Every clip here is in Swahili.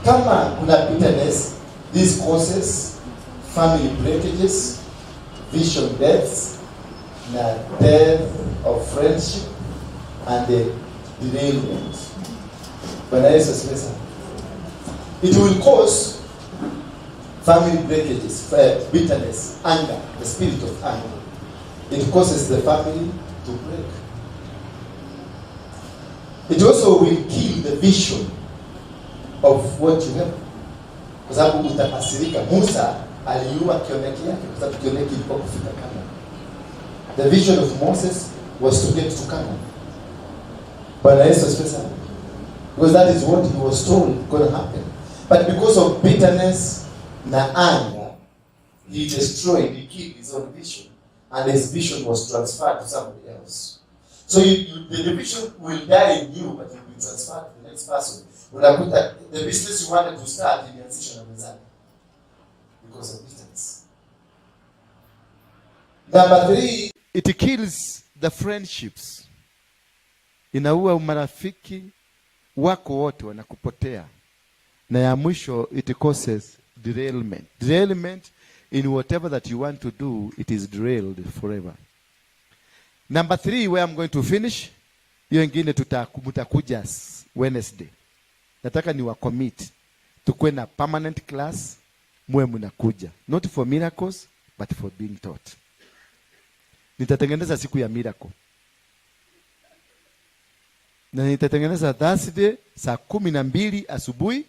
Kama kuna bitterness, this causes family breakages, vision deaths, na death of friendship, and the derailment. It will cause family breakages, bitterness, anger, the spirit of anger. It causes the family to break. It also will kill the vision of what you have. Kwa sababu utakasirika. Musa aliua kioneki yake kwa sababu kioneki ilikuwa kufika Canaan. The vision of Moses was to get to Canaan. Because that is what he was told going to happen. But because of bitterness na anger, he destroyed, he killed his own vision. And his vision was transferred to somebody else. So the vision will die in you, but it will be transferred to the next person. The business you wanted to start in your decision of result because of bitterness. Number 3, it kills the friendships. Inaua marafiki wako wote wanakupotea. Na ya mwisho, it causes derailment. Derailment in whatever that you want to do, it is derailed forever. Number 3, where I'm going to finish, hiyo ingine mutakuja Wednesday. Nataka ni wa commit tukue na permanent class, muwe mnakuja. Not for miracles, but for being taught. Nitatengeneza siku ya miracle. Na nitatengeneza Thursday saa 12 asubuhi.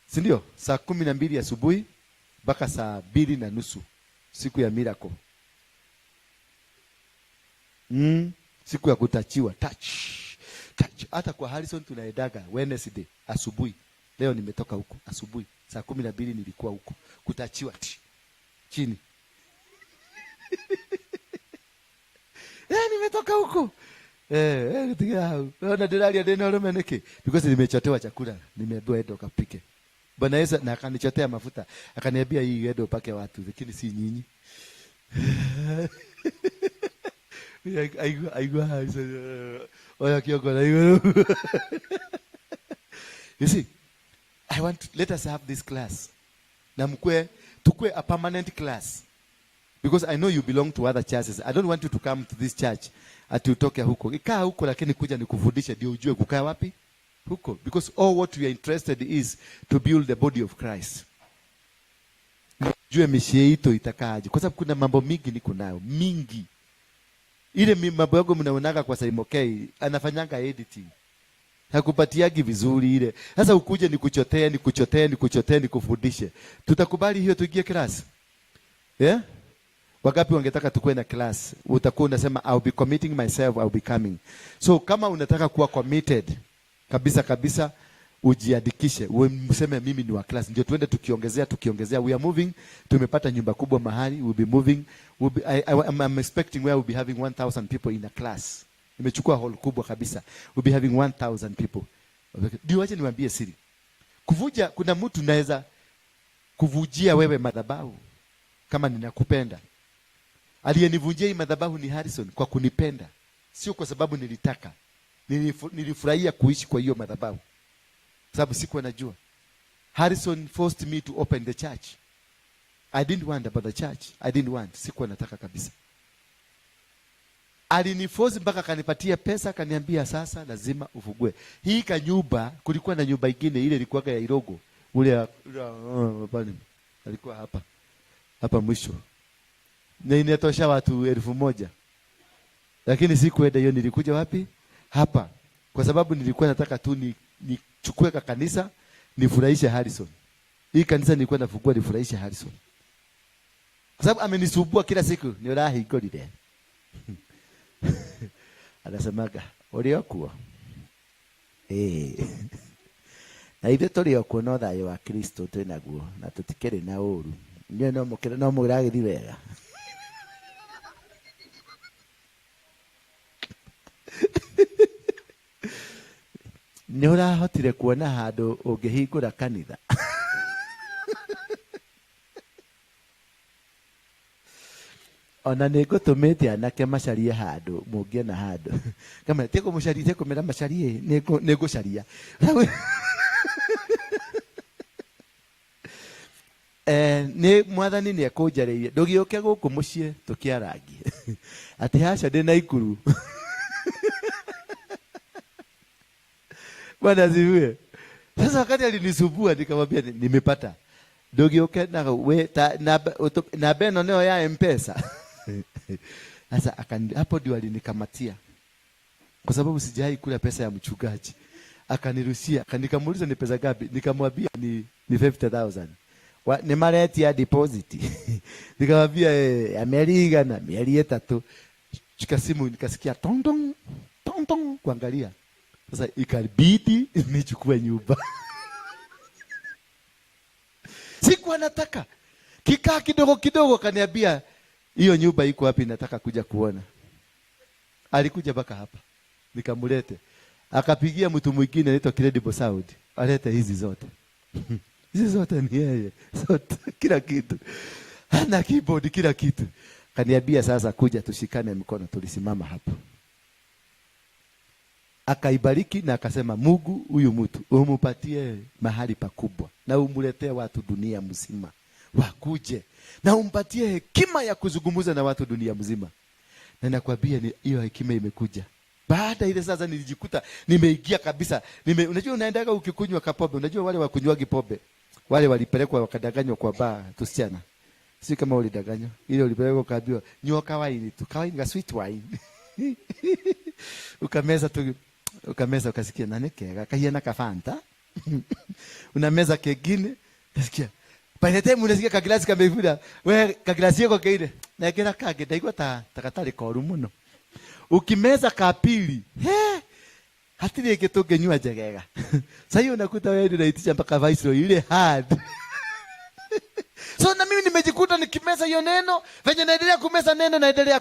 Si ndio? Saa 12 asubuhi mpaka saa 2:30 siku ya miracle. Siku ya kutachiwa, touch. Hata kwa Harrison tunaedaga Wednesday asubuhi. Leo nimetoka huko asubuhi saa 12 nilikuwa huko kutachiwa chini. Nimetoka huko. Na Derailed ndio romeneke because nimechotewa chakula, nimeambiwa endo kapike. Bwana Yesu na akanichotea mafuta, akaniambia hii endo pake watu, lakini si nyinyi. You see, let us have this class. Na tukue a permanent class. Because I know you belong to other churches. I don't want you to come to this church ati utoke huko. Ikaa huko lakini kuja nikufundishe ndio ujue kukaa wapi? Huko. Because all what we are interested is to build the body of Christ. Nijue mishie ito itakaaje. Kwa sababu kuna mambo mingi niko nayo. Mingi. Ile mambo yangu mnaonaga kwa Saimokei, anafanyanga editing. Hakupatiagi vizuri ile. Sasa ukuje nikuchotee nikufundishe. Tutakubali hiyo tuingie class? Yeah? Wagapi wangetaka tukue na class? Utakuwa unasema I'll be committing myself, I'll be coming. So kama unataka kuwa committed kabisa ujiandikishe. Useme mimi ni wa class. Ndio tuende tukiongezea. We are moving. Tumepata nyumba kubwa mahali. We'll be moving. I'm expecting where we'll be having 1,000 people in a class. Nimechukua hall kubwa kabisa. We'll be having 1,000 people. Ndio acha niwaambie siri. Kuvuja, kuna mtu naweza kuvujia wewe madhabahu kama ninakupenda. Aliyenivunjia hii madhabahu ni Harrison kwa kunipenda. Sio kwa sababu nilitaka. Nilifurahia kuishi kwa hiyo madhabahu. Sababu sikuwa najua. Harrison forced me to open the church. I didn't want about the church. I didn't want. Sikuwa nataka kabisa. Aliniforce mpaka kanipatia pesa, kaniambia sasa lazima ufugue. Hii kanyumba, kulikuwa na nyumba ingine ile ilikuwa ya Irogo. Ule alikuwa hapa mwisho. Na inatosha watu 1,000. Lakini sikuenda hiyo, nilikuja wapi? Hapa. Kwa sababu nilikuwa nataka tu nichukue kanisa nifurahishe Harrison. Hii kanisa nilikuwa nafungua nifurahishe Harrison. Kwa sababu amenisumbua kila siku, ni rahi golide. Anasemaga, "Uliokuwa." Na ile tuliokuwa no thayo wa Kristo twenaguo na tutikere na uru. Ndio no muragithii wega. Ni urahotire kuona handu ungihingura kanitha. Ona nigutumite anake macarie handu mungie na handu. Kama teko mucarie teko mera macarie nigucaria. ni mwathani ni akujareirie ndugioke guku mucie tukiaragie ati haca ndi na ikuru. Bwana ziwe. Sasa wakati alinisumbua nikamwambia nimepata. Ndugioke na we na beno neo ya M-Pesa. Sasa hapo ndio alinikamatia. Kwa sababu sijai kula pesa ya mchungaji. Akanirushia, nikamuuliza ni pesa gapi? Nikamwambia ni 50,000. Ni mareti ya deposit. Nikamwambia Amerika na 300. Chika simu nikasikia tong tong tong tong kuangalia. Sasa ikabidi nichukue nyumba. Siku anataka kikaa kidogo kidogo kaniambia hiyo nyumba iko wapi, nataka kuja kuona. Alikuja mpaka hapa. Nikamulete. Akapigia mtu mwingine anaitwa Credible Sound. Alete hizi zote. Hizi zote ni yeye. Zote kila kitu. Hana keyboard kila kitu. Kaniambia sasa kuja tushikane mkono, tulisimama hapo. Akaibariki na akasema Mungu huyu mtu umupatie mahali pakubwa na umuletee watu dunia mzima wakuje na umpatie hekima ya kuzungumza na watu dunia mzima. Na nakwambia hiyo hekima imekuja. Baada ile sasa nilijikuta nimeingia kabisa. Unajua unaendaga ukikunywa kapobe, unajua wale wakunywaji pombe wale walipelekwa wakadanganywa kwa baa tusichana. Si kama walidanganywa. Ile walipelekwa kaambiwa nywa kawaini tu, kawaini ga sweet wine. Ukameza ukasikia nani kega kahiana kafanta. Unameza kegine unasikia by the time unasikia kaglasi kamevuda we kaglasi yako kaide na kila kage daigwa takatari koru muno. Ukimeza kapili hatiri kitoke nyua jegega. Sasa hiyo unakuta wewe unaitisha mpaka vice ile hard. So na mimi nimejikuta nikimeza hiyo neno, venye naendelea kumeza neno naendelea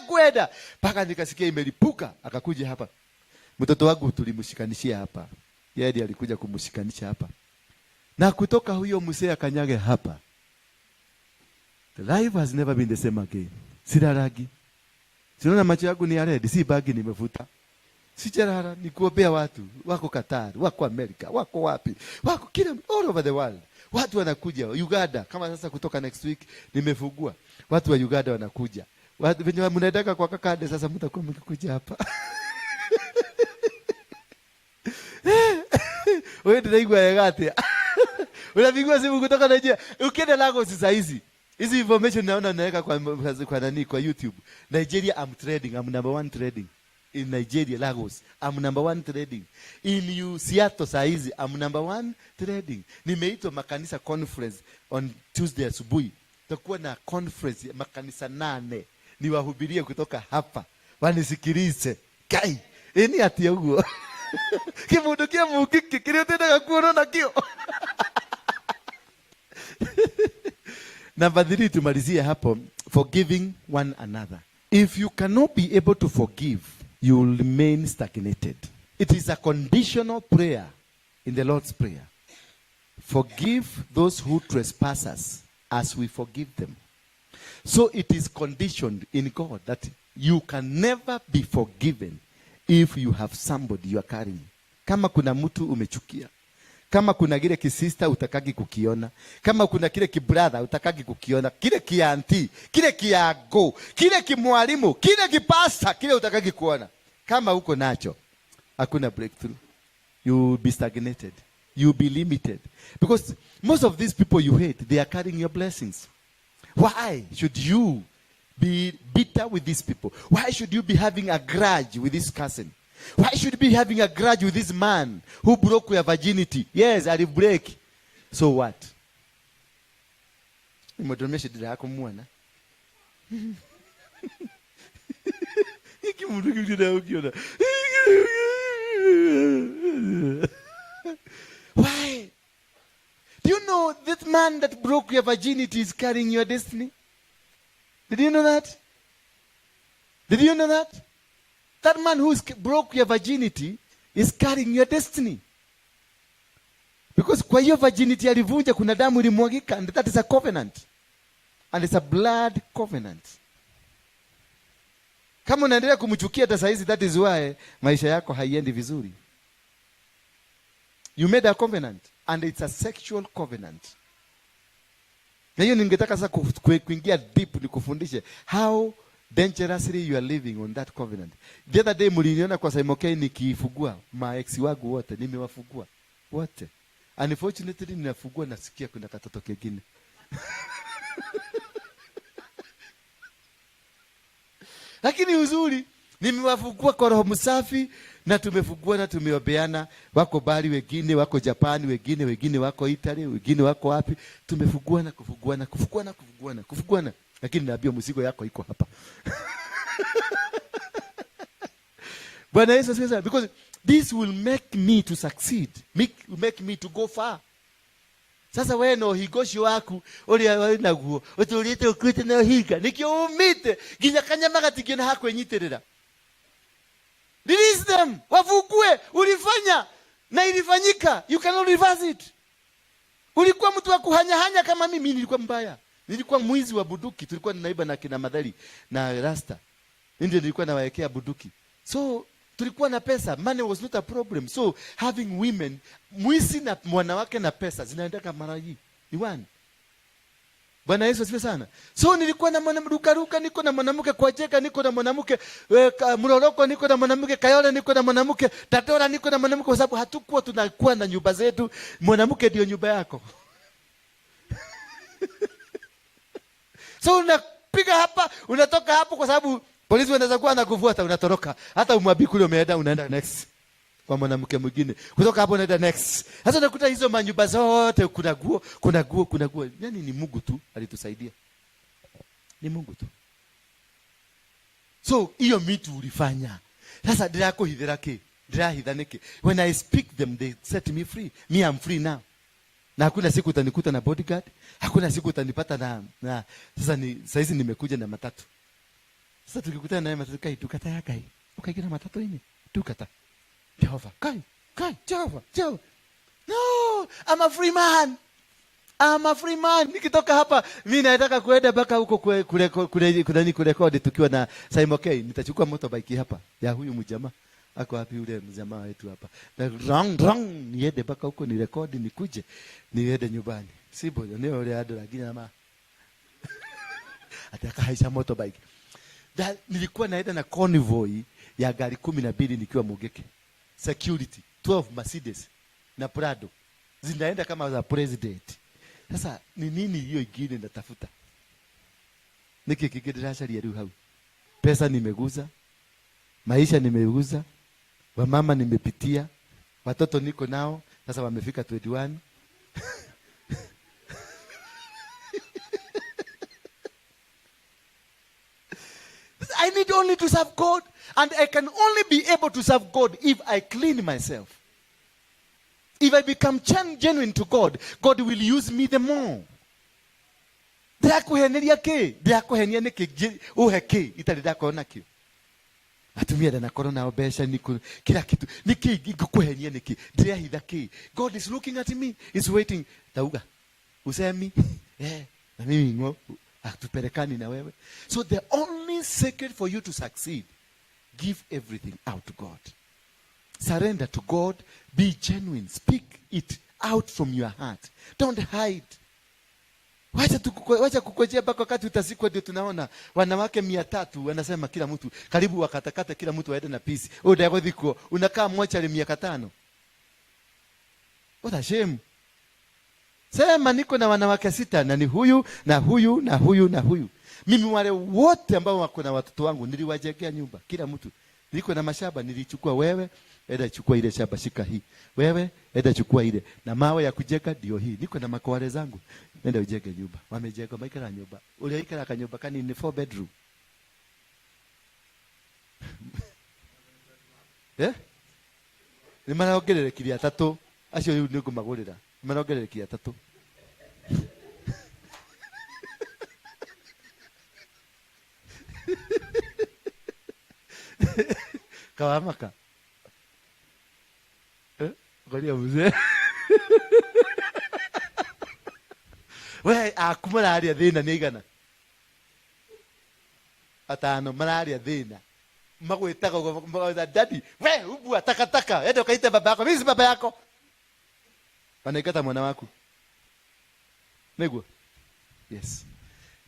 kuenda. Paka nikasikia imelipuka, akakuja hapa. Mtoto wangu tulimshikanishia hapa. Yeye ndiye alikuja kumshikanisha hapa. Na kutoka huyo mzee akanyage hapa. The life has never been the same again. Siraragi. Sinaona macho yangu ni ya red, si bagi nimevuta. Sijarara ni kuombea watu, wako Qatar, wako Amerika, wako wapi? Wako kila all over the world. Watu wanakuja Uganda, kama sasa kutoka next week nimefungua. Watu wa Uganda wanakuja. Watu wenye mnaendaka kwa kakade sasa mtakuwa mkikuja hapa. Wewe ndio yegate. Unapigwa simu kutoka Nigeria. Ukienda Lagos sasa hizi information naona naweka kwa nani kwa YouTube. Nigeria I'm trading. I'm number 1 trading. In Nigeria, Lagos, I'm number 1 trading. In Seattle saa hizi, I'm number 1 trading. Nimeitwa makanisa conference on Tuesday asubuhi. Tutakuwa na conference ya makanisa 8. Niwahubirie kutoka hapa. Wanisikilize. Kai, eni ati huo. Kimundu kia mukiki, kile tena kuona kio. Namba 3 tumalizie hapo, forgiving one another. If you cannot be able to forgive, you will remain stagnated. It is a conditional prayer in the Lord's Prayer. Forgive those who trespass us as we forgive them. So it is conditioned in God that you can never be forgiven if you have somebody you are carrying. Kama kuna mtu umechukia. Kama kuna kile kisista utakagi kukiona. Kama kuna kile kibrother utakagi kukiona. Kile kianti, kile kiago, kile kimwalimu, kile kipasta, kile utakagi kuona. Kama uko nacho, hakuna breakthrough. You will be stagnated. You will be limited. Because most of these people you hate, they are carrying your blessings. Why should you be bitter with these people? Why should you be having a grudge with this cousin? Why should you be having a grudge with this man who broke your virginity? Yes, I did break. So what? Imedomesha dada yako muona. Why? Do you know that man that broke your virginity is carrying your destiny? Did you know that? Did you know that? That man who broke your virginity is carrying your destiny. Because kwa hiyo virginity alivunja kuna damu ilimwagika, and that is a covenant. And it's a blood covenant. Kama unaendelea kumchukia hata saizi, that is why maisha yako haiendi vizuri. You made a covenant and it's a sexual covenant. Na hiyo ningetaka sasa kuingia deep nikufundishe how dangerously you are living on that covenant. The other day mliniona kwa Simokei nikifugua maex wangu wote, nimewafugua wote. Unfortunately ninafugua nasikia kuna katoto kingine. Lakini uzuri nimewafugua kwa roho msafi na tumefugua na tumeobeana, wako Bali wengine, wako Japani wengine wako Italy, wengine wako wapi, kufuguana. Lakini naambia mzigo yako iko hapa. Bwana Yesu asifiwe, because this will make me to succeed, make me to go far. Sasa wewe no higosho wako uri naguo utulite ukwite na higa nikyo umite ginya kanyama gatigena hako enyitirira. Release them, wafukue. Ulifanya na ilifanyika, you cannot reverse it. Ulikuwa mtu wa kuhanya kama mimi, nilikuwa mbaya, nilikuwa mwizi wa buduki, tulikuwa naiba na kina Madhari na Rasta, ndio nilikuwa nawaekea buduki, so tulikuwa na pesa, money was not a problem. So having women, mwizi na mwanawake na pesa zinaendeka mara hii ni one. Bwana Yesu asifiwe sana. So nilikuwa na mwanamke ruka, niko na mwanamke kwa cheka, niko na mwanamke mloloko, niko na mwanamke Kayole, niko na mwanamke Tatora, niko na mwanamke, kwa sababu hatukuwa tunakuwa na nyumba zetu. Mwanamke ndio nyumba yako. So unapiga hapa, unatoka hapo, kwa sababu polisi wanaweza kuwa anakufuata, unatoroka. Hata umwabi kule umeenda, unaenda next kwa mwanamke mwingine. Kutoka hapo unaenda next. Hata unakuta hizo manyumba zote kuna guo. Yaani ni Mungu tu alitusaidia. Ni Mungu tu. So hiyo mitu ulifanya. Sasa dirako hidherake, dirahidhaneke. When I speak them, they set me free. Me, I'm free now. Na hakuna siku utanikuta na bodyguard. Hakuna siku utanipata na saizi nimekuja na matatu. Sasa tukikutana naye matatu, kai tukata yakai. Ukaikina matatu ini. Tukata. Jehovah, kai, Jehovah. No, I'm a free man. Nikitoka hapa, mimi nataka kuenda mpaka huko kurekodi tukiwa na Simokei. Nitachukua motorbike hapa ya huyu mjamaa. Ako wapi yule mjamaa wetu hapa? Na niende mpaka huko ni rekodi, nikuje niende nyumbani. Sibo, leo ile ado lakini ama ataka haisha motorbike. Nilikuwa naenda na convoy ya gari 12 nikiwa Mugeke. Security 12 Mercedes na Prado zinaenda kama za president. Sasa ni nini hiyo ingine natafuta? Niki kigedrasha ya hau. Pesa nimeguza, maisha nimeguza, wamama nimepitia, watoto niko nao sasa wamefika 21. I need only to serve God, and I can only be able to serve God if I clean myself. If I become genuine to God, God will use me the more. Ndakuheneria ke, ndakuhenia niki uheke itarida nakio. Atumia na corona obesha niko kila kitu. Niki ngikuhenia niki ndirahitha ke. God is looking at me, is waiting. Tauga. Usemi na mimi ngo atupelekani na wewe. So the only secret for you to succeed, give everything out to God. Surrender to God. Be genuine. Speak it out from your heart. Don't hide. Wacha kukojea mpaka wakati utasikwa ndio tunaona wanawake 300 wanasema kila mtu karibu wakatakata, kila mtu aende na pisi. Ndio dhiko unakaa mochari 500. What a shame. Sema niko na wanawake 6 na ni huyu na huyu na huyu na huyu. Mimi wale wote ambao wako na watoto wangu niliwajengea nyumba. Kila mtu. Niko na mashamba nilichukua, wewe enda chukua ile shamba, shika hii. Wewe enda chukua ile. Na mawe ya kujenga ndio hii. Niko na makwale zangu. Nenda ujenge nyumba. Wamejenga maikara nyumba. Ule ikara kanyumba kani ni 4 bedroom. Ni maraongerere kiria 3. Acio yu niko magurira. Ni maraongerere kiria 3. Kawamaka. Ngoria mzee. We akumararia thina ni igana. Atano mararia thina. Magwitaga go daddy. We ubu takataka. Ende ukaite baba yako. Mimi si baba yako. Wanaikata mwana wako. Negwa. Yes.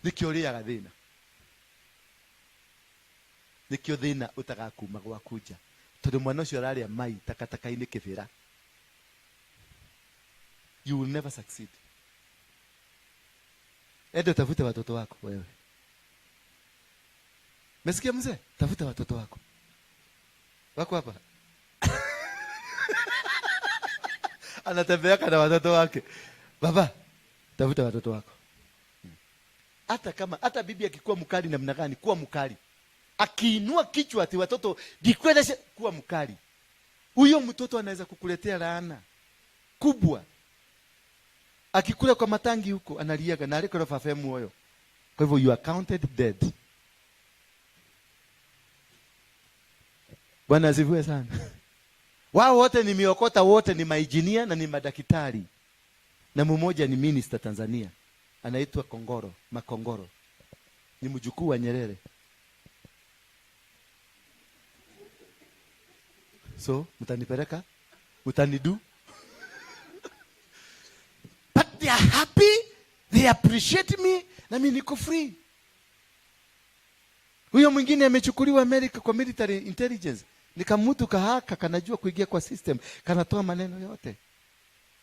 Nikio riaga thina. Nikio thina utagakuma gwakuja. Tondu mwana ucio araria mai takataka-ini kibira. You will never succeed. Ende tafute watoto wako wewe. Mesikia mzee? Tafuta watoto wako. Wako hapa. Anatembea kana watoto wake. Baba, tafuta watoto wako. Hata bibi akikuwa mkali namna gani, kuwa mkali. Akiinua kichwa ati watoto dikwendeshe, kuwa mkali. Huyo mtoto anaweza kukuletea laana kubwa. Akikula kwa matangi huko analiaga na aliko rafafemu moyo. Kwa hivyo you are counted dead. Bwana asifiwe sana. Wao wote ni miokota, wote ni mainjinia na ni madaktari. Na mmoja ni minister Tanzania. Anaitwa Makongoro. Ni mjukuu wa Nyerere. So, mtanipeleka? Mtanidu? But they are happy, they appreciate me, na mimi niko free. Huyo mwingine amechukuliwa Amerika kwa military intelligence. Nikamutu kahaka kanajua kuingia kwa system, kanatoa maneno yote.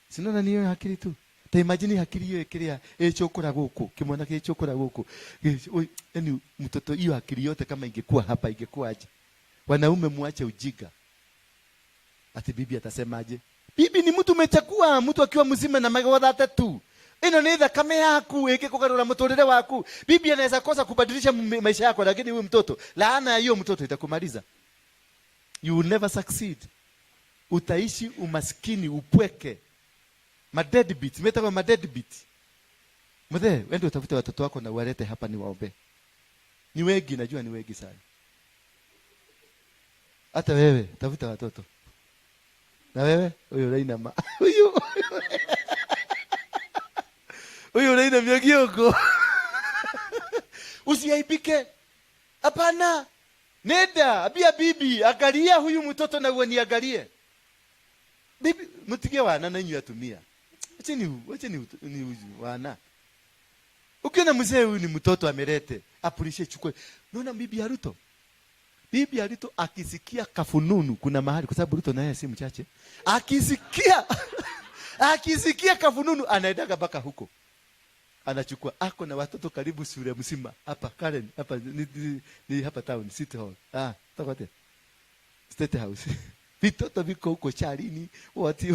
Sinona niyo akili tu. Ta imagine akili hiyo ikiria chokora guku, kimwana kile chokora guku. Yaani mtoto hiyo akili yote kama ingekuwa hapa ingekuwa aje? Wanaume muache ujiga. Ati bibi atasemaje? Bibi ni mtu umechagua, mtu akiwa mzima na magawada tatu. Ino ni thakame yaku ikikugarura muturire waku. Bibi anaweza kosa kubadilisha maisha yako, lakini huyu mtoto, laana ya hiyo mtoto itakumaliza. You will never succeed. Utaishi umaskini, upweke. Madeadbeat, metawa madeadbeat. Mzee, wende utafute watoto wako na uwalete hapa ni waombe. Ni wengi, najua ni wengi sana. Hata wewe, tafuta watoto. Na wewe, huyo Reina huyo Reina Myagioko. Usiaibike. Hapana. Nenda, abia bibi, angalia huyu mtoto na uwe niangalie. Bibi, mtige wana na nyu atumia. Wacha ni wana. Ukiona mzee huyu ni mtoto amelete, appreciate chukue. Unaona bibi ya Ruto? Bibi ya Ruto akisikia kafununu kuna mahali, kwa sababu Ruto naye si mchache. Akisikia kafununu anaenda mpaka huko. Anachukua ako na watoto karibu shule mzima hapa Karen hapa ni hapa town City Hall takote State House. Vitoto viko huko charini wati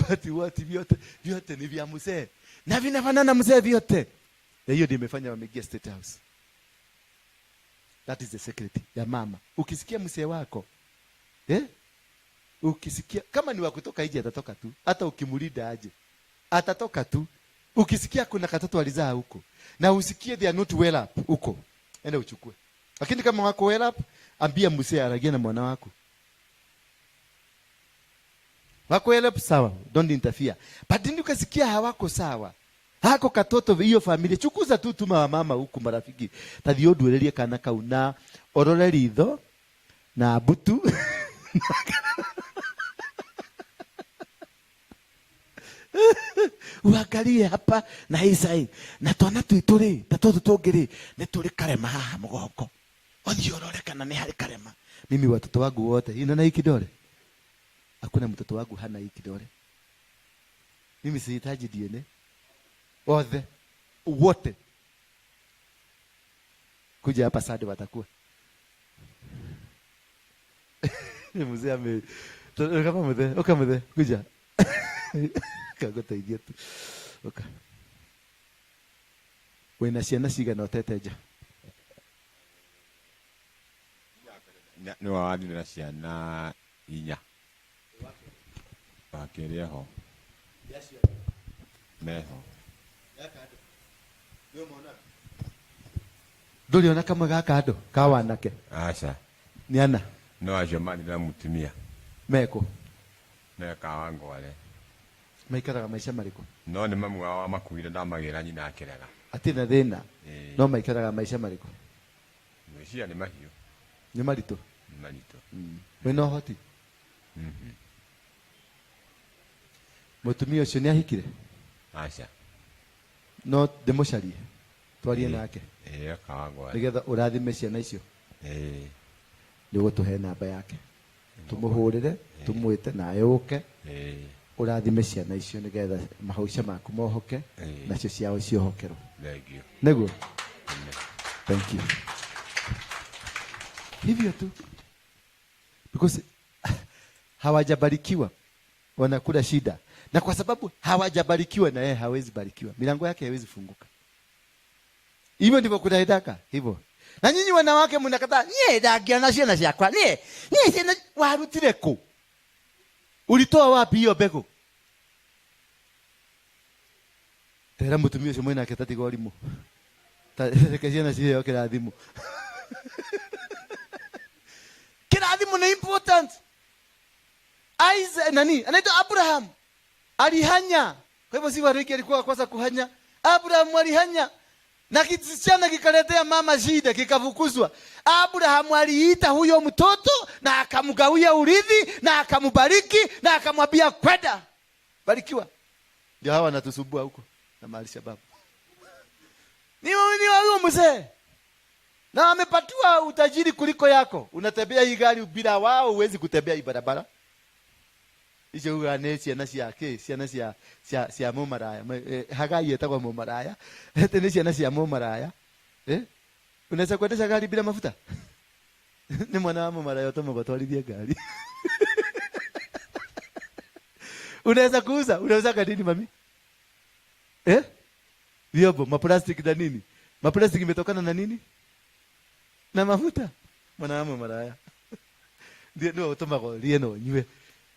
vyote ni vya mzee na vinafanana mzee vyote. Na hiyo ndio imefanya wameingia State House. That is the secret ya mama. Ukisikia mzee wako ukisikia kama ni wa kutoka nje atatoka tu, hata ukimulida aje atatoka tu. Ukisikia kuna katoto walizaa huko na usikie they are not well up huko, enda uchukue. Lakini kama wako well up, ambia mzee aragie na mwana wako. Wako well up sawa, don't interfere. But ndio ukasikia hawako sawa, hako katoto hiyo familia, chukuza tu tuma wa mama huko marafiki. Tathio duererie kana kauna orore ritho na butu. Uangalie hapa na Isai na twana tuituri tatoto tongiri ni turi karema haha mugoko othiororeka ni hari karema. Mimi watoto wangu wote ina na ikidole, hakuna mtoto wangu hana ikidole. Mimi sihitaji DNA wote kuja hapa sadi watakuwa mzee ame kama mzee kuja kagota idiotu. Okay. Wena ciana cigana ũteteja? Nĩ wathire na ciana 4. Wakĩrĩ ho. Meho. Ndũrĩona kamwe gaka andũ ka wanake? Aca. Nĩ ana? No acio marĩ mutumia. Meko? Meka Wangware. Maikaraga maisha mariko? No nĩ mamu wao amakuire ndamagĩra nyina akĩrega. Atina thĩna? No maikaraga maisha mariko? Maisha nĩ mahiũ. Nĩ maritũ? Nĩ maritũ. Wĩna ũhoti? Mũtumia ũcio nĩ ahikire? Aca. No ndĩmũcarie twarie nake akawangwa nigetha urathime ciana icio ni gutuhe namba yake tumuhurire tumwite naye uke urathime ciana icio nigetha mahauca maku mohoke nacio ciao ciohokerwo niguo. Thank you. Hivyo tu, because hawajabarikiwa wanakula shida, na kwa sababu hawajabarikiwa na yeye hawezi barikiwa, milango yake haiwezi funguka. Hivyo ndivyo kunaendaka hivyo. Na nyinyi wanawake mnakataa, nie dagia na ciana ciakwa, nie ciana warutire ku, ulitoa wapi hiyo mbegu? Tera mutumia ucio mwena aketati gorimu reke ciana ciheo kĩrathimo. Kĩrathimo ni important. Isaac nani anaitwa Abraham alihanya, kwa hivyo si Waruinge alikuwa kwanza kuhanya. Abraham alihanya na kisichana kikaletea mama shida, kikavukuzwa. Abraham aliita huyo mtoto na akamgawia urithi na akambariki na akamwambia kwenda barikiwa. Ndio hawa wanatusumbua huko na mali shababu. Ni wao mzee na amepatiwa utajiri kuliko yako. Unatembea hii gari bila wao huwezi kutembea hii barabara. Hizo ugane ciana ciake, ciana cia mumaraya. Hagai etagwa mumaraya. Tene ciana cia mumaraya. Unaweza kuendesha gari bila mafuta? Ni mwana wa mumaraya utamgotwarithia gari. Unaweza kuuza? Unauza kadini mami? Vyombo, maplastic na nini? Maplastic imetokana na nini? Na mafuta. Mwana wa mumaraya. Ndio utomago lieno nywe.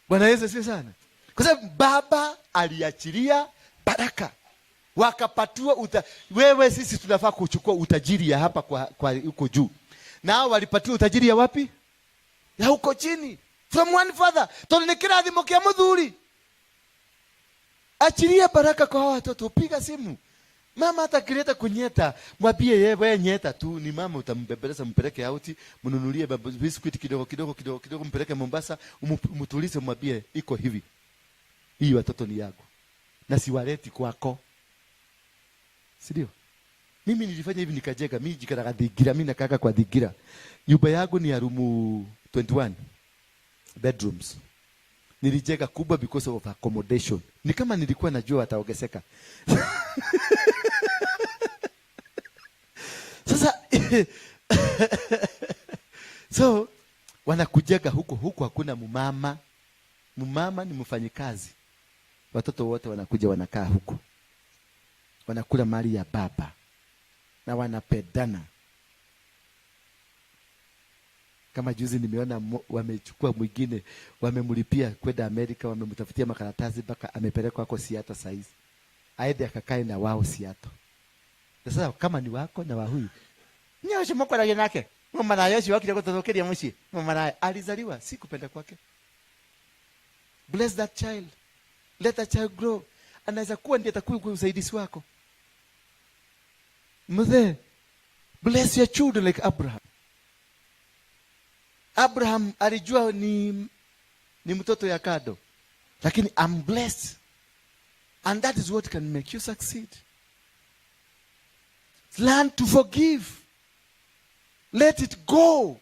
Bwana Yesu asifiwe sana. Kwa sababu baba aliachilia baraka. Wakapatiwa wewe sisi tunafaa kuchukua utajiri ya hapa kwa huko juu. Nao walipatiwa utajiri ya wapi? Ya huko chini. From one father. Tone kirathimo kia muthuri. Achilia baraka kwa watoto. Piga simu. Mama hata kileta kunyeta, mwambie yeye wewe nyeta tu, ni mama utambebeleza mpeleke out, mnunulie biscuit kidogo mpeleke Mombasa, umtulize mwambie iko hivi. Hii watoto ni yako. Na siwaleti kwako. Si ndio? Mimi nilifanya hivi nikajenga, mimi jikana dhigira, mimi nakaka kwa dhigira. Nyumba yangu ni ya room 21 bedrooms. Nilijenga kubwa because of accommodation. Ni kama nilikuwa najua wataongezeka. Sasa so wanakujenga huko hakuna mumama. Mumama ni mfanyikazi. Watoto wote wanakuja wanakaa huko. Wanakula mali ya baba. Na wanapendana. Kama juzi nimeona wamechukua mwingine, wamemlipia kwenda Amerika, wamemtafutia makaratasi mpaka amepelekwa kwa Seattle size. Aende akakae na wao Seattle. Sasa kama ni wako na wa huyu. Nyo shimoko la yenake. Mama na Yesu wakija kutokeria mshi. Mama na alizaliwa si kupenda kwake. Bless that child. Let that child grow. Anaweza kuwa ndiye atakuwa usaidizi wako. Mzee, bless your children like Abraham. Abraham alijua ni mtoto ya kado. Lakini I'm blessed. And that is what can make you succeed. Learn to forgive. Let it go.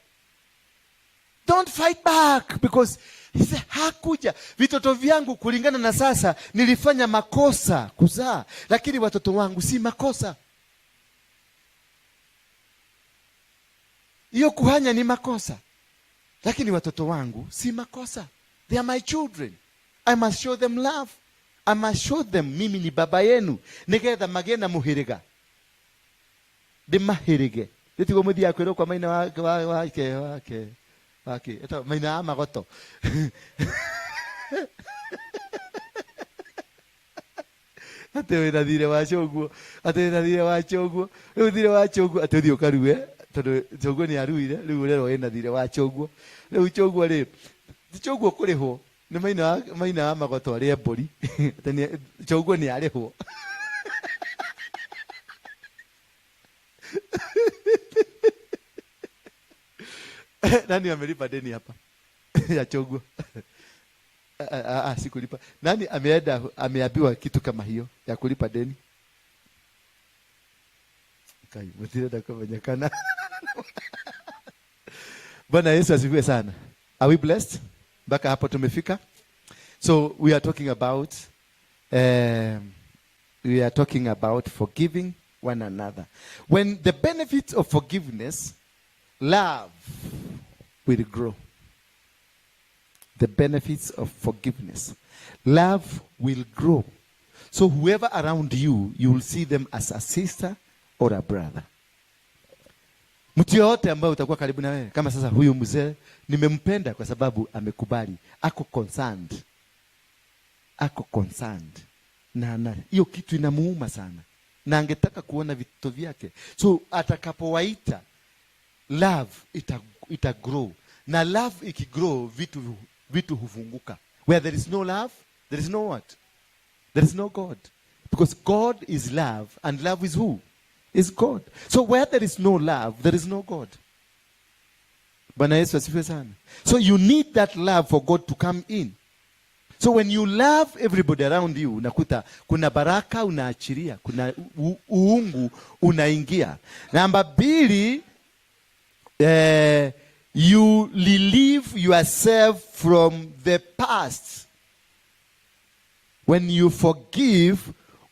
Don't fight back because hakuja. Vitoto vyangu kulingana na sasa nilifanya makosa kuzaa, lakini watoto wangu si makosa. Hiyo kuhanya ni makosa. Lakini watoto wangu si makosa. They are my children. I must show them love. I must show them mimi ni baba yenu. Nigetha magena muhiriga. De mahirige. Nditigo muthi akwiro kwa maina wake. Eto maina amagoto. Ate wina thire wa choguo. Riu thire wa choguo ate thio karue. Tondu choguo ni aruire, riu rero ina thire wa choguo. Riu choguo ri. Choguo kuriho. Ni maina amagoto ari mburi. Ate choguo ni ariho. Nani amelipa deni hapa? Ya choguo. Sikulipa. Nani ameambiwa kitu kama hiyo ya kulipa deni? Kai, mtile da kumenyekana. Bwana Yesu asifiwe sana. Are we blessed? Mpaka hapo tumefika. So we are talking about forgiving one another. When the benefits of forgiveness, love will grow. The benefits of forgiveness, love will grow. So whoever around you, you will see them as a sister or a brother. Mtu yote ambaye utakuwa karibu na wewe, kama sasa huyu mzee nimempenda kwa sababu amekubali, ako concerned na hiyo kitu inamuuma sana na angetaka kuona vitu vyake. So atakapowaita, love ita grow. Na love ikigrow, vitu hufunguka. Where there is no love, there is no what? There is no God. Because God is love, and love is who? Is God. So where there is no love, there is no God. Bwana Yesu asifiwe sana. So you need that love for God to come in. So when you love everybody around you, unakuta kuna baraka unaachilia, kuna uungu unaingia. Namba 2, you relieve yourself from the past. When you forgive,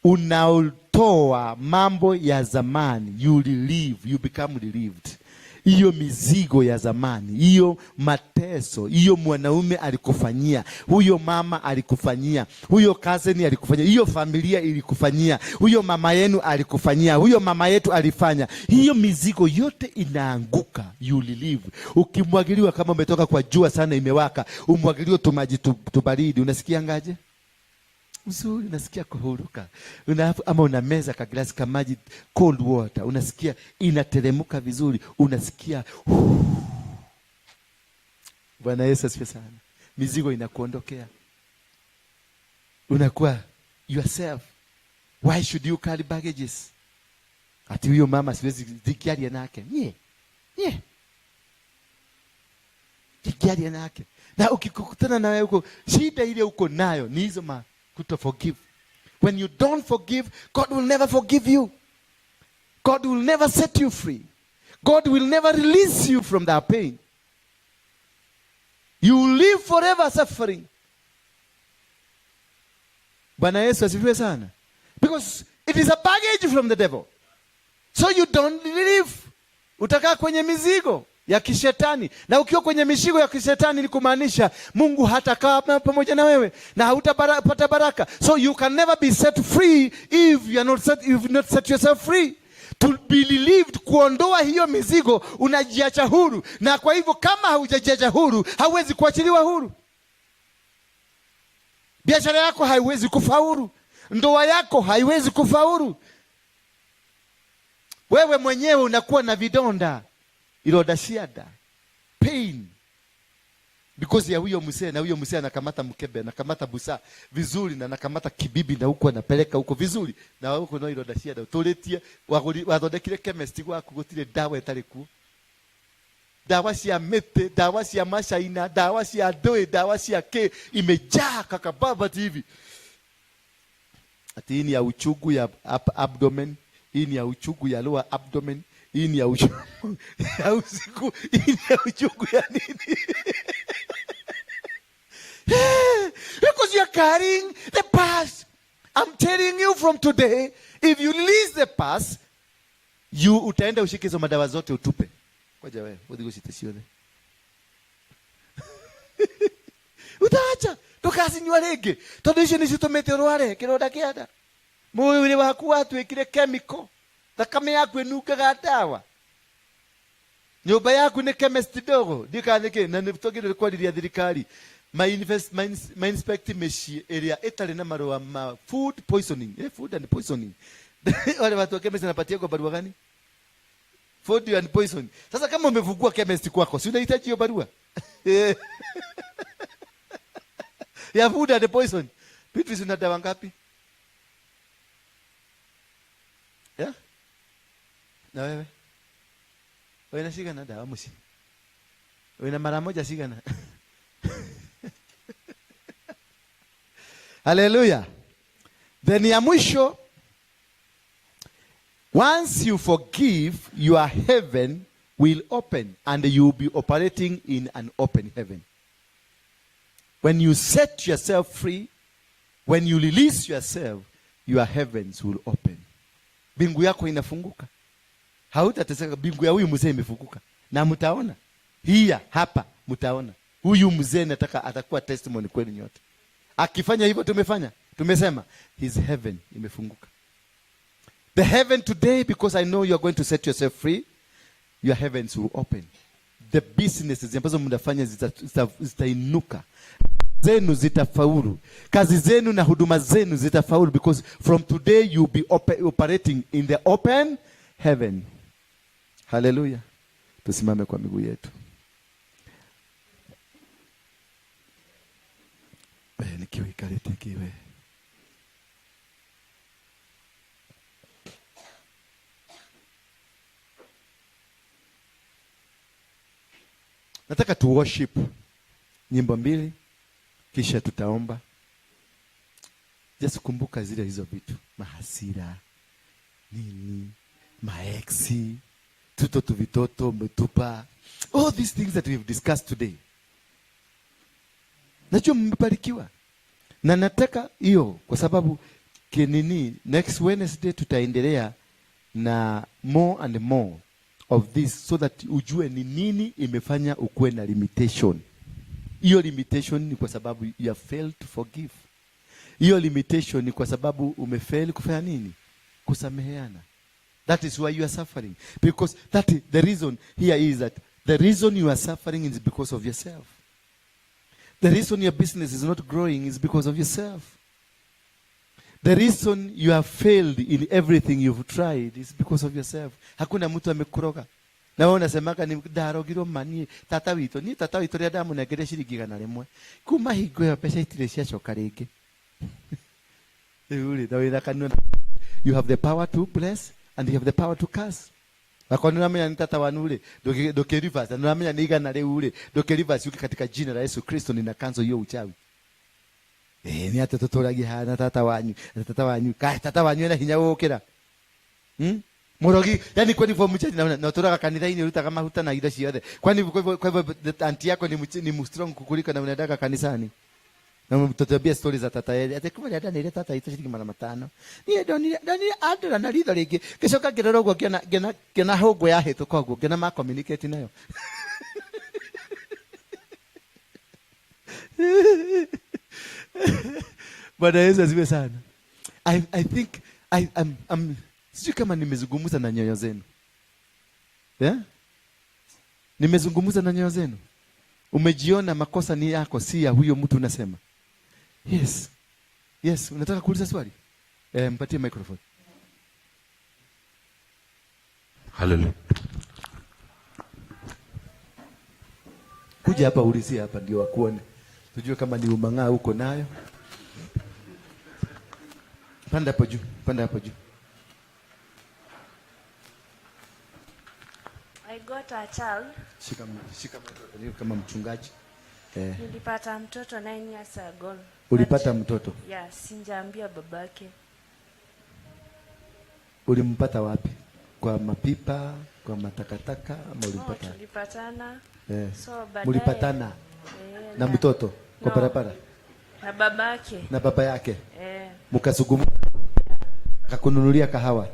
unaotoa mambo ya zamani. You relieve, you become relieved. Hiyo mizigo ya zamani, hiyo mateso, hiyo mwanaume alikufanyia, huyo mama alikufanyia, huyo cousin alikufanyia, hiyo familia ilikufanyia, huyo mama yenu alikufanyia, huyo mama yetu alifanya. Hiyo mizigo yote inaanguka, you relieve. Ukimwagiliwa kama umetoka kwa jua sana imewaka, umwagiliwe tumaji tubaridi, unasikia ngaje? Uzuri, unasikia kuhuruka. Ama unameza kaglasi kamaji cold water, unasikia inateremuka vizuri, unasikia Bwana Yesu asifiwe sana. Mizigo inakuondokea. Unakuwa yourself. Why should you carry baggages? Ati huyo mama siwezi dikiaria nake. Dikiaria nake. Na ukikutana na wewe huko, shida ile uko nayo ni hizo to forgive. When you don't forgive, God will never forgive you. God will never set you free. God will never release you from that pain. You will live forever suffering. Bwana Yesu asifiwe sana. Because it is a baggage from the devil. So you don't live. Utakaa kwenye mizigo ya kishetani. Na ukiwa kwenye mishigo ya kishetani ni kumaanisha Mungu hatakaa pamoja na wewe na hautapata baraka. So you can never be set free if you have not set yourself free. To be relieved, kuondoa hiyo mizigo, unajiacha huru. Na kwa hivyo kama haujajiacha huru, hauwezi kuachiliwa huru. Biashara yako haiwezi kufaulu. Ndoa yako haiwezi kufaulu. Wewe mwenyewe unakuwa na vidonda. Iroda shiada, pain, because ya huyo msee, na huyo msee anakamata mkebe, anakamata busa vizuri, na anakamata kibibi na huko anapeleka huko vizuri, na huko no iroda shiada utoletie wathondekire chemist gwaku gutire dawa itari ku, dawa cia mete, dawa cia mashaina, dawa cia ndoi, dawa cia ke, imejaa kakababa hivi. Ati ni ya uchungu ya abdomen, hii ni ya uchungu ya lower abdomen, hii ni ya uchungu ya usiku, hii ni ya uchungu ya nini? Because you are carrying the past. I'm telling you from today, if you release the past, you utaenda ushike hizo madawa zote utupe. Ngoja wewe, udigo sitasione. Utaacha, tukasinywa rege. Tondu icio ni citumete rware kironda kiada. Mwili waku watwikire chemical. Thakame yaku enukaga dawa. Nyumba yaku ni chemist dogo. Ndikanike na nitogire kwariria thirikari. My inspect meshi area etare na marua ma food poisoning. Food and poisoning. Wale watu wa chemist wanapatia kwa barua gani? Food and poisoning. Sasa kama umevugua chemist kwako, si unahitaji hiyo barua? Ya food and poison. Vitu zina dawa ngapi? Yeah? Na wewe? Wewe unashika na dawa msi. Wewe na mara moja shika na. Hallelujah. Then ya mwisho, Once you forgive, your heaven will open and you will be operating in an open heaven. When you set yourself free, when you release yourself, your heavens will open. Bingu yako inafunguka. Hautateseka. Bingu ya huyu mzee imefunguka. Na mtaona. Hiya hapa mtaona. Huyu mzee nataka atakuwa testimony kwenu nyote. Akifanya hivyo tumesema his heaven imefunguka. The heaven today, because I know you are going to set yourself free, your heavens will open. The businesses ambazo mnafanya zitainuka. Zenu zitafaulu. Kazi zenu na huduma zenu zitafaulu, because from today you'll be operating in the open heaven. Hallelujah. Tusimame kwa miguu yetu. Nikiwe kalete kiwe. Nataka tu worship nyimbo 2 kisha tutaomba. Just kumbuka zile hizo vitu, mahasira, nini, maeksi, vitoto mtupa. All these things that we've discussed today. Najua mmebarikiwa. Na nataka hiyo kwa sababu next Wednesday tutaendelea na more and more of this, so that ujue ni nini imefanya ukuwe na limitation. Hiyo limitation ni kwa sababu you have failed to forgive. Hiyo limitation ni kwa sababu umefail kufanya nini? Kusameheana. That is why you are suffering. Because the reason here is that the reason you are suffering is because of yourself. The reason your business is not growing is because of yourself. The reason you have failed in everything you've tried is because of yourself. Hakuna mtu amekuroga. Na wewe unasemaka ni ndarogirwo mani tata wito. Ni tata wito ria damu negere shiringi 100. Kuma hingo ya pesa itire ciacoka ringi. You have the power to bless and you have the power to curse. Wakoni namenya ni tata wanule doke rivers na namenya ni igana ule doke rivers yuki katika jina la Yesu Kristo nina kanzo hiyo uchawi. Ni atotoragi hana tata wanyu tata wanyu na hinya wokera. Morogi yani kwani for mchaji na utoraga kanitha ini uruta kama huta na ida ciothe. Kwani kwa hivyo anti yako ni strong kukulika na unataka kanisani. Na mtotobia stories za tata yeye. Ate kuma dada ile tata ito shiringi 500. Ni doni adura na ritho ringi. Kicoka ngirorogwo ngena hongo ya hetu kogwo ngena ma communicate nayo. Bwana Yesu asifiwe sana. I think I'm sijui kama nimezungumza na nyoyo zenu. Yeah? Nimezungumza na nyoyo zenu. Umejiona makosa ni yako, si ya huyo mtu unasema. Yes. Yes, unataka kuuliza swali? Mpatie microphone. Hallelujah. Kuja hapa ulizia hapa ndio wakuone. Tujue kama ni umang'aa uko nayo. Panda hapo juu, I got a child. Shika mtoto kama mchungaji. Nilipata mtoto 9 years ago. Ulipata mtoto? Yeah, sinjaambia babake. Ulimpata wapi? Kwa mapipa, kwa matakataka ama ulimpata? Tulipatana. So baadaye ulipatana na mtoto kwa barabara? Na babake. Na baba yake? Mkazungumza? Akakununulia kahawa?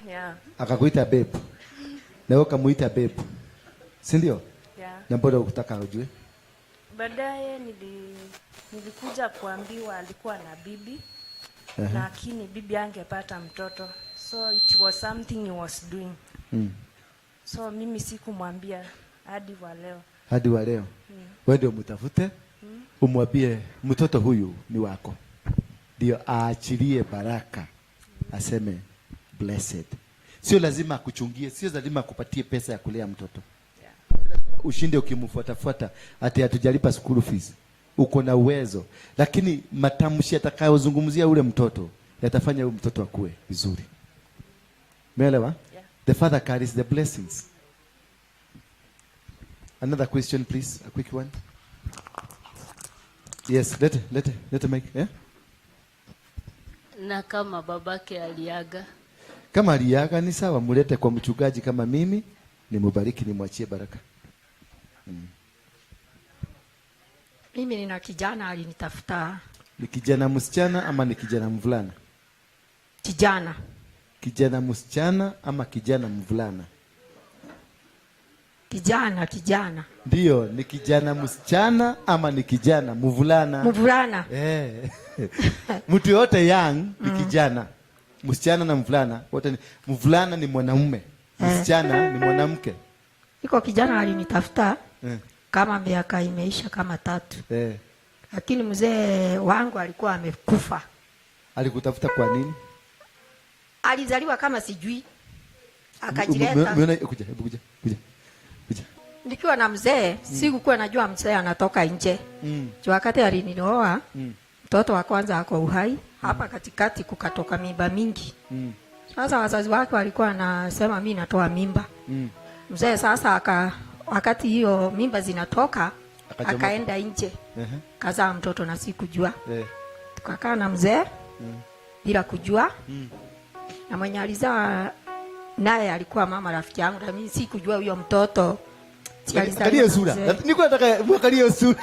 Yeah. Akakuita babe? Na wewe ukamuita babe? Si ndio? Yeah. Na mbona ukutaka ujue? Baadaye nilikuja kuambiwa alikuwa na bibi. Lakini bibi angepata mtoto. So it was something he was doing. So mimi sikumwambia hadi wa leo. Wewe ndio mtafute, umwambie mtoto huyu ni wako. Ndio aachilie baraka. Aseme blessed. Sio lazima akuchungie, sio lazima akupatie pesa ya kulea mtoto. Ushinde ukimfuatafuata ati hatujalipa school fees. Uko na uwezo, lakini matamshi atakayozungumzia ule mtoto yatafanya ule mtoto akue vizuri. Umeelewa? Yeah. The father carries the blessings. Another question please, a quick one. Yes, let make, yeah? Na kama babake aliaga. Kama aliaga ni sawa, mulete kwa mchungaji kama mimi, nimubariki, nimwachie baraka. Mimi nina kijana alinitafuta. Ni kijana msichana ama ni kijana mvulana? Kijana. Kijana msichana ama kijana mvulana? Kijana. Ndio, ni kijana msichana ama ni kijana mvulana? Mvulana. Mtu yote young ni kijana. Msichana na mvulana wote ni mvulana, ni mwanamume. Msichana ni mwanamke. Iko kijana alinitafuta kama miaka imeisha kama 3. Lakini mzee wangu alikuwa amekufa. Alikutafuta kwa nini? Alizaliwa kama sijui. Akajileta. Kuja. Nikiwa na mzee, sikuwa najua mzee anatoka nje. Wakati alinioa, mtoto wa kwanza ako uhai, hapa katikati kukatoka mimba mingi. Sasa wazazi wake walikuwa wanasema mimi natoa mimba. Mzee sasa wakati hiyo mimba zinatoka, akaenda nje. Kazaa mtoto na sikujua. Tukakaa na mzee bila kujua. Na mwenye alizaa naye alikuwa mama rafiki yangu, na mimi sikujua huyo mtoto. Angalia sura. Niko nataka muangalie sura.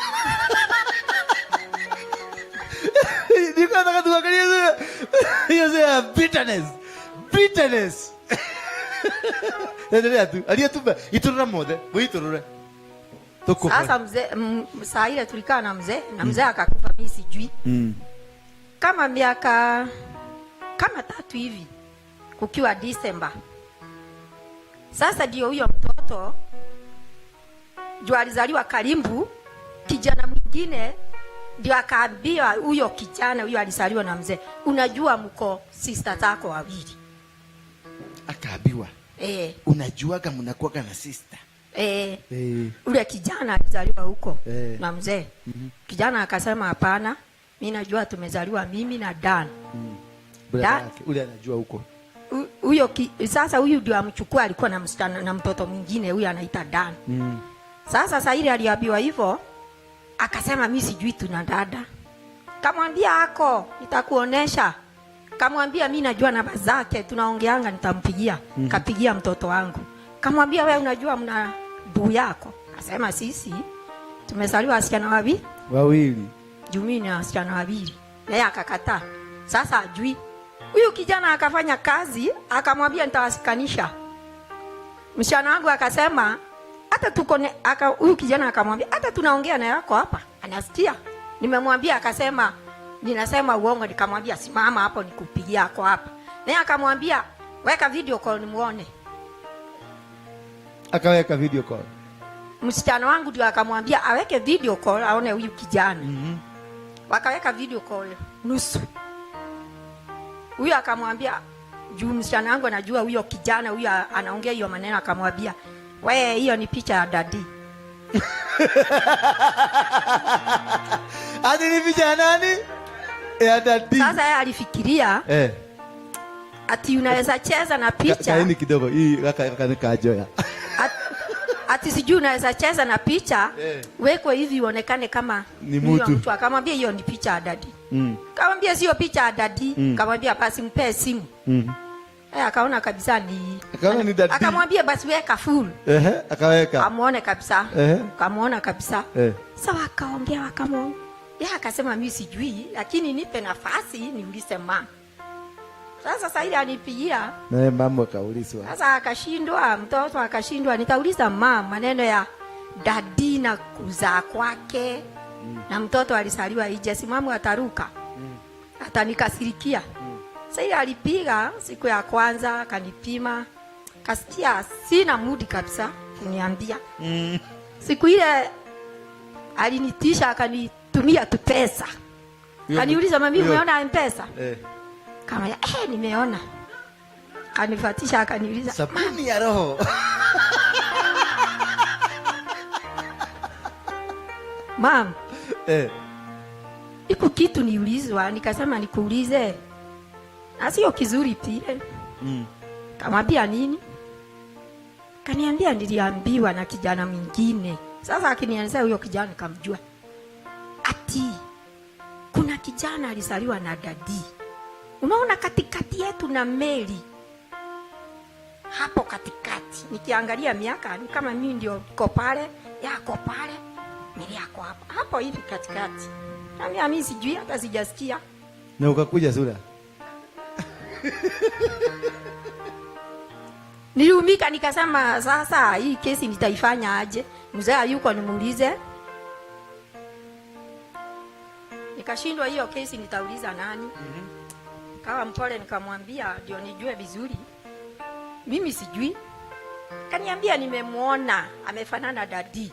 Niko nataka tuangalie sura. Hiyo sura bitterness. Endelea tu. Aliyetupa iturura mode, iturura. Toko. Sasa mzee saa ile tulikaa na mzee, na mzee akakufa, mimi sijui. Kama miaka kama 3 hivi kukiwa December. Sasa ndio huyo mtoto ndio alizaliwa Karimbu, kijana mwingine ndio akaambiwa huyo kijana huyo alizaliwa na mzee, unajua mko sister zako wawili. Akaambiwa unajua kama mnakuwa na sister. Ule kijana alizaliwa huko na mzee. Kijana akasema hapana, mimi najua tumezaliwa mimi na Dan. Ule anajua huko. Huyo sasa huyu ndio amchukua, alikuwa na msichana na mtoto mwingine, huyu anaita Dan. Sasa ile aliambiwa hivyo, akasema mimi sijui tuna dada. Kamwambia ako, nitakuonesha. Kamwambia mimi najua namba zake, tunaongeanga, nitampigia. Kapigia mtoto wangu. Kamwambia wewe unajua mna ndugu yako? Akasema sisi tumezaliwa wasichana wawili. Jumini na wasichana wawili. Naye akakataa. Sasa ajui. Huyu kijana akafanya kazi, akamwambia nitawasikanisha. Msichana wangu akasema hata tuko huyu kijana akamwambia hata tunaongea na yako hapa anasikia. Nimemwambia, akasema ninasema uongo. Nikamwambia simama hapo nikupigia yako hapa. Naye akamwambia weka video call nimuone. Akaweka video call. Msichana wangu ndio akamwambia aweke video call aone huyu kijana. Wakaweka video call nusu. Huyu akamwambia juu msichana wangu anajua huyo kijana huyu anaongea hiyo maneno, akamwambia wewe hiyo ni picha ya daddy. Hadi ni picha ya nani? Ya daddy. Sasa yeye alifikiria ati unaweza cheza na picha. Kaini kidogo hii kajoya. Ati sijui unaweza cheza na picha weko hivi uonekane kama ni mtu. Akamwambia hiyo ni picha ya daddy. Akamwambia sio picha ya daddy. Akamwambia basi mpe simu. Akaona kabisa ni daddy. Akamwambia basi weka full. Akaweka. Amuone kabisa. Kamuona kabisa. Sawa, akaongea yeye akasema mimi sijui, lakini nipe nafasi niulize mama. Sasa ile anipigia. Na mama akaulizwa. Sasa akashindwa, mtoto akashindwa, nitauliza mama maneno ya daddy na kuzaa kwake. Na mtoto alisaliwa ije, si mama ataruka. Atanikasirikia. Sasa alipiga siku ya kwanza, akanipima. Kasikia sina mood kabisa kuniambia. Siku ile alinitisha, akanitumia tu pesa. Kaniuliza mami umeona M-Pesa? Kama nimeona. Kanifatisha, akaniuliza sabuni ya roho. Mam. Iko kitu niulizwa, nikasema nikuulize. Asio kizuri pile. Kamwambia nini? Kaniambia niliambiwa na kijana mwingine. Sasa akinianza huyo kijana nikamjua. Ati kuna kijana alizaliwa na dadi. Unaona katikati yetu na Mary. hapo katikati. Nikiangalia miaka ni kama mimi ndio niko pale, yako pale, mimi yako hapa. Hapo hivi katikati. Na mimi sijui hata sijasikia. Na ukakuja sura. Niliumika nikasema sasa hii kesi nitaifanya aje? Mzee yuko nimuulize. Nikashindwa hiyo kesi nitauliza nani? Kawa mpole nikamwambia ndio nijue vizuri. Mimi sijui. Kaniambia nimemuona amefanana dadi.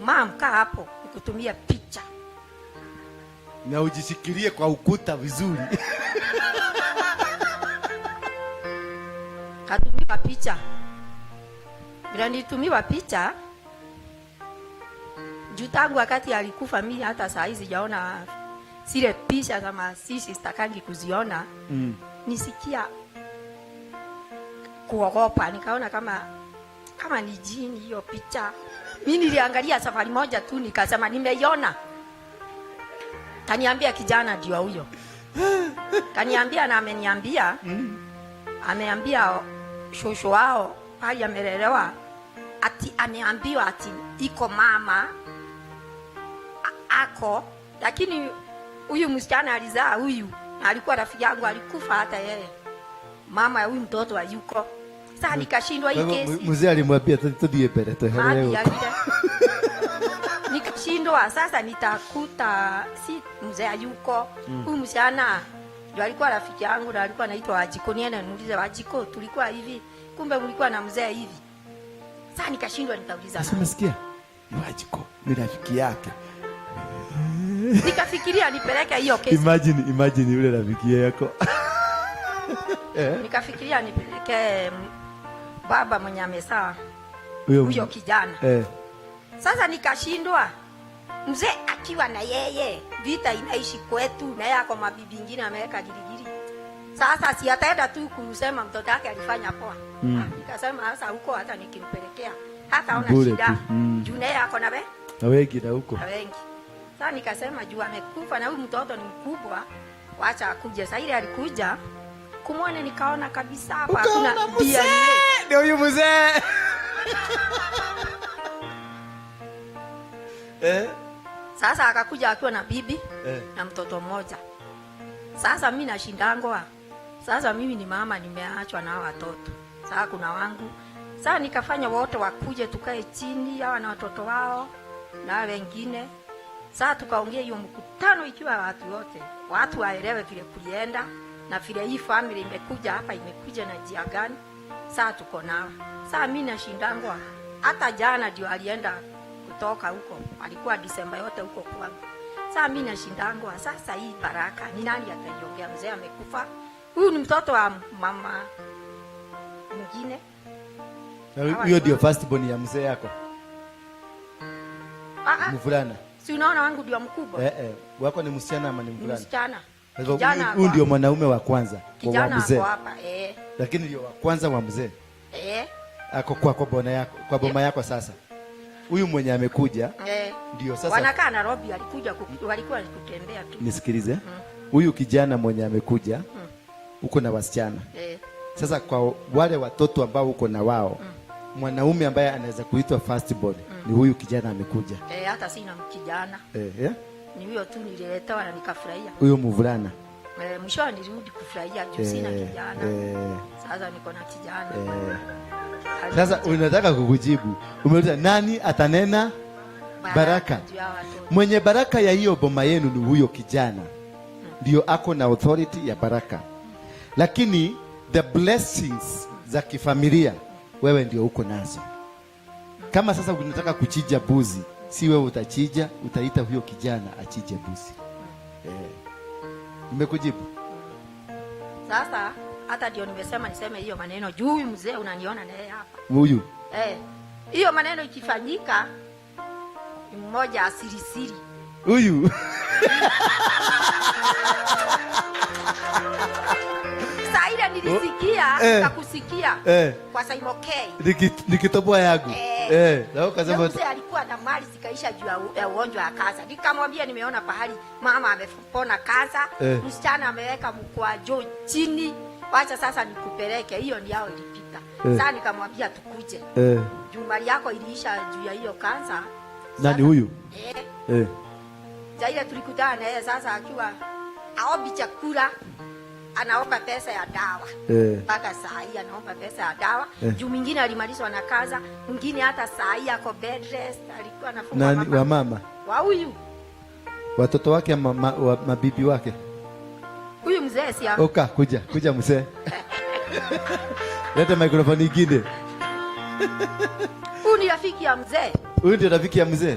Mama kaa hapo nikutumia picha. Na ujishikilie kwa ukuta vizuri. Katumiwa picha. Bila nitumiwa picha. Jutangu wakati alikufa mimi hata saa hizi sijaona zile picha kama sisi sitakangi kuziona. Nisikia kuogopa, nikaona kama ni jini hiyo picha. Mimi niliangalia safari moja tu nikasema nimeiona. Kaniambia kijana ndio huyo. Kaniambia na ameniambia ameambia shosho wao pale amelelewa ati ameambiwa ati iko mama ako, lakini huyu msichana alizaa huyu alikuwa rafiki yangu, alikufa hata yeye. Mama ya huyu mtoto hayuko. Sasa nikashindwa hii kesi. Mzee alimwambia tudie pele to heleo. Nikashindwa sasa nitakuta si mzee hayuko. Huyu msichana ndio alikuwa rafiki yangu na alikuwa anaitwa Wajiko. Nienda niulize Wajiko tulikuwa hivi. Kumbe mlikuwa na mzee hivi. Sasa nikashindwa nitauliza. Sasa umesikia? Wajiko ni rafiki yake. Nikafikiria nipeleke hiyo kesi. Imagine yule rafiki yako. Nikafikiria nipeleke baba mwenye amesaa huyo kijana. Sasa nikashindwa. Mzee akiwa na yeye, vita inaishi kwetu na yako mabibi ingine ameweka girigiri. Sasa si ataenda tu kusema mtoto wake alifanya poa. Nikasema sasa huko hata nikimpelekea hata ona shida. Juu naye ako na be? Na wengi na huko. Na wengi. Sasa nikasema juu amekufa na huyu mtoto ni mkubwa, wacha akuje. Sasa ile alikuja kumwone nikaona kabisa hapa hakuna bia. Ndio huyu mzee. Sasa akakuja akiwa na bibi na mtoto mmoja. Sasa mimi nashindangwa. Sasa mimi ni mama nimeachwa na watoto. Sasa kuna wangu. Sasa nikafanya wote wakuje tukae chini hawa na watoto wao na wengine. Sasa tukaongea hiyo mkutano ikiwa watu wote. Watu waelewe vile kulienda na vile hii family imekuja hapa imekuja na njia gani. Sasa tuko nao. Sasa mimi nashindangwa. Hata jana ndio alienda kutoka huko. Alikuwa Disemba yote huko kwangu. Sasa mimi nashindangwa. Sasa hii baraka ni nani ataiongea? Mzee amekufa. Huyu ni mtoto wa mama mwingine. Huyo ndio first born ya mzee yako? Mvulana. Si unaona wangu ndio mkubwa? Wako ni msichana ama ni mvulana? Msichana. Huyu ndio mwanaume wa kwanza wa mzee. Hapa lakini ndio wa kwanza wa mzee. Ako kwa bwana yako, kwa boma yako sasa. Huyu mwenye amekuja ndio sasa. Wanakaa Nairobi, alikuja walikuwa kutembea tu. Nisikilize. Huyu kijana mwenye amekuja uko na wasichana. Sasa kwa wale watoto ambao uko na wao, mwanaume ambaye anaweza kuitwa first born ni huyu kijana amekuja. Hata sina kijana. Ni huyo tu nililetewa na nikafurahia. Huyo mvulana. Mwisho nilirudi kufurahia juu sina kijana. Sasa niko na kijana. Sasa unataka kukujibu. Umeuliza nani atanena baraka? Mwenye baraka ya hiyo boma yenu ni huyo kijana. Ndio ako na authority ya baraka. Lakini the blessings za kifamilia wewe ndio uko nazo. Kama sasa unataka kuchija buzi, si wewe utachija, utaita huyo kijana achije buzi. Nimekujibu. Sasa hata ndio nimesema niseme hiyo maneno juu huyu mzee unaniona naye hapa. Huyu. Hiyo maneno ikifanyika ni mmoja asirisiri. Huyu. Sasa ile nilisikia nikakusikia kwa Saimokei. Nikitoboa yangu. Na ukasema mzee alikuwa na mali zikaisha juu ya ugonjwa wa kansa. Nikamwambia nimeona pahali mama amepona kansa, msichana ameweka mkwajo chini. Wacha sasa nikupeleke. Hiyo ndio ilipita. Sasa nikamwambia tukuje. Jumali yako iliisha juu ya hiyo kansa. Nani huyu? Jaile tulikutana na yeye sasa akiwa aombi chakula, anaomba pesa ya dawa. Mpaka saa hii anaomba pesa ya dawa. Juu mwingine alimalizwa na kaza, mwingine hata saa hii ako bed rest, alikuwa anafunga mama. Wa mama? Wa huyu. Watoto wake mabibi wake? Huyu mzee si hapo. Oka, kuja mzee. Leta microphone nyingine. Huyu ni rafiki ya mzee. Huyu ndio rafiki ya mzee?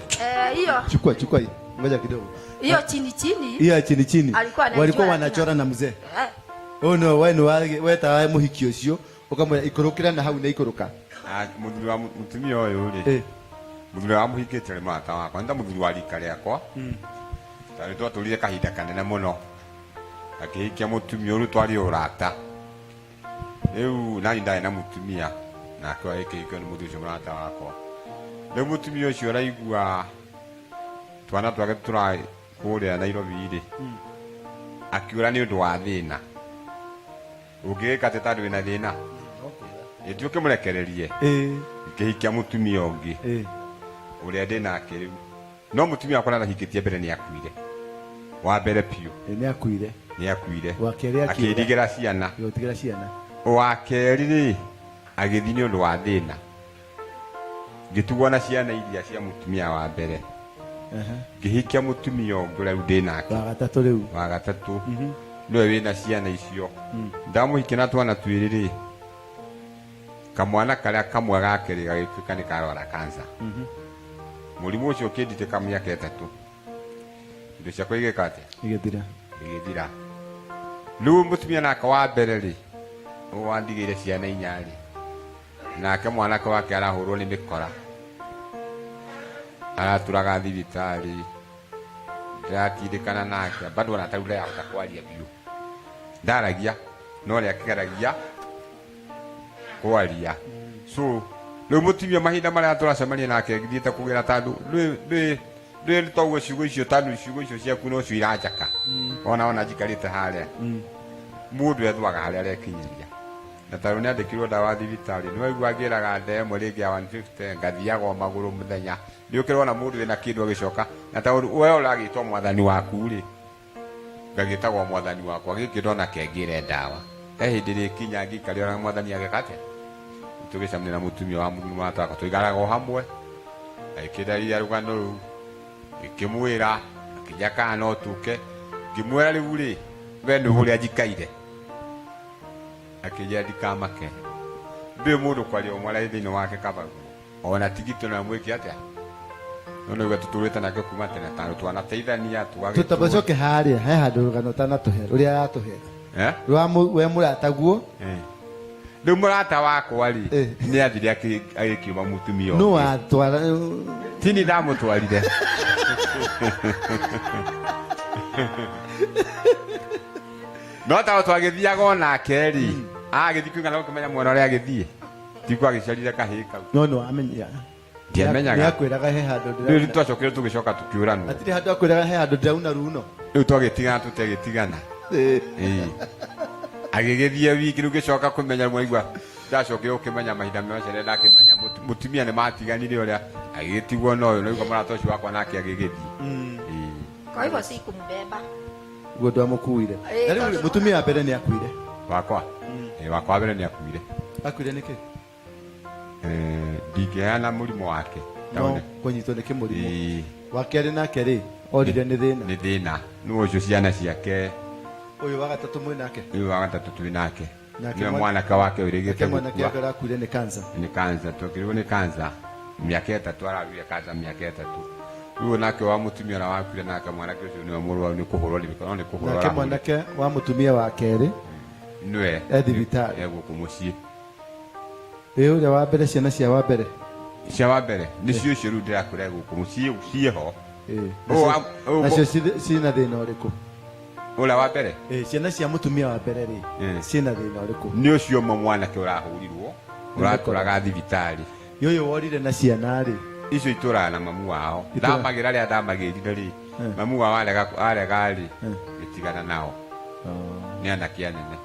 Hiyo. Chukua hii. Ngoja kidogo. Hiyo chini. Hiyo chini. Walikuwa wanachora na mzee. Oh no, wewe tawaye muhiki ucio ukamwira ikorokira na hau na ikoroka. Muthuri wa mutumia uyu ri. Muthuri wa muhikite mata wakwa. Nda muthuri wa rika riakwa. Tari twatũrire kahinda kanene mũno. Akihikia mutumia ũyũ twari ũrata. Rĩu nani ndarĩ na mutumia nake agĩkĩhikio nĩ mũthuri ũcio mũrata wakwa. Rĩu mutumia ũcio araigua twana twake tũrarĩ kũrĩa Nairobi rĩ. Akiura nĩ ũndũ wa thĩna. Ũngĩgĩka atĩ tondũ wĩna thĩna. Ĩtuĩ ũkĩmũrekererie. Ngĩhikia mutumia ũngĩ. Ũrĩa ndĩ nake rĩu. No mutumia wakwa arahikĩtie mbere nĩ akuire. Wa mbere piũ. Nĩ akuire. Nĩ akuire. Wa kerĩ akĩndigĩra ciana. Gũtigĩra ciana. Wa kerĩ rĩ agĩthiĩ nĩ ũndũ wa thĩna. Ngĩtugwo na ciana iria cia mutumia wa mbere. Ngĩhikia mutumia ũngĩ ũrĩa rĩu ndĩ nake. Wa gatatũ rĩu. Wa gatatũ. Nĩwe wĩna ciana icio. Ndamũhikia na twana twĩrĩ rĩ. Kamwana karĩa kamwe gake rĩ gagĩtuĩka nĩ karwara kansa. Mũrimũ ũcio ũkĩnditĩka mĩaka 3. Indo ciakwa igĩka atĩa? Igĩthira. Rĩu mutumia nake wa mbere rĩ wandigĩire ciana 4 rĩ. Nake mwanake wake arahũrwo nĩ mĩkora. Aratũraga thibitarĩ. Ndatindĩkana nake bado anatarũ ndahota kwaria biũ. Ndaragia no rĩa kĩgeragia kwaria. So rĩu mutumia mahinda marĩa tũracemania nake ngithiĩte kũgĩra tandũ ndĩ twaigua ciugo icio tandũ ciugo icio ciaku no cio iranjaka. Ona njikarĩte harĩa. Mũndũ ethwaga harĩa arekinyĩria. Na tondũ nĩ andĩkirwo ndawa thibitarĩ nĩ waigua ngĩraga ndemwe rĩngĩ ya 150 ngathiaga o magũrũ mũthenya. Nĩ ũkĩrona mũndũ wĩna kĩndũ agĩcoka na tondũ we ũragĩtwo mwathani waku rĩ. Ngagĩtagwo mwathani wakwa gĩkĩ ndona kengĩre ndawa. He hĩndĩ rĩkinya ngĩikaria na mwathani agĩka atĩa. Tũgĩcemania na mutumia wa mũthuri mataka tũigaraga o hamwe. Agĩkĩndarĩria rũgano rũu. Ngĩkĩmwĩra akĩnja kana no tũke. Ngĩmwĩra rĩu rĩ we nĩ ũrĩa njikaire. Akĩnja ndikamake. Ndĩ mũndũ kwaria ũmwe thĩinĩ wake kabaru. Ona tigito na mwĩke atĩa. No nĩ tũtũrĩte nake kuma tene tondũ twanateithania twagĩtwo. Tũtabacoke harĩa he handũ rũgano tanatũhe rũrĩa aratũhe. We mũrataguo. Rĩu mũrata wakwa rĩ nĩ athire agĩkiuma mutumia ũngĩ. No atwara. Tini ndamũtwarire. No ta twagĩthiaga onake rĩ agĩthiĩ kũigana gũkĩmenya mwana ũrĩa agĩthiĩ. Tiko agĩcarire kahĩĩ kau. No amenya. Ndiamenyaga. Nĩakwĩraga he handũ ndĩrauna. Rĩu twacokire tũgĩcoka tũkĩũranwo. Hatirĩ handũ akwĩraga he handũ ndĩrauna runo. Rĩu twagĩtigana tũtegĩtigana. Agĩgĩthiĩ wiki rĩu gĩcoka kũmenya mwaigua ndacokire gũkĩmenya mahinda mothe rĩrĩa ndakĩmenya mutumia nĩ matiganire ũrĩa agĩtigwo na ũyũ na ũguo mũrata ũcio wakwa nake agĩgĩthiĩ. Kwa hivyo sikũmbeba. Guo ndamũkuire. Na rĩu mutumia wa mbere nĩ akuire. Wakwa. Wakwa mbere nĩ akuire. Akuire nĩkĩ? Ndingĩheana mũrimũ wake. No kũnyitwo nĩ kĩmũrimũ. Wa kerĩ nake rĩ orire nĩ thĩna. Nĩ thĩna. Nĩ ũcio ciana ciake. Ũyũ wa gatatũ mwĩ nake. Ũyũ wa gatatũ twĩ nake. Nĩ mwanake wake ũrĩgĩte. Mwanake wake arakuire nĩ kansa. Nĩ kansa twakĩrĩrwo nĩ kansa. Mĩaka 3 araruire kansa mĩaka 3. Rĩu nake wa mutumia na wakuire nake mwanake ũcio nĩwe mũrwaru nĩ kũhũrwo nĩ no nĩ kũhũrwo. Nake mwanake wa mutumia wa kerĩ nĩwe thibitarĩ. Gũkũ mũciĩ. Ũrĩa wa mbere ciana cia wa mbere. Cia wa mbere nĩcio rĩu ndĩrakũre gũkũ mũciĩ ciĩho. Nacio cina thĩna ũrĩkũ? Ũrĩa wa mbere ciana cia mutumia wa mbere rĩ cina thĩna ũrĩkũ? Nĩ ũcio mwanake ũrahũrirwo ũratũraga thibitarĩ. Ũyũ worire na ciana rĩ icio itũraga na mamu wao. Ndamagĩra rĩa ndamagĩrire rĩ mamu wao arega rĩ gĩtigana nao. Nĩ anake anene.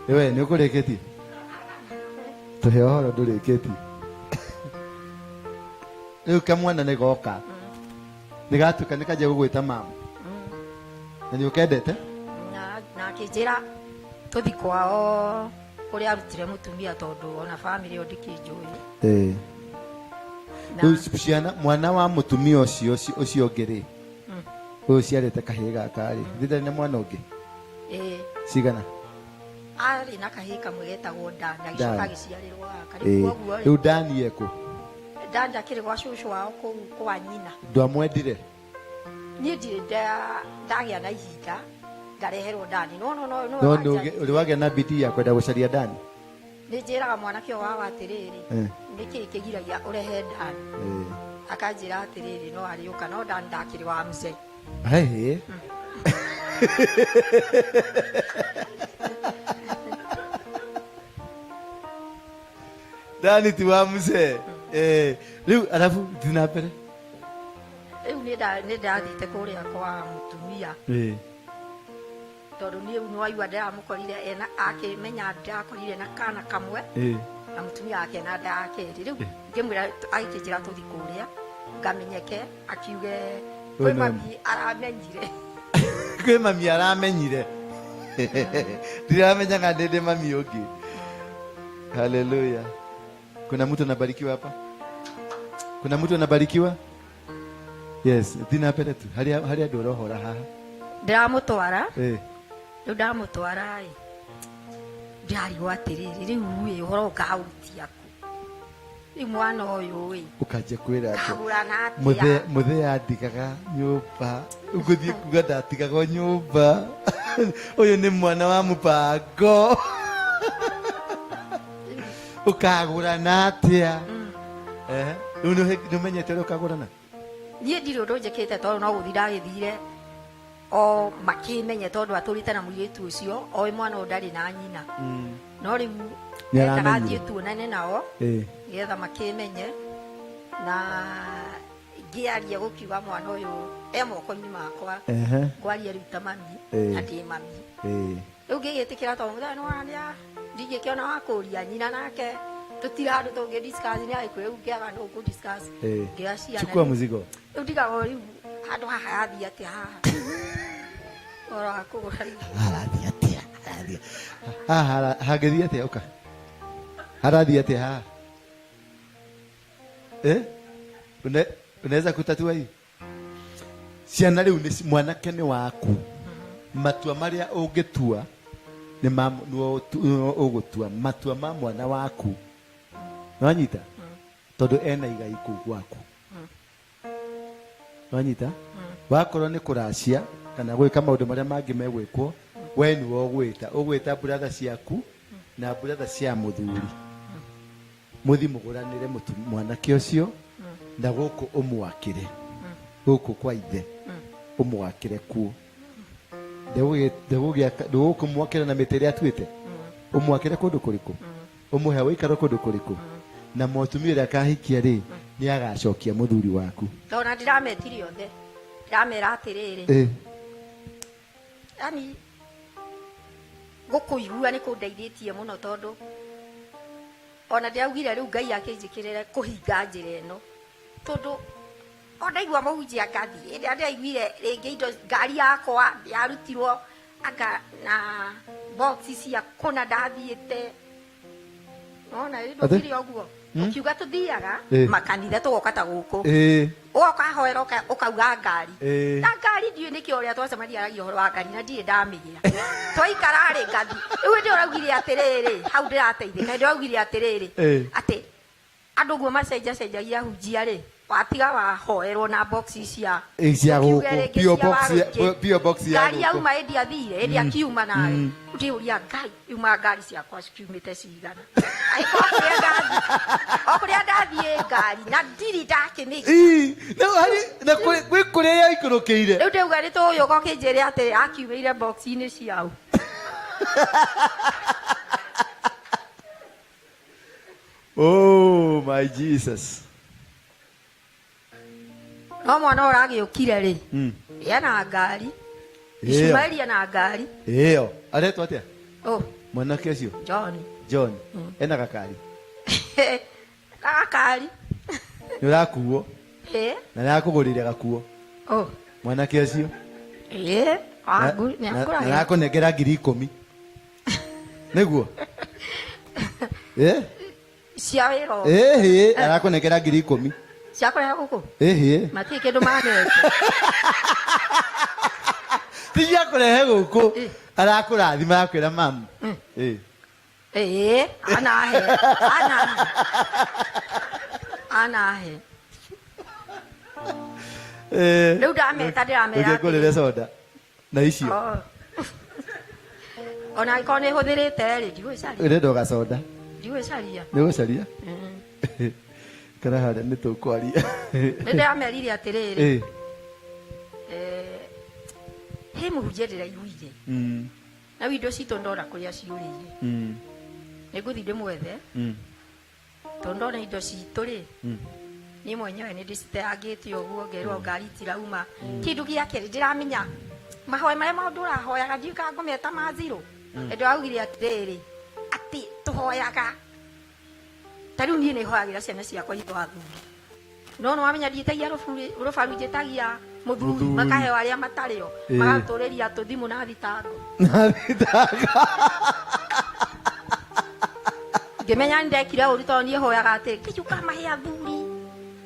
Ewe ni ukureketi. Tuhe horo ndureketi. Riu kamwana ni goka. Nigatuka nikaje gugwita mama. Na ni ukendete? Na kijira tuthi kwao kuria arutire mutumia tondu ona family ndikijui. Riu ciana mwana wa mutumia ucio ngiri. Uyu ciarete kahiga kari. Thitha ni mwana ungi. Cigana? Ari na kahiga mwetagwo Dani agicoka giciarirwo kari koguo. Riu Dani eko. Dani akiri gwa cucu wao kwa nyina. Ndwamwendire? Ni ndire ndagia na ihinda ngareherwo Dani. No uri wagĩa na bidii ya kwenda gucaria Dani? Ni njiraga mwanake wa atiriri niki kigiragia urehe Dani. Akanjira atiriri no ariuka no Dani ndakiri wa mzee. Hey. Dani ti wa mzee. Riu alafu dinapere. Riu ni ndathite kuria kwa mutumia. Tondu ni waigua ndamukorire ena akimenya ndakorire na kana kamwe. Na mutumia wake na ndakeri. Riu ngimwira aikinjira tuthi kuria ngamenyeke akiuge kwe mami aramenyire. Kwe mami aramenyire. Ndiramenyaga ndende mami ungi. Hallelujah. Kuna mtu anabarikiwa hapa? Kuna mtu anabarikiwa? Yes, dinapere tu. Haria ndorohora haha. Ndiramutwara. Riu ndamutwara ndiari gwatiriri riu uhoro ukautia ku. Riu mwana uyu ukaje kwira ati muthe andikaga nyumba uguthie kuga ndatigaga nyumba. Uyu ni mwana wa mupango. Ukagurana atia? Riu numenyete ukagurana? Nie ndiri undu njikite tondu no guthi ndagithire o makimenye tondu aturite na muiritu ucio o mwana ndari na nyina. No riu ndagathie tuonane nao getha makimenye na ngiaria gukiuga mwana uyu moko-ini makwa ngwaria riu ta mami na ndi mami. Riu ngigitikira tondu muthenya waria ndigikiona wa kuria nyina nake tutira handu tungi discuss ni aikwira ngiaga andu ku discuss ngiaciana. Chukua muzigo. Riu ndigago riu handu haha athii atia haha ora kugura harathi atia hagethii atia uka harathi atia haha unaweza kutatua hii ciana riu ni mwanake ni waku matua maria ungitua ni ugutua matua ma mwana waku nwanyita tondu ena igai kuu gwaku nwanyita wakorwo ni kuracia kana gwika maundu maria mangi megwikwo we ni ugwita brother ciaku na brother cia muthuri muthi muguranire mwanake ucio na guku umwakire guku kwa ithe umwakire kuo ndeguku mwakire na mitiri atuite umwakire kundu kuriku umuhe wikaro kundu kuriku na motumia ria kahikia ri ni agacokia muthuri waku. Ndona ndirametirio the ndiramera atiriri yani gukuigua ni kundeithĩtie muno tondu ona ndiaugire riu Ngai akinjikirire kuhinga njira ino tondu ondaigua mahunjia ngathi indi ndiaiguire ringi indo ngari yakwa ndiarutirwo anga na boxi cia kuna ndathiĩte ona indo kiri oguo ukiuga tuthiaga makanitha tugoka ta guku ugoka hoera ukauga ngari na ngari ndiu niki uria twacemania aragia uhoro wa ngari na ndire ndamigia twaikara ri ngathi riu ndi uraugire atiriri hau ndirateithika ndi uraugire atiriri ati andu guo macenjagia hunjia ri watiga wahoerwo na boxi cia pio box ya ngari yauma endi athire endi akiuma nawe ndiuria Ngai yuma ngari ciakwa ciumite cigana okuria ndathie ngari na ndiri ndakimiki na kwi kuria yaikurukiire riu ndiuga ni tuyu gokinjire ati akiumire boxi-ini ciao. Oh my Jesus. No mwana uragiukire ri ena ngari Ismaili ana ngari iyo aretwo atia Mwanake acio? John. Ena gakari. Gakari. Nĩ ũrakuo? Na nĩakũgũrĩire gakuo. Mwanake acio? Nĩakũnengera 10,000. Nĩguo? Cia wĩra. Arakũnengera 10,000. Cia kũrĩa gũkũ? Matirĩ kĩndũ magete. Ti cia kũrehe gũkũ. Arakũrathima akwĩra mamu. Anahe. Rĩu ndameta ndĩramera. Ngũrĩre soda. Na icio. Ona angĩkorwo nĩ hũthĩrĩte rĩ, ndigwĩcaria. Ũrenda gacoda? Ndigwĩcaria. Nĩũgũcaria? Kana harĩa nĩ tũkwaria. Nĩndĩramerire atĩrĩrĩ. He mũhunjia ndĩraiguire. Na indo citũ ndona kũrĩa ciũrĩire. Nĩngũthiĩ ndĩmwethe. Tondũ ndona indo citũ rĩ. Niĩ mwenyewe nĩ ndĩciteangĩte ũguo ngerwo ngari itirauma. Kĩndũ gĩa kerĩ ndĩramenya mahoya marĩa maũndũ ũrahoyaga ndiũĩ kana ngũmeta ma zero. Nĩ augire atĩrĩrĩ atĩ tũhoyaga. Ta rĩu niĩ nĩ hoyagĩra ciana ciakwa itwathuri. No wamenya ndiĩtagia rũbaru njĩtagia mũthuri makaheo arĩa matarĩ o. Magatũrĩria tũthimũ na thitango. Ngĩmenya ndekire ũru tondũ niĩ hoyaga atĩ kĩjuka mahe athuri.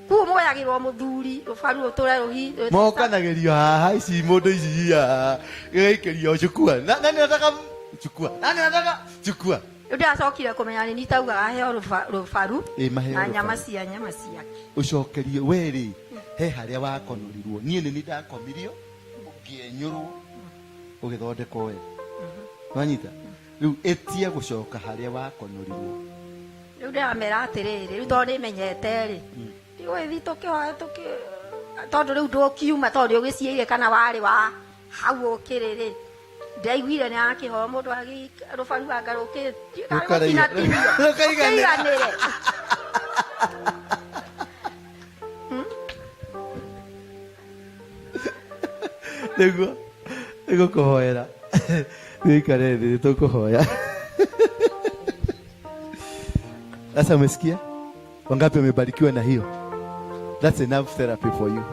Kuo moyagĩrwo mũthuri rũbaru rũtũre rũhi. Mokanagĩrio haha ici mũndũ ici ya gĩgaikĩrio chukua. Nani anataka chukua? Nani anataka chukua? Ndacokire kũmenya nĩ nitaugaga heo rũbaru na nyama ciake. Ũcokerie weri he harĩa wakonorirwo. Niĩ nĩ ndakomirio ũkĩenyũrwo ũgĩthondekwo we. Wanyita? Rĩu etia gũcoka harĩa wakonorirwo. Rĩu ndĩramera atĩrĩrĩ rĩu tondũ nĩmenyete rĩ. Igũthi tũkĩhoya tondũ rĩu ndũkiuma tondũ ũgĩciĩire kana warĩ wa hau ũkĩrĩ rĩ. Ndaiguire nĩ akĩhoya mũndũ rũbaru agarũkĩte. Rũkaiganĩre. Nĩguo nĩgũkũhoera. Wĩikare thĩ tũkũhoya. Sasa umesikia? Wangapi wamebarikiwa na hiyo? That's enough therapy for you.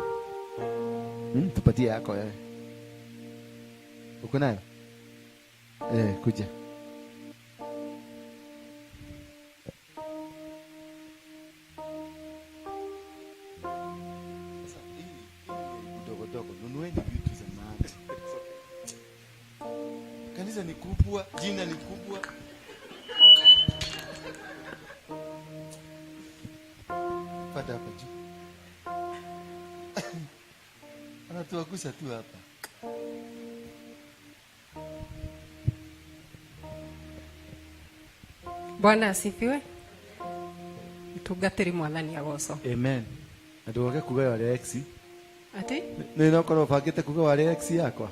Tupatie yako wewe. Uko nayo? Kuja. Dogo, nunueni vitu za maana. Kanisa ni kubwa, jina ni kubwa. Pata hapa juu. Anatuagusa tu hapa. Bwana asifiwe. Tugatĩri mwathani agoco. Amen. Nduoke kuga wale ex. Ati? Nĩ nokorwo bangĩte kuga wale ex yakwa.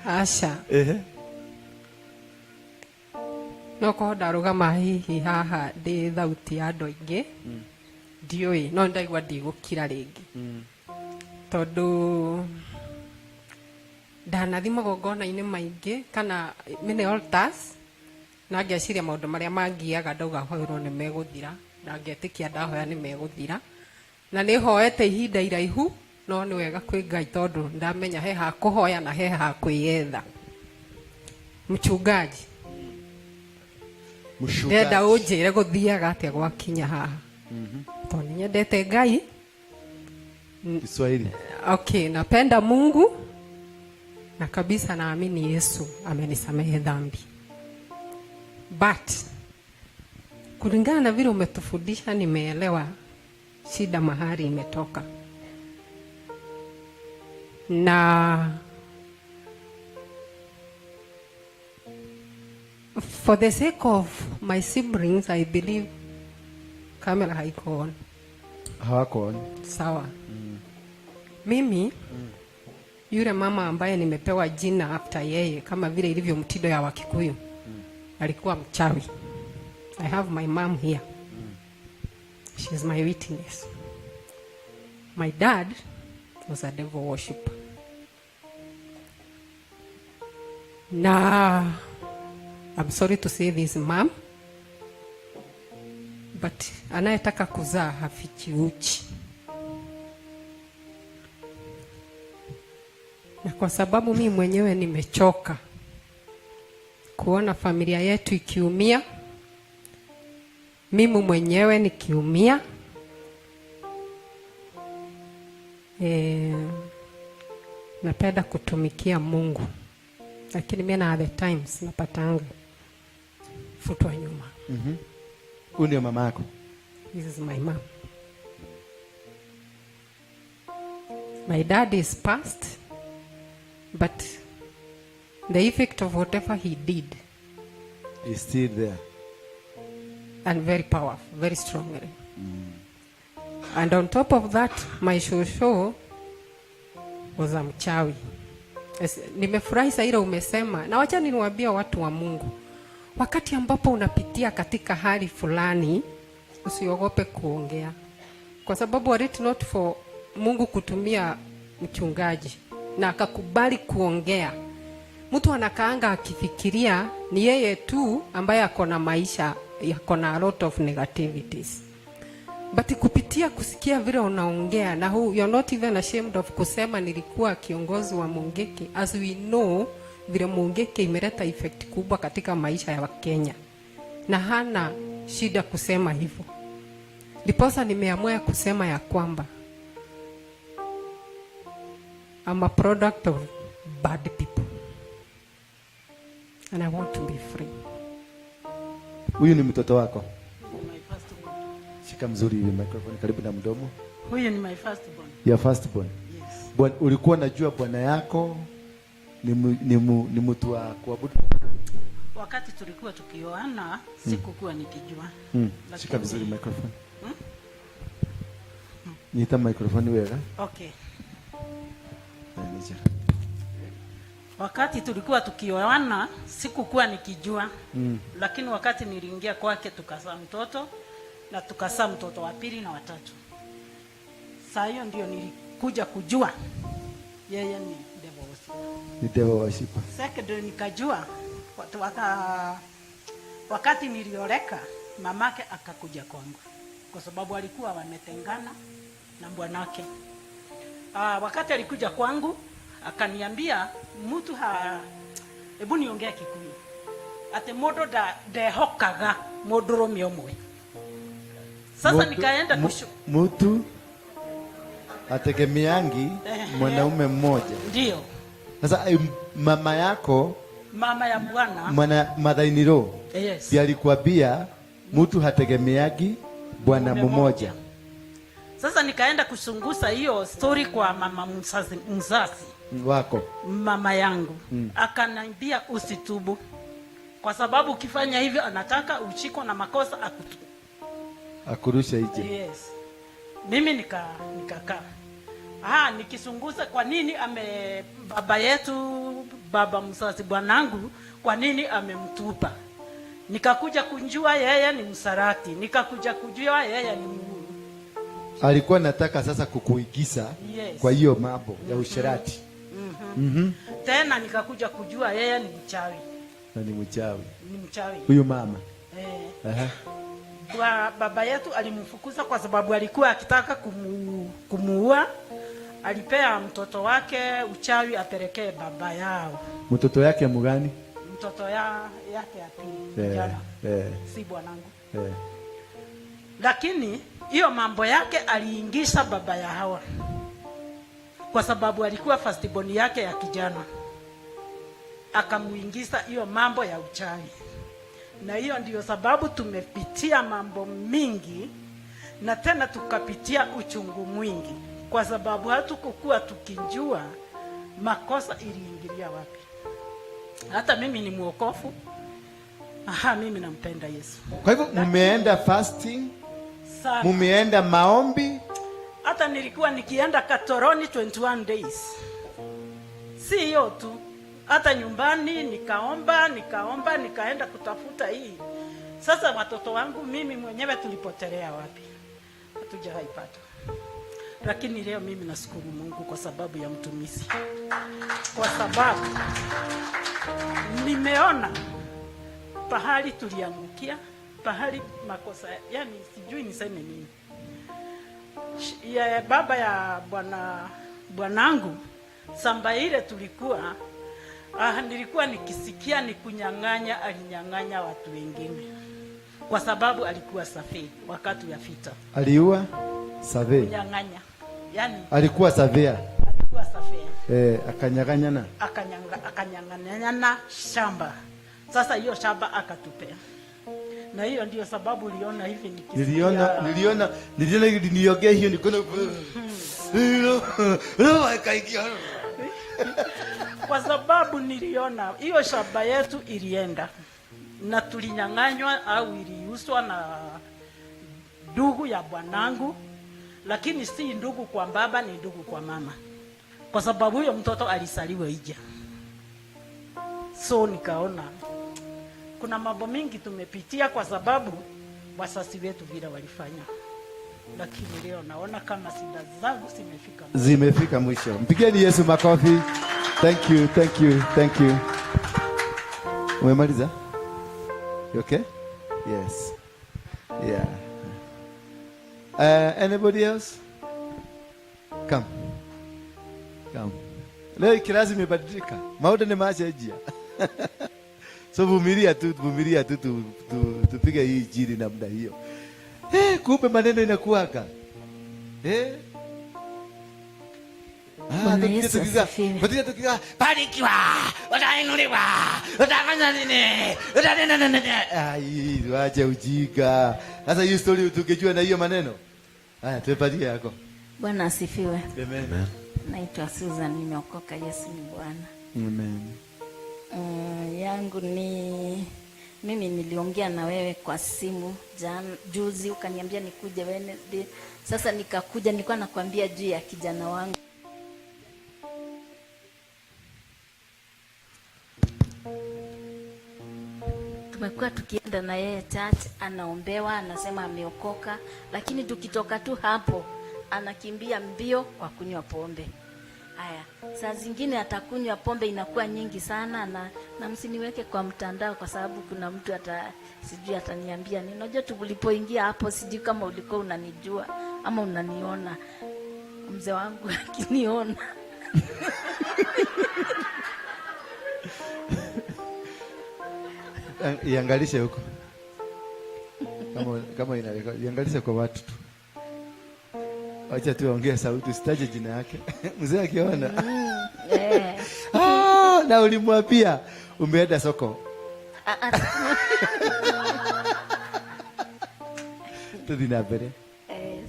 Asha. No kũhoda rũgama hihi haha ndĩ thauti ya andũ aingĩ. Ndiũĩ no ndaigua ndigũkira rĩngĩ. Tondũ ndanathi magongona-inĩ maingĩ kana mini altars na ngeciria maũndũ marĩa mangiaga ndauga hoerwo nĩ megũthira na ngetĩkia ndahoya nĩ megũthira na nĩ hoete ihinda iraihu no nĩ wega kwĩ Ngai tondũ ndamenya he ha kũhoya na he ha kwĩyetha. Mchungaji ndenda ũnjĩre gũthiaga atĩa gwakinya haha. Tondũ nyendete Ngai. Kiswahili. Okay, napenda Mungu na kabisa naamini Yesu amenisamehe dhambi. But kulingana na vile umetufundisha nimeelewa shida mahali imetoka. Na for the sake of my siblings I believe kamera haiko on. Hawako on. Sawa. Mimi yule mama ambaye nimepewa jina after yeye kama vile ilivyo mtindo ya Wakikuyu alikuwa mchawi. I have my mom here. She's my witness. My dad was a devil worship. Na I'm sorry to say this, mom, but anayetaka kuzaa hafichi uchi. Na kwa sababu mimi mwenyewe nimechoka kuona familia yetu ikiumia, mimi mwenyewe nikiumia, napenda kutumikia Mungu, lakini mimi na other times napatanga futwa nyuma. Huyu ndio mama yako? This is my mom. My dad is passed, but the effect of whatever he did is still there and very powerful, very strongly. And on top of that, my shosho was a mchawi. Nimefurahi saira umesema, na wacha niwaambie watu wa Mungu, wakati ambapo unapitia katika hali fulani, usiogope kuongea, kwa sababu were it not for Mungu kutumia mchungaji na akakubali kuongea, mtu anakaanga akifikiria ni yeye tu ambaye akona maisha yakona a lot of negativities. But kupitia kusikia vile unaongea, na you're not even ashamed of kusema nilikuwa kiongozi wa Mungeke, as we know vile Mungeke imeleta effect kubwa katika maisha ya Wakenya, na hana shida kusema hivyo. Ndiposa nimeamua kusema ya kwamba I'm a product of bad people and I want to be free. Huyu ni mtoto wako? My firstborn. Shika mzuri hivi microphone karibu na mdomo. Huyu ni my firstborn. Your firstborn? Yes. Ulikuwa unajua bwana yako ni mtu wa kuabudu? Wakati tulikuwa tukioana, sikukuwa nikijua. Shika vizuri microphone. Nita microphone wewe. Okay. Wakati tulikuwa tukioana, sikukuwa nikijua. Lakini wakati niliingia kwake tukazaa mtoto, na tukazaa mtoto wa pili na watatu. Saa hiyo ndio nilikuja kujua yeye ni devil worshiper. Ni devil worshiper. Second nikajua wakati nilioleka, mamake akakuja kwangu kwa sababu alikuwa wametengana na bwanake. Wakati alikuja kwangu akaniambia, mtu hebu niongea Kikuyu, ate modo da hokaga modoro miomwe. Sasa nikaenda mtu ategemeangi mwanaume mmoja. Ndio. Sasa mama yako, mama ya bwana, mother-in-law, yes, pia alikuambia mtu hategemeagi bwana mmoja. Sasa nikaenda kusungusa hiyo story kwa mama mzazi wako, mama yangu. Akaniambia usitubu, kwa sababu ukifanya hivyo anataka uchiko na makosa akurusha nje. Yes. Mimi nikakaa nikisunguza kwa nini baba yetu, baba mzazi bwanangu, kwa nini amemtupa. Nikakuja kunjua yeye ni msarati, nikakuja kujua yeye ni alikuwa nataka sasa kukuigiza. Yes. Kwa hiyo mambo ya usherati. Tena nikakuja kujua yeye ni mchawi. Na ni mchawi. Ni mchawi. Huyu mama. Baba yetu alimfukuza kwa sababu alikuwa akitaka kumuua. Alipea mtoto wake uchawi apelekee baba yao. Mtoto yake mgani? Mtoto yake ya pili. Si bwanangu. Lakini hiyo mambo yake aliingisha baba ya hawa, kwa sababu alikuwa firstborn yake ya kijana, akamuingiza hiyo mambo ya uchawi. Na hiyo ndiyo sababu tumepitia mambo mingi, na tena tukapitia uchungu mwingi, kwa sababu hatukukuwa tukijua makosa iliingilia wapi. Hata mimi ni mwokofu. Mimi nampenda Yesu. Kwa hivyo mumeenda fasting, mumeenda maombi. Hata nilikuwa nikienda Katoroni 21 days. Si hiyo tu, hata nyumbani nikaomba, nikaenda kutafuta hii. Sasa watoto wangu mimi mwenyewe tulipotelea wapi? Hatujawaipata. Lakini leo mimi nashukuru Mungu kwa sababu ya mtumishi, kwa sababu nimeona pahali tuliangukia, pahali makosa, yani sijui niseme nini. Ya baba ya bwanangu, samba ile tulikuwa nilikuwa nikisikia ni kunyang'anya, alinyang'anya watu wengine kwa sababu alikuwa safari wakati ya vita. Aliua safari. Kunyang'anya. Yani alikuwa safari. Alikuwa safari. Akanyang'anyana shamba. Sasa hiyo shamba akatupea. Na hiyo ndio sababu uliona hivi nikisikia. Niliona niogea hiyo nikono. Kwa sababu niliona hiyo shamba yetu ilienda na tulinyang'anywa au iliuswa na ndugu ya bwanangu, lakini si ndugu kwa baba, ni ndugu kwa mama, kwa sababu huyo mtoto alisaliwa ija. So nikaona kuna mambo mengi tumepitia kwa sababu wasasi wetu vile walifanya, lakini leo naona kama shida zangu zimefika mwisho. Mpigeni Yesu makofi. Thank you. Umemaliza? You okay? Yes. Yeah. Anybody else? Come. Leo kirasi imebadilika. Mauda ni maacha ejia. So vumilia tu tupige hii jiri namna hiyo. Kumbe maneno inakuwaka. Tukiga barikiwa, utainuliwa, utafanya nini? Wacha ujinga. Sasa hiyo story tukijua na hiyo maneno. Haya, tupatie yako. Bwana asifiwe. Amen. Naitwa Susan, nimeokoka. Yesu ni Bwana. Amen. Yangu ni mimi niliongea na wewe kwa simu juzi, ukaniambia nikuje Wednesday. Sasa nikakuja, nilikuwa nakwambia juu ya kijana wangu. Tumekuwa tukienda na yeye church, anaombewa, anasema ameokoka, lakini tukitoka tu hapo anakimbia mbio kwa kunywa pombe. Haya, saa zingine atakunywa pombe inakuwa nyingi sana, na msiniweke kwa mtandao kwa sababu kuna mtu sijui ataniambia nini. Unajua tulipoingia hapo, sijui kama ulikuwa unanijua ama unaniona. Mzee wangu akiniona iangalishe huko. Kama inarekodi, iangalishe kwa watu tu. Acha tuongee sauti, usitaje jina yake. Mzee akiona. Na ulimwambia umeenda soko. Tudinabere.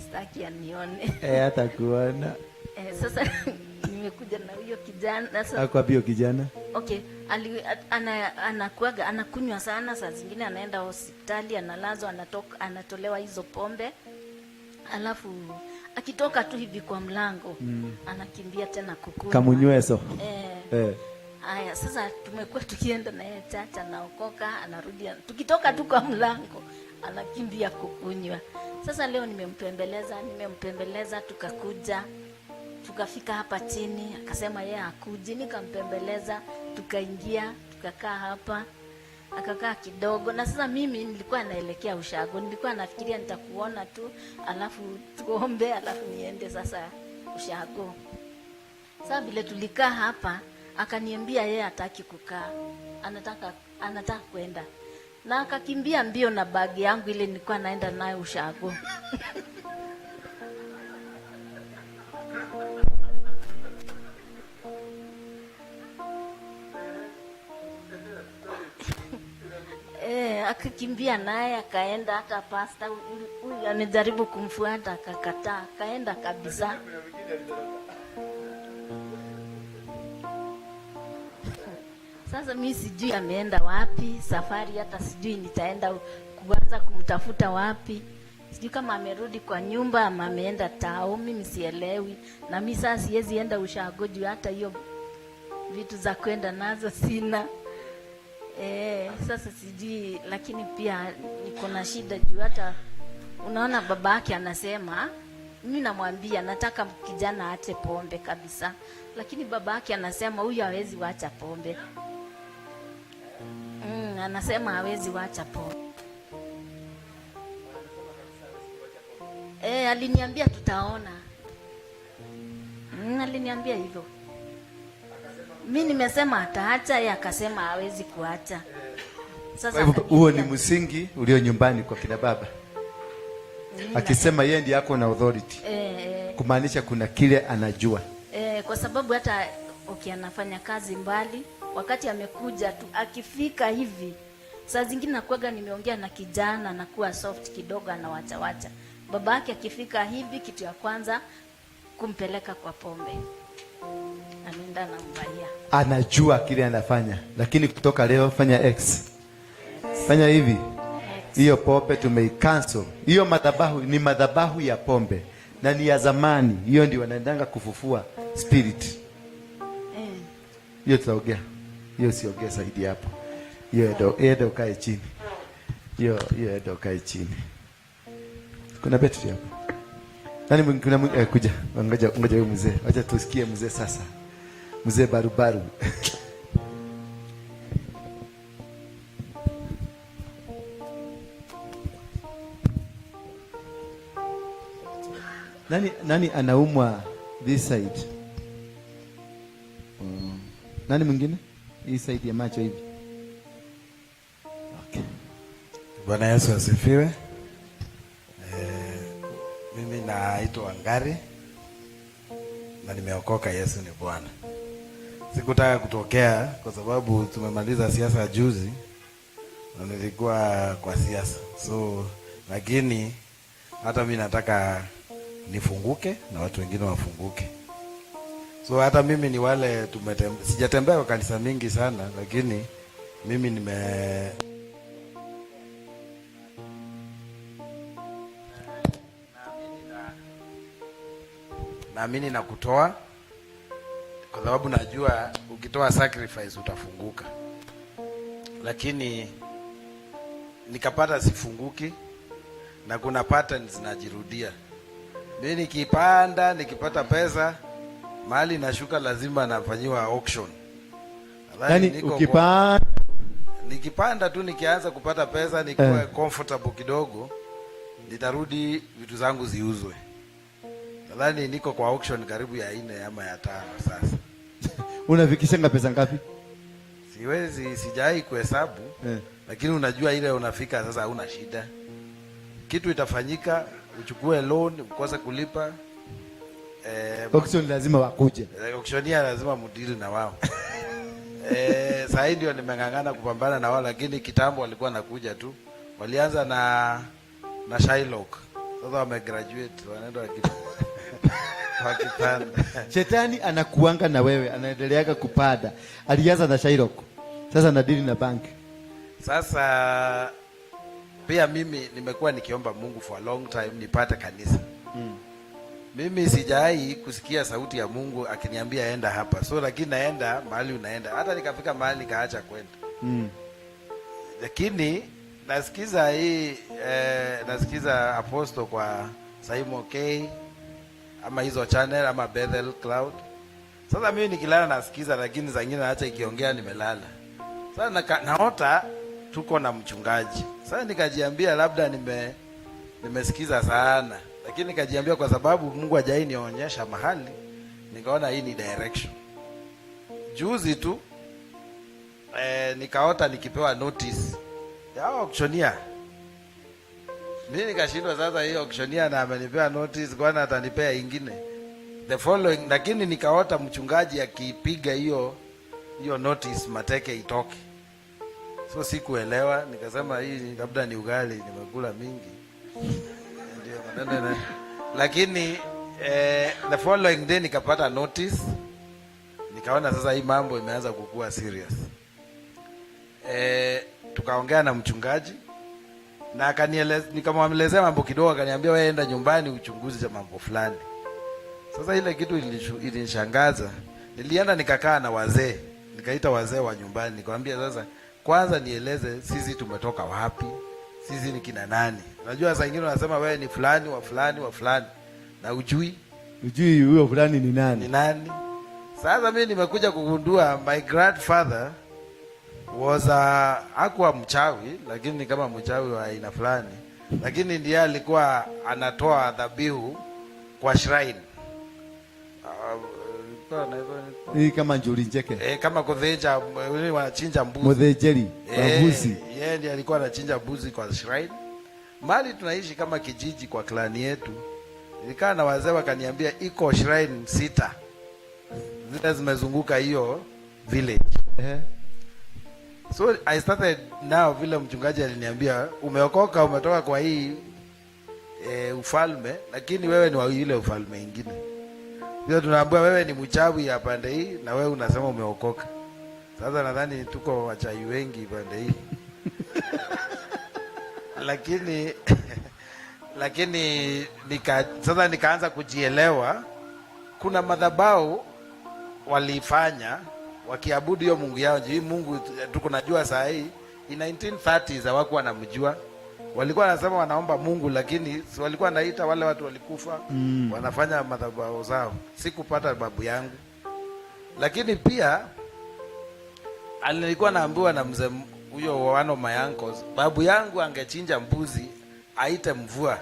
Sitaki anione. Hata kuona. Sasa nimekuja na huyo kijana. Sasa akwambia kijana. Okay, anakunywa sana, saa zingine anaenda hospitali, analazwa, anatolewa hizo pombe. Alafu akitoka tu hivi kwa mlango anakimbia tena kukunywa. Kamunyweso. Haya, sasa tumekuwa tukienda na yeye chacha, anaokoka, anarudi, tukitoka tu kwa mlango anakimbia kukunywa. Sasa leo nimempembeleza, tukafika hapa chini, akasema yeye hakuji, nikampembeleza, tukaingia, tukakaa hapa, akakaa kidogo. Na sasa mimi nilikuwa naelekea ushago, nilikuwa nafikiria nitakuona tu alafu tuombe alafu niende sasa ushago. Sasa vile tulikaa hapa, akaniambia yeye hataki kukaa, anataka kwenda, na akakimbia mbio na bagi yangu ile nilikuwa naenda nayo ushago. Akakimbia naye, akaenda. Hata pasta huyu anajaribu kumfuata, akakataa, akaenda kabisa. Sasa mimi sijui ameenda wapi safari, hata sijui nitaenda kuanza kumtafuta wapi. Sijui kama amerudi kwa nyumba ama ameenda tao, mimi sielewi. Na mimi sasa siwezi enda ushago juu hata hiyo vitu za kwenda nazo sina. Sasa sijui, lakini pia niko na shida juu hata unaona babake anasema mimi namwambia nataka kijana aache pombe kabisa, lakini baba yake anasema huyu hawezi waacha pombe. Anasema hawezi waacha pombe. Aliniambia tutaona. Aliniambia hivyo. Mimi nimesema ataacha, yeye akasema hawezi kuacha. Sasa huo ni msingi ulio nyumbani kwa kina baba. Akisema yeye ndiye yako na authority. Kumaanisha kuna kile anajua. Kwa sababu hata anafanya kazi mbali, wakati amekuja tu akifika hivi, saa zingine nakuaga nimeongea na kijana na kuwa soft kidogo, anawacha. Baba yake akifika hivi, kitu ya kwanza kumpeleka kwa pombe. Anaenda na mbaya. Anajua kile anafanya, lakini kutoka leo fanya X. Fanya hivi. Hiyo pombe tumeicancel. Hiyo madhabahu ni madhabahu ya pombe na ni ya zamani. Hiyo ndio wanaendanga kufufua spirit. Hiyo tutaongea. Hiyo siongea zaidi hapo. Hiyo edo kae chini. Hiyo edo kae chini. Kuna betri hapo. Nani mwingine kuja? Ngoja huyo mzee. Acha tusikie mzee sasa. Mzee barubaru. Nani anaumwa this side? Nani mwingine? Hii side ya macho hivi. Okay. Bwana Yesu asifiwe. Mimi naitwa Wangari na nimeokoka. Yesu ni Bwana. Sikutaka kutokea kwa sababu tumemaliza siasa juzi na nilikuwa kwa siasa. So lakini hata mimi nataka nifunguke na watu wengine wafunguke. So hata mimi ni wale sijatembea kwa kanisa mingi sana, lakini mimi naamini na kutoa, kwa sababu najua ukitoa sacrifice utafunguka. Lakini nikapata sifunguki na kuna patterns zinajirudia. Mimi nikipata pesa, mahali nashuka lazima nafanyiwa auction. Yaani nikipanda tu nikianza kupata pesa nikuwa comfortable kidogo, nitarudi vitu zangu ziuzwe. Nadhani niko kwa auction karibu ya 4 ama ya 5 sasa. Unafikisha pesa ngapi? Sijai kuhesabu. Lakini unajua ile unafika sasa hauna shida. Kitu itafanyika, uchukue loan, ukose kulipa. Auction lazima wakuje. Auctionia lazima mudili na wao. Sasa ndio nimengangana kupambana na wao, lakini kitambo walikuwa nakuja tu. Walianza na Shylock. Sasa wamegraduate, wanaenda wakipanda. Shetani anakuanga na wewe, anaendeleaga kupada. Alianza na Shylock. Sasa nadili na bank. Sasa pia mimi nimekuwa nikiomba Mungu for a long time nipate kanisa. Mimi sijai kusikia sauti ya Mungu akiniambia enda hapa. So lakini naenda mahali unaenda. Hata nikafika mahali nikaacha kwenda. Lakini nasikiza apostle kwa Simon K ama hizo channel ama Bethel Cloud. Sasa mimi nikilala nasikiza, lakini zingine naacha ikiongea nimelala. Sasa naota tuko na mchungaji. Sasa nikajiambia labda nimesikiza sana. Lakini nikajiambia kwa sababu Mungu hajai nionyesha mahali, nikaona hii ni direction. Juzi tu nikaota nikipewa notice ya auctioneer. Mimi nikashindwa sasa, hiyo auctioneer na amenipea notice, kwani atanipea ingine the following. Lakini nikaota mchungaji akipiga hiyo notice mateke itoke. So sikuelewa, nikasema hii labda ni ugali nimekula mingi. Ndio. Lakini the following day nikapata notice, nikaona sasa hii mambo imeanza kukua serious. Tukaongea na mchungaji na nikamwelezea mambo kidogo, akaniambia wewe enda nyumbani uchunguzi cha mambo fulani. Sasa ile kitu ilinishangaza. Nilienda nikakaa na wazee, nikaita wazee wa nyumbani, nikamwambia sasa kwanza nieleze sisi tumetoka wapi, sisi ni kina nani. Unajua saa nyingine wanasema wewe ni fulani wa fulani wa fulani. na ujui huyo fulani ni nani? Ni nani? Sasa mimi nimekuja kugundua my grandfather was hakuwa mchawi, lakini ni kama mchawi wa aina fulani, lakini ndiye alikuwa anatoa dhabihu kwa shrine. Hii kama njuri njeke. Kama kudhenja, wanachinja mbuzi. Mudhejeri, mbuzi. Yeye ndiye alikuwa anachinja mbuzi kwa shrine. Mali tunaishi kama kijiji kwa klani yetu. Nilikaa na wazee wakaniambia iko shrine 6. Zile zimezunguka hiyo village. So I started now, vile mchungaji aliniambia umeokoka, umetoka kwa hii ufalme, lakini wewe ni wa ile ufalme ingine. Ndio tunaambiwa wewe ni mchawi ya pande hii na wewe unasema umeokoka. Sasa nadhani tuko wachai wengi pande hii. lakini sasa nikaanza kujielewa, kuna madhabahu walifanya wakiabudu hiyo Mungu yao. Hii Mungu tuko najua saa hii in 1930s hawakuwa wanamjua. Walikuwa wanasema wanaomba Mungu, lakini walikuwa wanaita wale watu walikufa, wanafanya madhabahu zao. Sikupata babu yangu. Lakini pia alikuwa naambiwa na mzee huyo one of my uncles, babu yangu angechinja mbuzi aite mvua,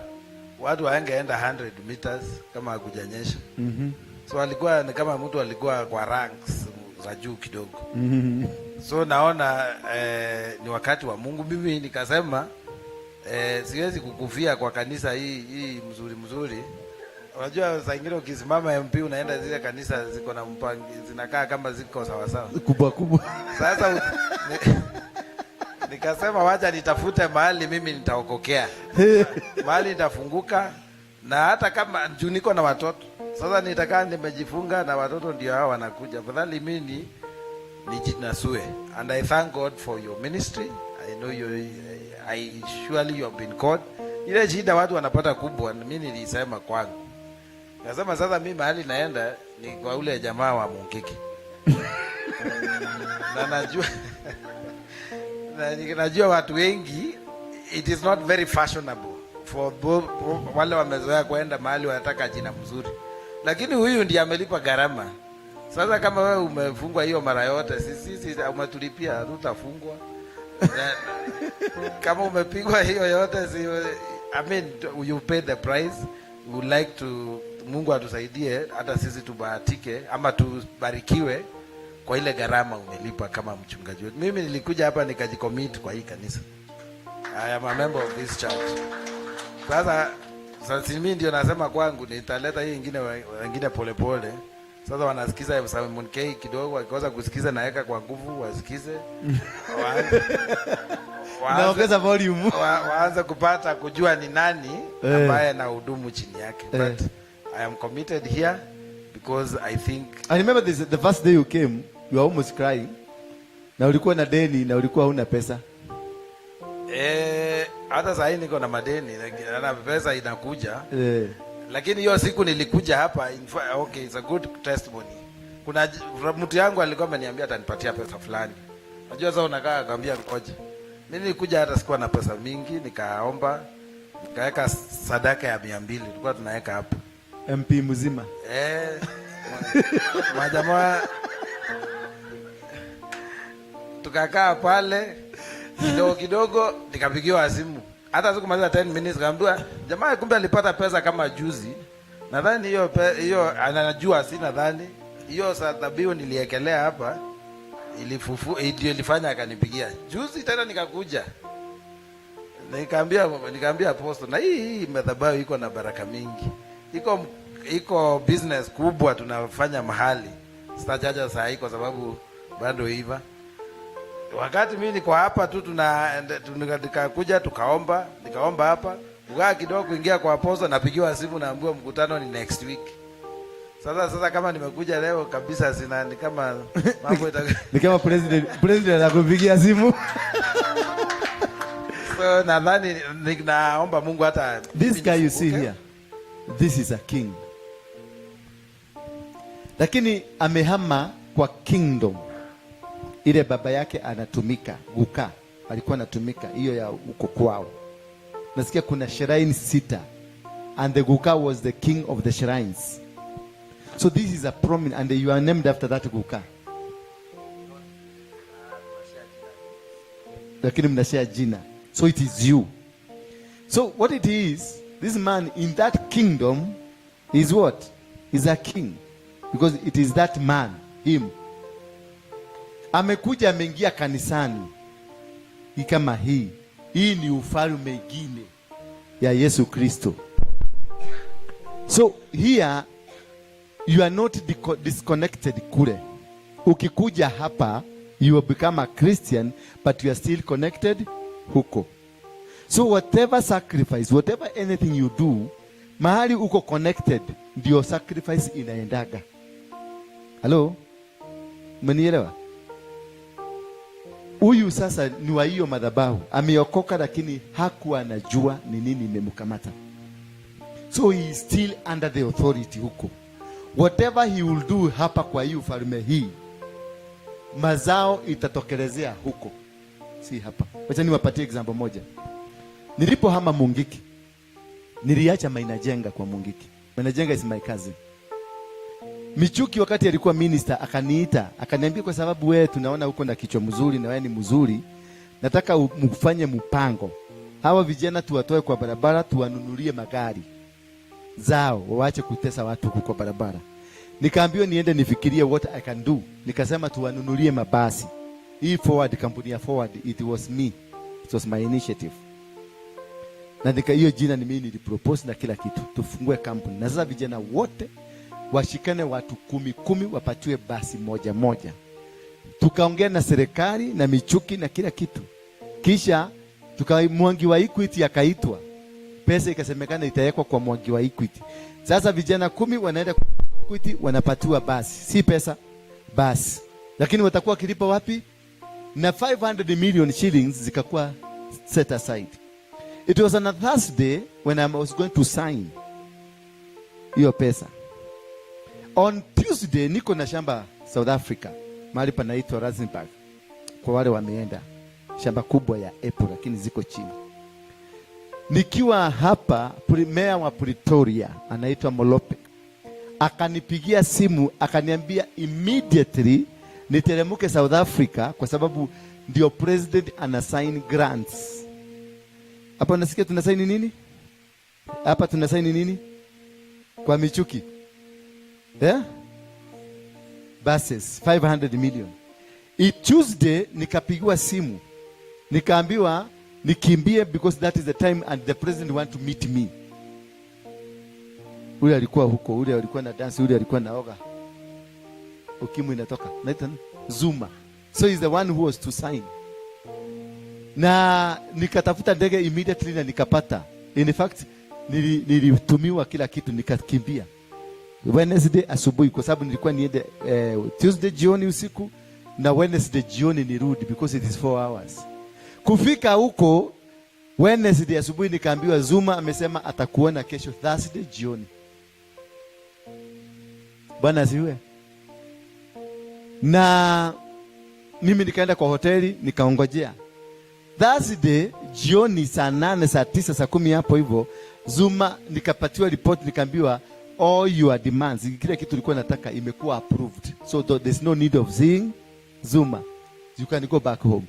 watu waangeenda 100 meters kama hakujanyesha. So alikuwa ni kama mtu alikuwa kwa ranks za juu kidogo. So naona ni wakati wa Mungu. Mimi nikasema siwezi kukufia kwa kanisa hii mzuri. Unajua saa ingine ukisimama MP unaenda zile kanisa ziko na mpango, zinakaa kama ziko sawa sawa kubwa. Sasa nikasema wacha nitafute mahali mimi nitaokokea. Mahali nitafunguka, na hata kama juu niko na watoto. Sasa nitakaa nimejifunga na watoto ndio hao wanakuja. Afadhali mimi nijinasue. And I thank God for your ministry. I know surely you have been called. Ile shida watu wanapata kubwa, mimi nilisema kwangu. Nasema sasa mimi mahali naenda ni kwa ule jamaa wa Mungiki. Na najua watu wengi it is not very fashionable for wale wamezoea kwenda mahali wanataka jina mzuri. Lakini huyu ndiye amelipa gharama. Sasa kama wewe umefungwa hiyo mara yote, sisi umetulipia, tutafungwa. Kama umepigwa hiyo yote, I mean you pay the price. We would like to, Mungu atusaidie hata sisi tubahatike ama tubarikiwe kwa ile gharama umelipa kama mchungaji wetu. Mimi nilikuja hapa nikajicommit kwa hii kanisa. I am a member of this church. Sasa mimi ndio nasema kwangu nitaleta hii wengine polepole. Sasa wanasikiza Simon K kidogo, wakikosa kusikiza naweka kwa nguvu wasikize. Naongeza volume. Waanze kupata kujua ni nani ambaye na hudumu chini yake. But I am committed here because I think I remember the first day you came, you were almost crying. Na ulikuwa na deni na ulikuwa huna pesa. Hata sasa niko na madeni na pesa inakuja. Lakini hiyo siku nilikuja hapa, okay, it's a good testimony. Kuna mtu yangu alikuwa ameniambia atanipatia pesa fulani. Unajua sasa unakaa akamwambia ngoja. Mimi nilikuja hata sikuwa na pesa mingi, nikaomba, nikaweka sadaka ya 200 tulikuwa tunaweka hapa. MP mzima. Majamaa tukakaa pale kidogo nikapigiwa simu. Hata sikumaliza 10 minutes kaambiwa jamaa kumbe alipata pesa kama juzi. Nadhani hiyo anajua, si nadhani hiyo dhabihu niliekelea hapa ndio ilifanya akanipigia. Juzi tena nikakuja. Nikaambia apostle, na hii madhabahu iko na baraka mingi. Iko business kubwa tunafanya mahali. Sitajaja saa hii kwa sababu bado hiva. Wakati mimi niko hapa tu tunakuja nikaomba hapa. Ukaa kidogo kuingia kwa apostle, napigiwa simu naambiwa mkutano ni next week. Sasa kama nimekuja leo kabisa sina ni kama mambo ni kama president anakupigia simu. So nadhani naomba Mungu hata this guy you see here, this is a king. Lakini amehama kwa kingdom ile baba yake anatumika guka, alikuwa anatumika hiyo ya uko kwao. Nasikia kuna shrine 6 and the Guka was the king of the shrines. So this is a prominent, and you are named after that Guka. Lakini mnashare jina. So it is you. So what it is, this man in that kingdom is what? Is a king. Because it is that man, him. Amekuja ameingia kanisani. Hii kama hii. Hii ni ufalme mwingine ya Yesu Kristo. So here you are not disconnected kule. Ukikuja hapa, you will become a Christian, but you are still connected huko. So whatever sacrifice, whatever anything you do, mahali uko connected, ndio sacrifice inaendaga. Hello? Umenielewa? Huyu sasa ni wa hiyo madhabahu. Ameokoka lakini hakuwa anajua ni nini imemkamata. So he is still under the authority huko. Whatever he will do hapa kwa hiyo ufalme hii, mazao itatokelezea huko. Si hapa. Wacha niwapatie example moja. Nilipohama Mungiki, niliacha Mainajenga kwa Mungiki. Mainajenga is my cousin. Michuki wakati alikuwa minister akaniita, akaniambia kwa sababu wewe tunaona huko na kichwa mzuri na wewe ni mzuri, nataka mfanye mpango. Hawa vijana tuwatoe kwa barabara, tuwanunulie magari zao, waache kutesa watu kwa barabara. Nikaambiwa niende nifikirie what I can do. Nikasema tuwanunulie mabasi. Hii Forward, kampuni ya Forward, it was me. It was my initiative. Na hiyo jina ni mimi nilipropose na kila kitu. Tufungue kampuni. Na sasa vijana wote washikane watu 10 wapatiwe basi moja. Tukaongea na serikali na Michuki na kila kitu. Kisha Mwangi wa Equity akaitwa. Pesa ikasemekana itawekwa kwa Mwangi wa Equity. Sasa vijana 10 wanaenda kwa Equity wanapatiwa basi. Si pesa, basi. Lakini watakuwa kilipa wapi? Na 500 million shillings zikakuwa set aside. It was on a Thursday when I was going to sign hiyo pesa. On Tuesday niko na shamba South Africa, mahali panaitwa Rustenburg. Kwa wale wameenda, shamba kubwa ya apple lakini ziko chini. Nikiwa hapa, meya wa Pretoria anaitwa Molope akanipigia simu akaniambia immediately niteremke South Africa kwa sababu ndio president anasign grants. Hapa unasikia tunasaini nini? Hapa tunasaini nini? Kwa Michuki. Yeah? Buses 500 million. Tuesday nikapigiwa simu. Nikaambiwa nikimbie because that is the time and the president want to meet me. Ule alikuwa huko, ule alikuwa na dance, ule alikuwa naoga. Ukimwi inatoka. Naita Zuma. So he's the one who was to sign. Na nikatafuta ndege immediately na nikapata. In fact, nilitumiwa kila kitu nikakimbia. Wednesday asubuhi kwa sababu nilikuwa niende Tuesday jioni usiku na Wednesday jioni nirudi because it is 4 hours. Kufika huko Wednesday asubuhi nikaambiwa Zuma amesema atakuona kesho Thursday jioni. Bwana asiwe. Na mimi nikaenda kwa hoteli nikaongojea. Thursday jioni saa 8, saa 9, saa 10 hapo hivyo Zuma nikapatiwa report nikaambiwa all your demands, kile kitu ulikuwa nataka imekuwa approved. So there's no need of seeing Zuma. You can go back home.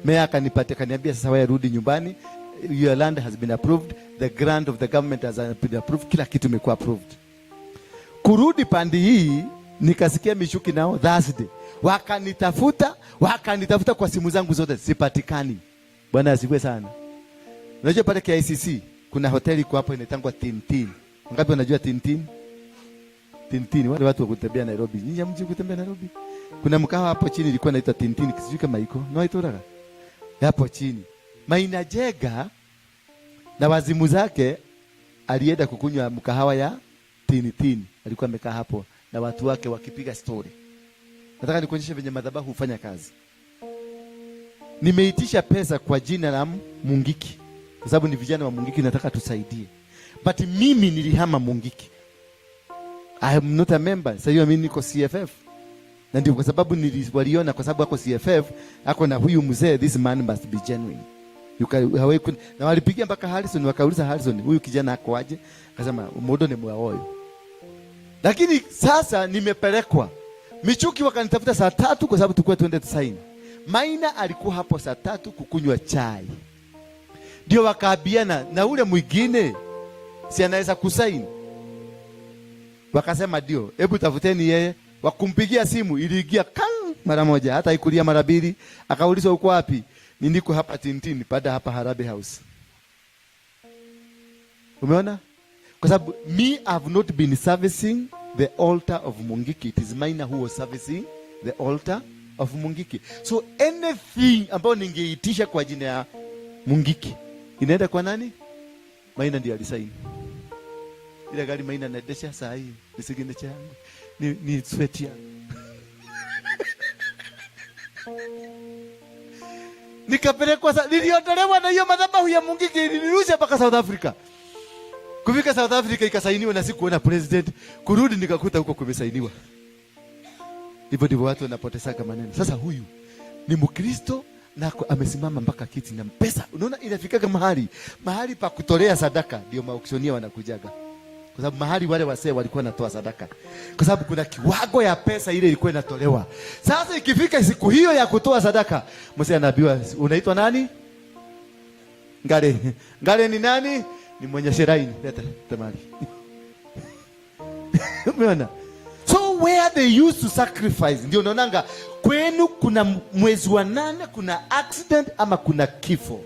Meya akanipatia kaniambia sasa wewe rudi nyumbani. Your land has been approved. The grant of the government has been approved. Kila kitu imekuwa approved. Kurudi pandi hii nikasikia Michuki nao Thursday. Wakanitafuta kwa simu zangu zote sipatikani. Bwana asifiwe sana. Unajua pale KICC kuna hoteli kwa hapo inaitangwa Tintin. Ngapi unajua Tintin? Tintin wale watu wa kutembea Nairobi. Ninyi mji kutembea Nairobi. Kuna mkahawa hapo chini ilikuwa inaitwa Tintin, sijui kama iko. No itoraga. Hapo chini. Mainajega na wazimu zake alienda kukunywa mkahawa ya Tintin. Alikuwa amekaa hapo na watu wake wakipiga story. Nataka nikuonyeshe venye madhabahu hufanya kazi. Nimeitisha pesa kwa jina la Mungiki. Kwa sababu ni vijana wa Mungiki nataka tusaidie. But mimi nilihama Mungiki. I am not a member. Sasa hiyo mimi niko CFF. Na ndio kwa sababu niliwaliona kwa sababu ako CFF, ako na huyu mzee, this man must be genuine. Na walipigia mpaka Harrison, wakauliza Harrison, huyu kijana ako aje? Akasema modo ni mwaoyo. Lakini sasa nimepelekwa. Michuki wakanitafuta saa 3 kwa sababu tulikuwa tuende tusaini. Maina alikuwa hapo saa 3 kukunywa chai. Ndio wakaabiana na ule mwingine si anaweza kusaini. Wakasema ndio, hebu tafuteni yeye. Wakumpigia simu iliingia kang mara moja, hata ikulia mara 2. Akaulizwa uko wapi? Niko hapa Tintini, baada hapa Harabe House. Umeona? Kwa sababu me have not been servicing the altar of Mungiki. It is Maina who was servicing the altar of Mungiki. So anything ambayo ningeitisha kwa jina ya Mungiki inaenda kwa nani? Maina ndiye alisaini. Ile gari Maina anaendesha saa hii ni signature yangu. Ni sweat yangu. Nikapelekwa niliondolewa na hiyo madhabahu ya Mungiki, nilirusha mpaka South Africa. Kufika South Africa ikasainiwa na sikuona president. Kurudi nikakuta huko kumesainiwa. Hivyo ndivyo watu wanapotesaka maneno. Sasa huyu ni Mkristo na amesimama mpaka kiti na pesa. Unaona inafikaga mahali pa kutolea sadaka ndio mauksionia wanakujaga. Kwa sababu mahali wale wasee walikuwa natoa sadaka. Kwa sababu kuna kiwango ya pesa ile ilikuwa inatolewa. Sasa ikifika siku hiyo ya kutoa sadaka, mzee anaambiwa unaitwa nani? Ngale. Ngale ni nani? Ni mwenye sheraini. Leta tamari. Umeona? So where they used to sacrifice, ndio unaonanga kwenu kuna mwezi wa 8 kuna accident ama kuna kifo.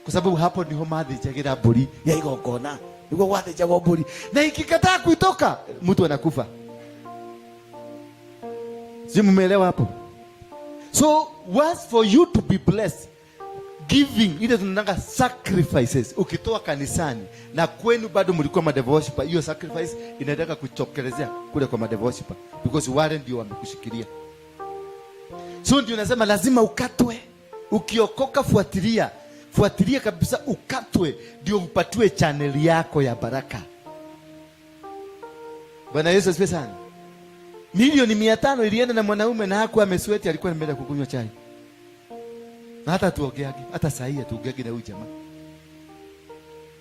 Kwa sababu hapo ni homadhi chagira buri ya igongona. Niko wate chago buri. Na ikikataa kuitoka mtu anakufa. Si mmeelewa hapo? So was for you to be blessed, giving ile tunataka sacrifices. Ukitoa kanisani na kwenu bado mlikuwa madevotion, hiyo sacrifice inataka kuchokelezea kule kwa madevotion because wale ndio wamekushikilia. So ndio nasema lazima ukatwe. Ukiokoka fuatilia kabisa, ukatwe ndio upatiwe channel yako ya baraka. Bwana Yesu asifiwe sana. Milioni 500 ilienda na mwanaume na hakuwa amesweti, alikuwa ameenda kukunywa chai. Na hata tuogeage, hata saa hii tuogeage na huyu jamaa.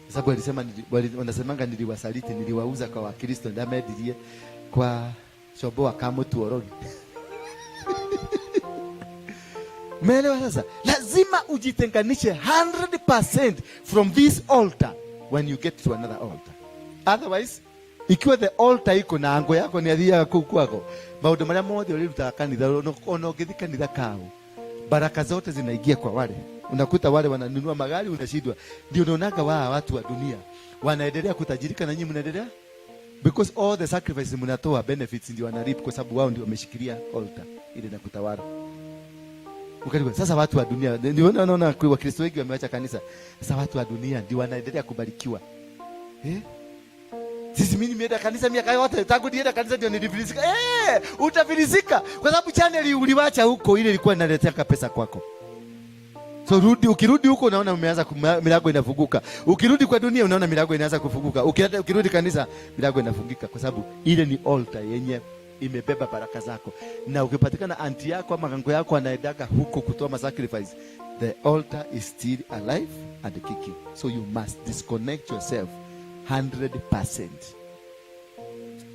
Sababu alisema wanasemanga niliwasaliti, niliwauza kwa Wakristo ndio amedilie kwa shoboa kama tuoroni. Umeelewa sasa? Lazima ujitenganishe 100% from this altar when you get to another altar. Otherwise, ikiwa the altar iko na ango yako ni adhia kwako, maundu maria mothe uliruta kanitha ono githika kanitha kao, baraka zote zinaingia kwa wale. Unakuta wale wananunua magari unashindwa. Ndio unaonaga watu wa dunia wanaendelea kutajirika na nyinyi mnaendelea because all the sacrifices mnatoa benefits ndio wanarip kwa sababu wao ndio wameshikilia altar ile na kutawala. Ukaribu. Sasa watu wa dunia ndio unaona kwa Wakristo wengi wameacha kanisa. Sasa watu wa dunia ndio wanaendelea kubarikiwa. Sisi mimi nimeenda kanisa miaka yote, tangu nienda kanisa ndio nilifilisika. Utafilisika kwa sababu channel uliwacha huko ile ilikuwa inaletea pesa kwako. So ukirudi huko unaona umeanza milango inafunguka. Ukirudi kwa dunia unaona milango inaanza kufunguka. Ukirudi kanisa milango inafungika kwa sababu ile ni altar yenye imebeba baraka zako. Na ukipatikana anti yako ama kango yako anaendaga huko kutoa sacrifice, the altar is still alive and kicking. So you must disconnect yourself 100%.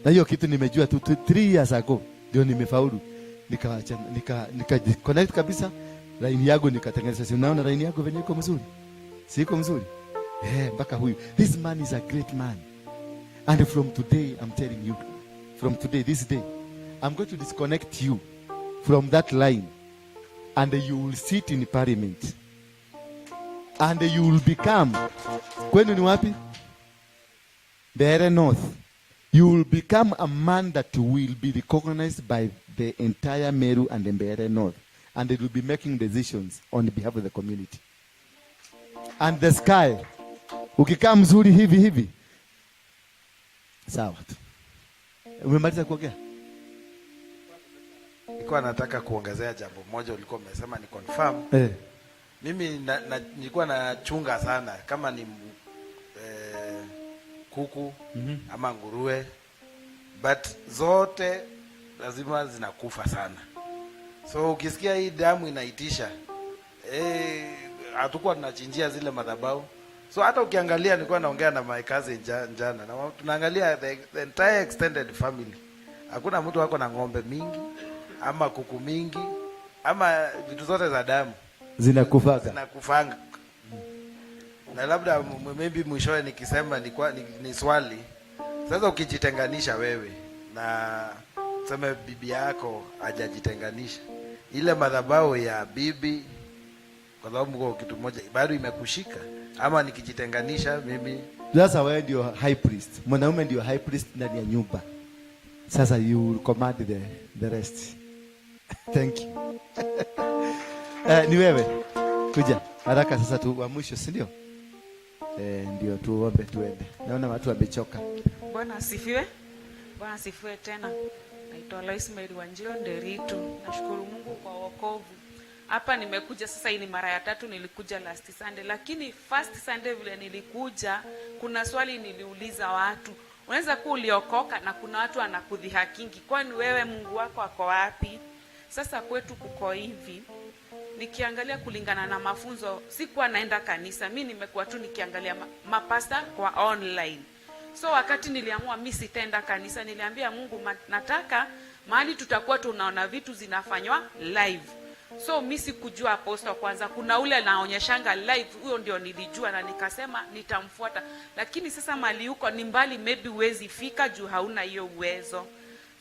Na hiyo kitu nimejua tu 3 years ago ndio nimefaulu. Nika disconnect kabisa. Line yangu nikatengeneza. Si unaona line yako venye iko mzuri? Si iko mzuri? Mpaka huyu. This man is a great man. And from today I'm telling you, from today, this day, I'm going to disconnect you from that line. And you will sit in parliament. And you will become, kwenu ni wapi? Mbeere North. You will become a man that will be recognized by the entire Meru and the Mbeere North. And it will be making decisions on behalf of the community. And the sky, ukikaa mzuri hivi. Sawa tu. Umemaliza kuongea? Nilikuwa nataka kuongezea jambo moja ulikuwa umesema ni confirm. Mimi nilikuwa nachunga sana kama ni kuku ama nguruwe, but zote lazima zinakufa sana. So ukisikia hii damu inaitisha hatukuwa tunachinjia zile madhabahu. So hata ukiangalia, nilikuwa naongea na my cousin jana, na tunaangalia the entire extended family. Hakuna mtu wako na ng'ombe mingi ama kuku mingi ama vitu zote za damu zinakufanga. Na labda maybe mwishowe nikisema ni swali. Sasa ukijitenganisha wewe na sema bibi yako hajajitenganisha, ile madhabahu ya bibi, kwa sababu mko kitu moja, bado imekushika, ama nikijitenganisha mimi. Sasa wewe ndio high priest, mwanaume ndio high priest ndani ya nyumba. Sasa you command the rest. Thank you. Ni wewe kuja haraka sasa tu wa mwisho, si ndio? Ndio tuombe tuende. Naona watu wamechoka. Bwana asifiwe. Bwana asifiwe tena. Naitwa Lois Mary Wanjiro Nderitu. Nashukuru Mungu kwa wokovu. Hapa nimekuja sasa, hii ni mara ya 3. Nilikuja last Sunday, lakini first Sunday vile nilikuja, kuna swali niliuliza watu. Unaweza kuwa uliokoka na kuna watu wanakudhihakingi, kwani wewe Mungu wako ako wapi? Sasa kwetu kuko hivi. Nikiangalia kulingana na mafunzo, sikuwa naenda kanisa. Mimi nimekuwa tu nikiangalia mapasta kwa online. So wakati niliamua mimi sitaenda kanisa, niliambia Mungu nataka mahali tutakuwa tunaona vitu zinafanywa live. So mimi sikujua apostle kwanza, kuna ule anaonyeshanga live, huyo ndio nilijua na nikasema nitamfuata. Lakini sasa mali huko ni mbali, maybe uwezi fika juu hauna hiyo uwezo.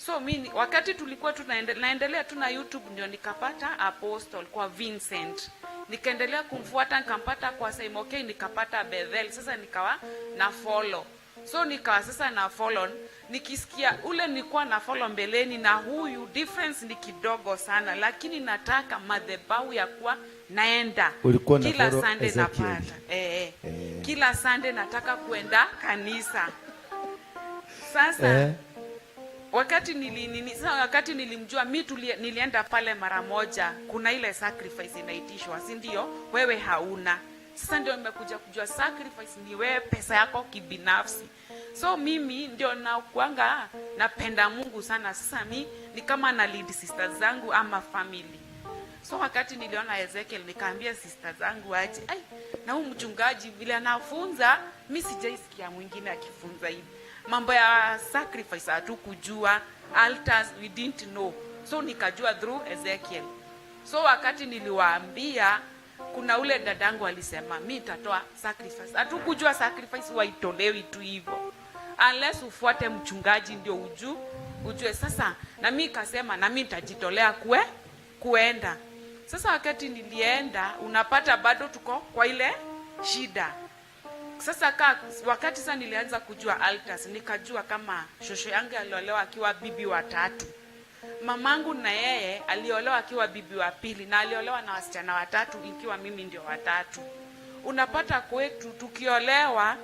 So mimi wakati tulikuwa tunaendelea tu na YouTube, ndio nikapata apostle kwa Vincent. Nikaendelea kumfuata, nikampata kwa Saimokei, nikapata Bethel. Sasa nikawa na follow. So nikawa sasa na follow, nikisikia ule nilikuwa na follow mbeleni na huyu difference ni kidogo sana, lakini nataka madhabahu ya kuwa naenda kila Sunday napata. Kila Sunday nataka kuenda kanisa. Sasa wakati nilimjua mimi, nilienda pale mara moja, kuna ile sacrifice inaitishwa, si ndio? Wewe hauna. Sasa ndio nimekuja kujua sacrifice ni wewe pesa yako kibinafsi. So mimi ndio nakuanga napenda Mungu sana. Sasa mimi ni kama na lead sisters zangu ama family. So wakati niliona Ezekiel, nikaambia sisters zangu aje, na huyu mchungaji vile anafunza, mimi sijaisikia mwingine akifunza hivi. Mambo ya sacrifice hatukujua, altars we didn't know. So nikajua through Ezekiel. So wakati niliwaambia, kuna ule dadangu alisema mimi nitatoa sacrifice. Hatukujua sacrifice waitolewi tu hivyo, unless ufuate mchungaji ndio ujue. Sasa na mimi kasema na mimi nitajitolea kuenda. Sasa wakati nilienda, unapata bado tuko kwa ile shida. Sasa wakati sasa nilianza kujua altars, nikajua kama shosho yangu aliolewa akiwa bibi wa 3. Mamangu na yeye aliolewa akiwa bibi wa 2 na aliolewa na wasichana 3 ikiwa mimi ndio wa 3. Unapata kwetu tukiolewa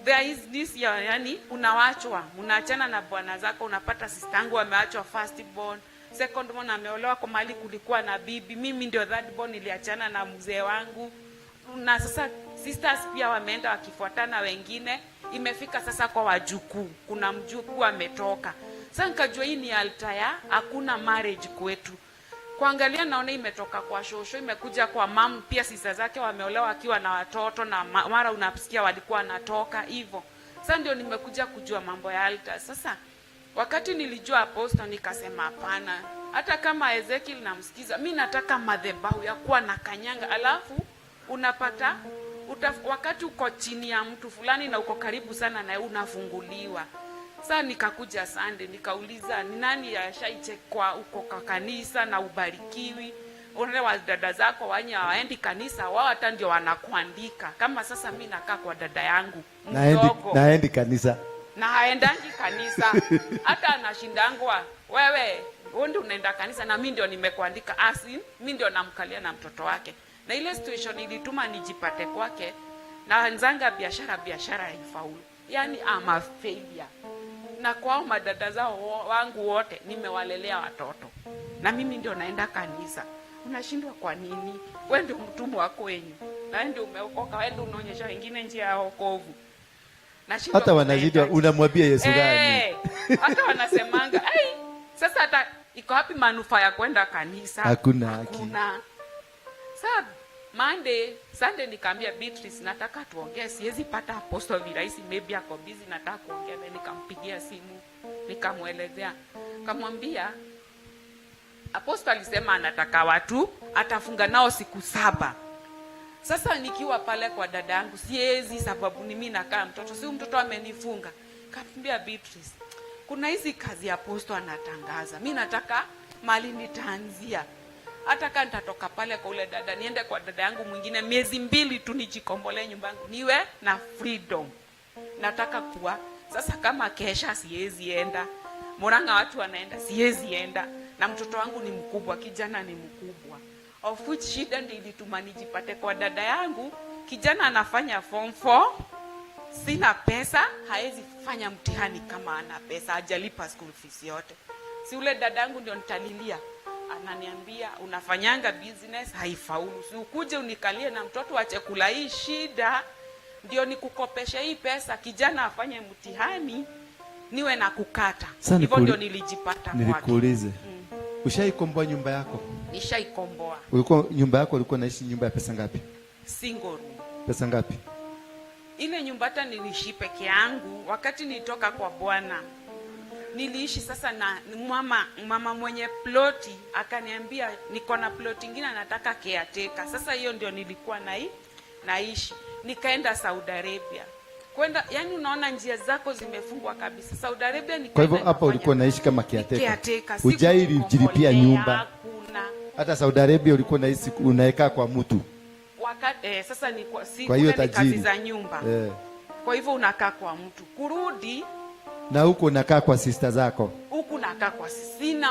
there is this yani unawachwa, unaachana na bwana zako. Unapata sistangu ameachwa first born, second born ameolewa kwa mali kulikuwa na bibi. Mimi ndio third born, niliachana na mzee wangu. Na sasa sisters pia wameenda wakifuatana wengine. Imefika sasa kwa wajukuu, kuna mjukuu ametoka. Sasa nikajua hii ni altaya, hakuna marriage kwetu. Kuangalia naona imetoka kwa shosho, imekuja kwa mom, pia sisters zake wameolewa akiwa na watoto, na mara unasikia walikuwa natoka hivyo. Sasa ndio nimekuja kujua mambo ya altar. Sasa wakati nilijua apostle, nikasema hapana, hata kama Ezekiel namsikiza, mimi nataka madhabahu ya kuwa na kanyanga. Alafu unapata wakati uko chini ya mtu fulani na uko karibu sana na unafunguliwa. Sasa nikakuja Sunday, nikauliza ni nani ashaiche kwa uko kwa kanisa na ubarikiwi. Wale wa dada zako waendi kanisa, wao hata ndio wanakuandika. Kama sasa mimi nakaa kwa dada yangu mdogo, naendi kanisa na haendangi kanisa. Hata anashindangwa, wewe ndio unaenda kanisa na mimi ndio nimekuandika. Mimi ndio namkalia na mtoto wake. Na ile situation ilituma nijipate kwake na wenzanga biashara haifaulu. Yani I'm a failure. Na kwao madada zao wangu wote nimewalelea watoto. Na mimi ndio naenda kanisa. Unashindwa kwa nini? Wewe ndio mtumwa wako wenyu. Na wewe ndio umeokoka, wewe ndio unaonyesha wengine njia ya wokovu. Hata wanazidi unamwambia Yesu gani? Hata wanasemanga, sasa hata iko wapi manufaa ya kwenda kanisa? Hakuna. Sasa Sunday nikamwambia Beatrice, nataka tuongee, siwezi pata apostle virahisi, maybe ako busy, nataka kuongea. Nikampigia simu, nikamwelezea, kamwambia apostle alisema anataka watu atafunga nao siku 7. Sasa nikiwa pale kwa dada yangu siwezi, sababu ni mimi nakaa mtoto, si mtoto amenifunga. Kamwambia Beatrice, kuna hizi kazi ya apostle anatangaza, mimi nataka mali nitaanzia, hata kama nitatoka pale kwa ule dada niende kwa dada yangu mwingine miezi 2 tu nijikombolee nyumba yangu niwe na freedom. Nataka kuwa sasa, kama kesha siwezi enda, Murang'a watu wanaenda, siwezi enda, na mtoto wangu ni mkubwa, kijana ni mkubwa, of which shida ndio ilituma nijipate kwa dada yangu. Kijana anafanya form 4, sina pesa, haezi fanya mtihani kama ana pesa, hajalipa school fees yote. Si ule dada yangu ndio nitalilia, ananiambia unafanyanga business haifaulu, si ukuje unikalie na mtoto ache kula hii shida, ndio nikukopesha hii pesa, kijana afanye mtihani niwe na kukata. Hivyo ndio nilijipata kwake. Nilikuulize, ushaikomboa nyumba yako? Nishaikomboa. Ulikuwa nyumba yako ulikuwa naishi nyumba ya pesa ngapi? Single room. Pesa ngapi? Ile nyumba hata niliishi peke yangu wakati nilitoka kwa Bwana. Niliishi sasa na mama mwenye ploti, akaniambia niko na ploti nyingine nataka caretaker. Sasa hiyo ndio nilikuwa naishi. Nikaenda Saudi Arabia. Kwenda, yani unaona njia zako zimefungwa kabisa. Saudi Arabia ni. Kwa hivyo hapa ulikuwa naishi kama caretaker. Hujailipia nyumba. Hakuna. Hata Saudi Arabia ulikuwa naishi unaekaa kwa mtu. Wakati sasa ni kwa hiyo kazi za nyumba. Kwa hivyo unakaa kwa mtu. Kurudi na huko unakaa kwa sister zako. Huko nakaa kwa sina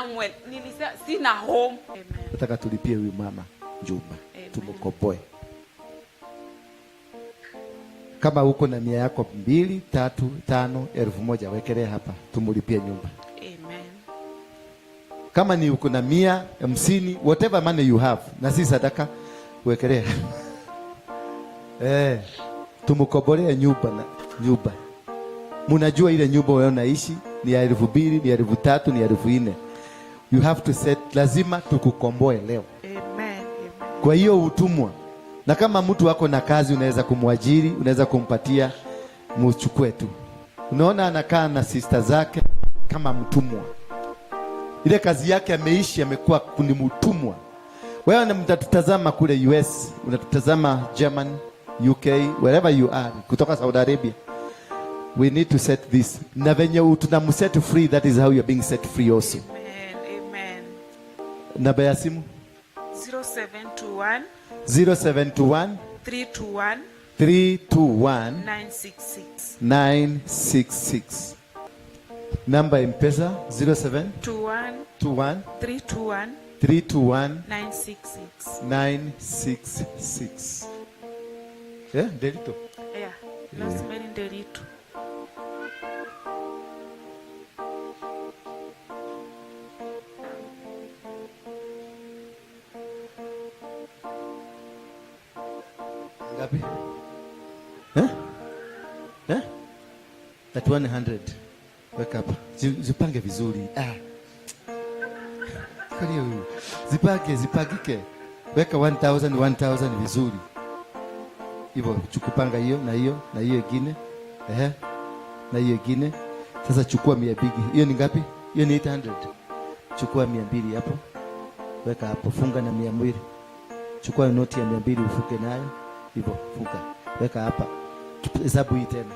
home. Amen. Nataka tulipie huyu mama nyumba. Tumkomboe. Kama huko na mia yako 2, 3, 5, 1,000 wekelea hapa tumulipie nyumba. Amen. Kama ni uko na 150, whatever money you have, na si sadaka wekelea. Tumukombolee nyumba. Munajua ile nyumba wewe unaishi ni ya 2,000, ni ya 3,000, ni ya 4,000. You have to set, lazima tukukomboe leo. Amen. Kwa hiyo utumwa. Na kama mtu wako na kazi unaweza kumwajiri, unaweza kumpatia, muchukue tu. Unaona anakaa na sister zake kama mtumwa. Ile kazi yake ameishi amekuwa ni mtumwa. Wewe mtatutazama kule US, unatutazama Germany, UK, wherever you are, kutoka Saudi Arabia. We need to set this. Na venye tunamset free, that is how you are being set free also. Amen. Namba ya simu 0721 321 966. Namba M-Pesa 0721 321 966. Delito. Lazima ni Delito. Ngapi? At 100. Weka hapa. Zipange vizuri. Zipagike. Weka 1,000 vizuri. Hivyo chukupanga hiyo na hiyo na hiyo nyingine. Na hiyo nyingine. Sasa chukua 200. Hiyo ni ngapi? Hiyo ni 800. Chukua 200 hapo. Weka hapo, funga na 200. Chukua noti ya 200 ufuke nayo. Hivyo funga. Weka hapa. Hesabu hii tena.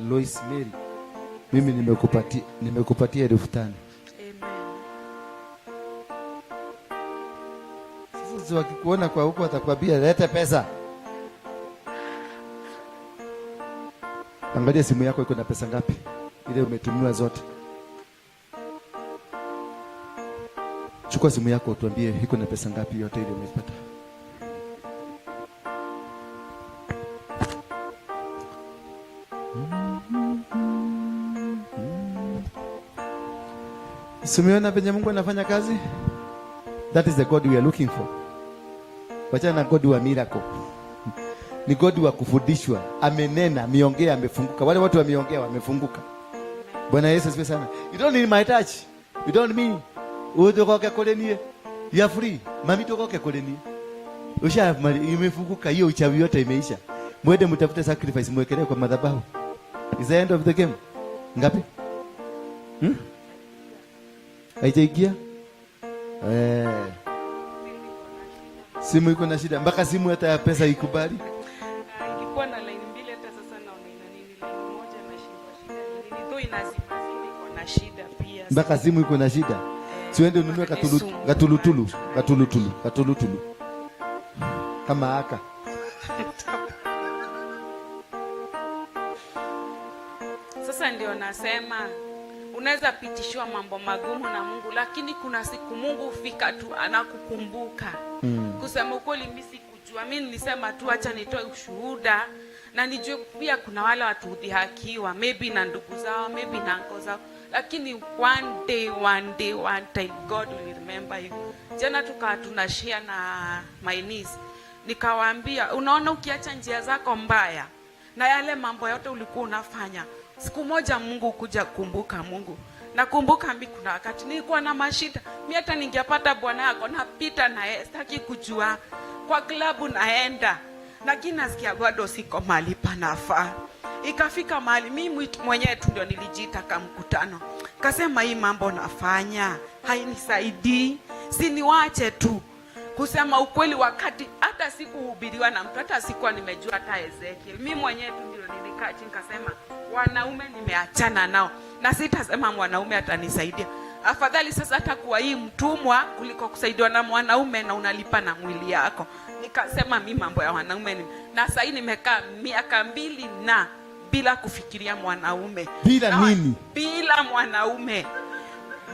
Lois Mary, mimi nimekupatia 5,000. Amen. Sasa wakikuona kwa huko watakwambia lete pesa. Angalia simu yako iko na pesa ngapi? Ile umetumiwa zote. Chukua simu yako utuambie iko na pesa ngapi yote ile umepata. Simeona penye Mungu anafanya kazi? That is the God we are looking for. Wachana na God wa miracle. Ni God wa kufundishwa. Amenena, miongea, amefunguka. Wale watu wameongea, wamefunguka. Bwana Yesu asifiwe sana. You don't need my touch. You don't mean. Utokoke kolenie. You are free. Mami tokoke kolenie. Usha imefunguka, hiyo uchawi yote imeisha. Mwende mtafute sacrifice mwekelee kwa madhabahu. Is the end of the game. Ngapi? Haijaingia? Simu iko na shida. Mpaka simu hata ya pesa ikubali. Ilikuwa na line mbili, hata sasa naona ina nini, line moja na shida. Ndio inazima iko na shida pia. Mpaka simu iko na shida. Siende ununue katulutulu. Kama haka. Sasa ndio nasema unaweza pitishwa mambo magumu na Mungu, lakini kuna siku Mungu hufika tu anakukumbuka. Kusema ukweli mimi sikujua. Mimi nilisema tu acha nitoe ushuhuda na nijue pia kuna wale watu hudhihakiwa, maybe na ndugu zao, maybe na anko zao, lakini one time God will remember you. Jana tukawa tunashare na my niece, nikawaambia unaona, ukiacha njia zako mbaya na yale mambo yote ulikuwa unafanya, siku moja Mungu kuja kukumbuka. Mungu nakumbuka mimi kuna wakati nilikuwa na mashida, mimi hata ningepata bwana yako napita naye, sitaki kujua, kwa klabu naenda, lakini nasikia bado siko mahali panafaa. Ikafika mahali mimi mwenyewe tu ndio nilijiita kama mkutano, kasema hii mambo nafanya hainisaidii, si niwache tu. Kusema ukweli, wakati hata sikuhubiriwa na mtu, hata sikuwa nimejua hata Ezekiel, mimi mwenyewe tu ndio nilikaa chini nikasema wanaume nimeachana nao na sitasema mwanaume atanisaidia. Afadhali sasa hata kuwa hii mtumwa kuliko kusaidiwa na mwanaume na unalipa na mwili yako. Nikasema mimi mambo ya wanaume na sasa nimekaa miaka 2 na bila kufikiria mwanaume. Bila nini? Bila mwanaume.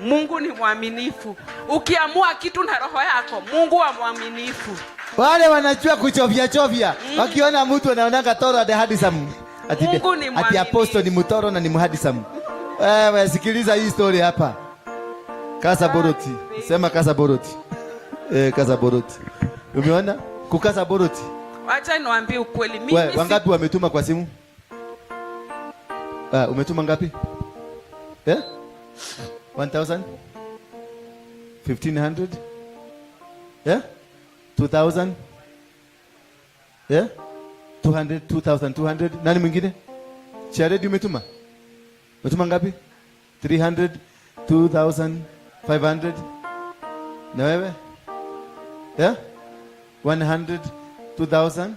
Mungu ni mwaminifu. Ukiamua kitu na roho yako, Mungu wa mwaminifu. Wale wanajua kuchovya. Wakiona mtu anaonanga toro ade hadisamu. Ati apostle ni mtoro na ni muhadisamu. Wewe sikiliza hii story hapa. Kasa boroti. Sema kasa boroti. Kasa boroti. Umeona? Kukasa boroti. Acha niwaambie ukweli, mimi wangapi wametuma kwa simu? Umetuma ngapi? 1000? 1500? 2000? 200, 2200. Nani mwingine? Charedi umetuma? Umetuma ngapi? 300, 2500. Na wewe? 100, 2000,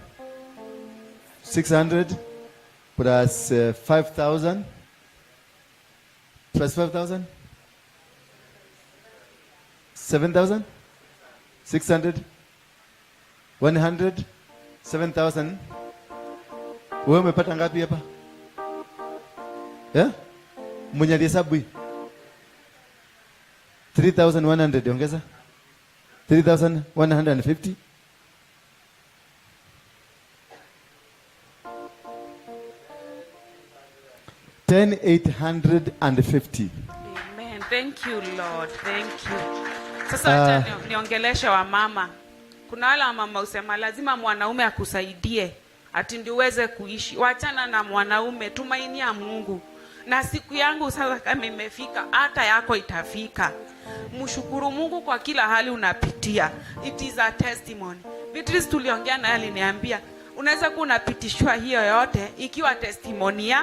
600 plus 5000 plus 5000, 7000, 600, 100, 7000. Wewe umepata ngapi hapa? Mwenye hesabu hii 3100 ongeza 3150. $10,850. Amen. Thank you Lord. Thank you. Sasa acha niongeleshe wa mama. Kuna wale wa mama usema lazima mwanaume akusaidie ati ndio uweze kuishi. Wachana na mwanaume, tumainia Mungu. Na siku yangu sasa kama imefika, hata yako itafika. Mshukuru Mungu kwa kila hali unapitia. It is a testimony. Beatrice tuliongea na aliniambia, unaweza kuwa unapitishwa hiyo yote ikiwa testimony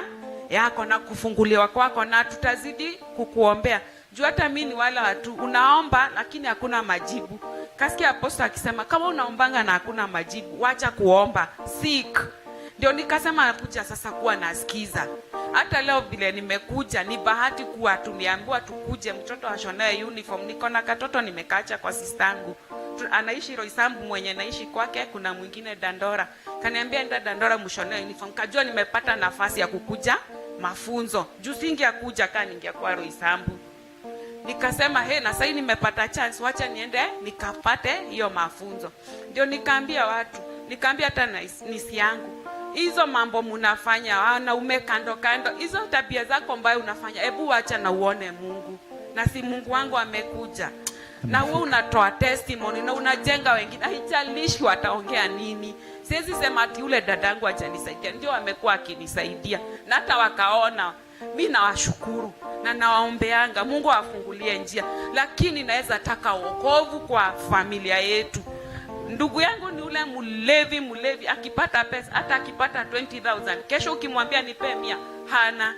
yako na kufunguliwa kwako, na tutazidi kukuombea. Juu hata mimi ni wala watu unaomba lakini hakuna majibu. Kasikia apostle akisema kama unaombanga na hakuna majibu, wacha kuomba, seek. Ndio nikasema nakuja sasa kuwa nasikiza. Hata leo vile nimekuja, ni bahati kuwa tumeambiwa tukuje mtoto ashonae uniform. Niko na katoto nimekaacha kwa sistangu. Anaishi Roysambu, mwenye naishi kwake kuna mwingine Dandora. Kaniambia nenda Dandora mshonae uniform. Kajua nimepata nafasi ya kukuja mafunzo. Juu singekuja kama ningekuwa Roysambu. Nikasema na sasa nimepata chance, wacha niende nikapate hiyo mafunzo. Ndio nikaambia watu, nikaambia hata nisi yangu, hizo mambo mnafanya, wanaume kando kando, hizo tabia zako ambayo unafanya, hebu acha na uone Mungu. Na si Mungu wangu amekuja. Na wewe unatoa testimony na unajenga wengine. Haijalishi wataongea nini. Siwezi sema ati ule dadangu ajanisaidia, ndio amekuwa akinisaidia. Na hata wakaona, mimi nawashukuru na nawaombeanga Mungu afungulie njia. Lakini naweza taka wokovu kwa familia yetu. Ndugu yangu ni ule mlevi, akipata pesa, hata akipata 20,000, kesho ukimwambia nipe 100, hana.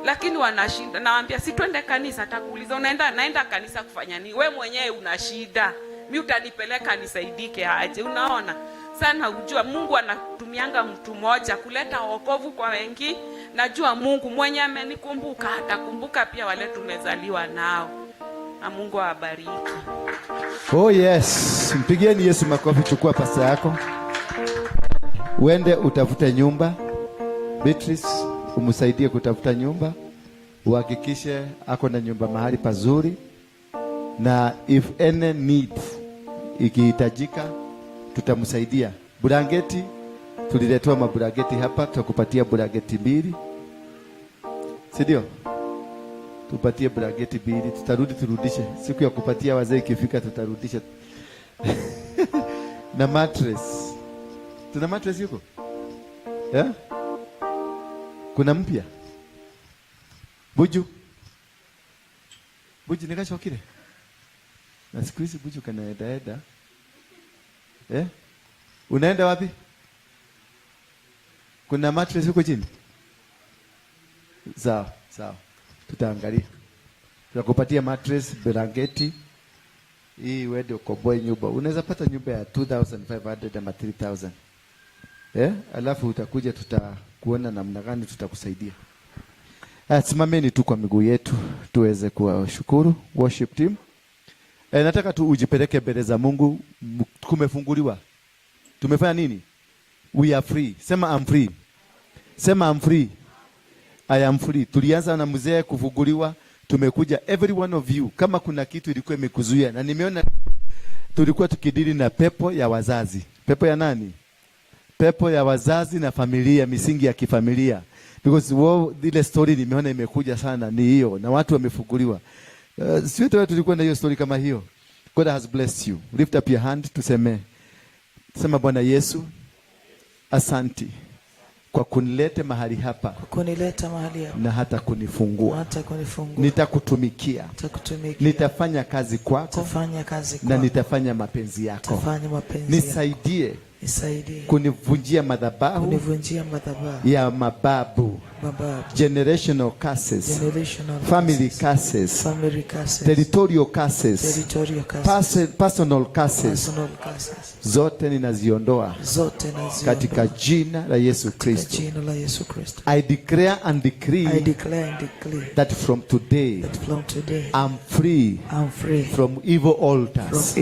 Lakini wanashinda. Nawaambia si twende kanisa, atakuuliza naenda kanisa kufanya nini? Wewe mwenyewe una shida. Mimi utanipeleka nisaidike aje? Unaona? Sana ujua Mungu anatumianga mtu mmoja kuleta wokovu kwa wengi. Najua Mungu mwenye amenikumbuka atakumbuka pia wale tumezaliwa nao. Na Mungu awabariki. Oh yes, mpigieni Yesu makofi. Chukua pesa yako, uende utafute nyumba. Beatrice, umsaidie kutafuta nyumba, uhakikishe ako na nyumba mahali pazuri, na if any need ikihitajika tutamsaidia. Bulangeti, tuliletewa mabulangeti hapa, tutakupatia bulangeti 2. Si ndio? Tupatie bulangeti 2, turudishe. Siku ya kupatia wazee ikifika tutarudisha. Na mattress. Tuna mattress yuko? Yeah? Kuna mpya? Buju nikashokile. Na siku hizi Buju kanaenda. Unaenda wapi? Kuna mattress huko chini? Sawa. Tutaangalia. Tutakupatia mattress, blanketi. Hii wewe ukoboe nyumba. Unaweza pata nyumba ya 2,500 ama 3,000. Alafu utakuja tutakuona namna gani tutakusaidia. Simameni tu kwa miguu yetu tuweze kuwashukuru worship team. Nataka tu ujipeleke mbele za Mungu. Kumefunguliwa. Tumefanya nini? We are free. Sema I'm free. Sema I'm free. I am free. Tulianza na mzee kufunguliwa, tumekuja every one of you. Kama kuna kitu ilikuwa imekuzuia, na nimeona tulikuwa tukidili na pepo ya wazazi. Pepo ya nani? Pepo ya wazazi na familia, misingi ya kifamilia. Because ile story nimeona imekuja sana ni hiyo, na watu wamefunguliwa. Sio tu tulikuwa na hiyo story kama hiyo. God has blessed you. Lift up your hand tuseme. Sema Bwana Yesu, asanti kwa kunileta mahali hapa. Na hata kunifungua. Nitakutumikia. Nitafanya kazi kwako. Na nitafanya mapenzi yako. Nisaidie kunivunjia madhabahu ya mababu. Generational curses, family curses, territorial curses, personal curses. Zote ninaziondoa katika jina la Yesu Kristo. I declare and decree that from today I'm free from evil altars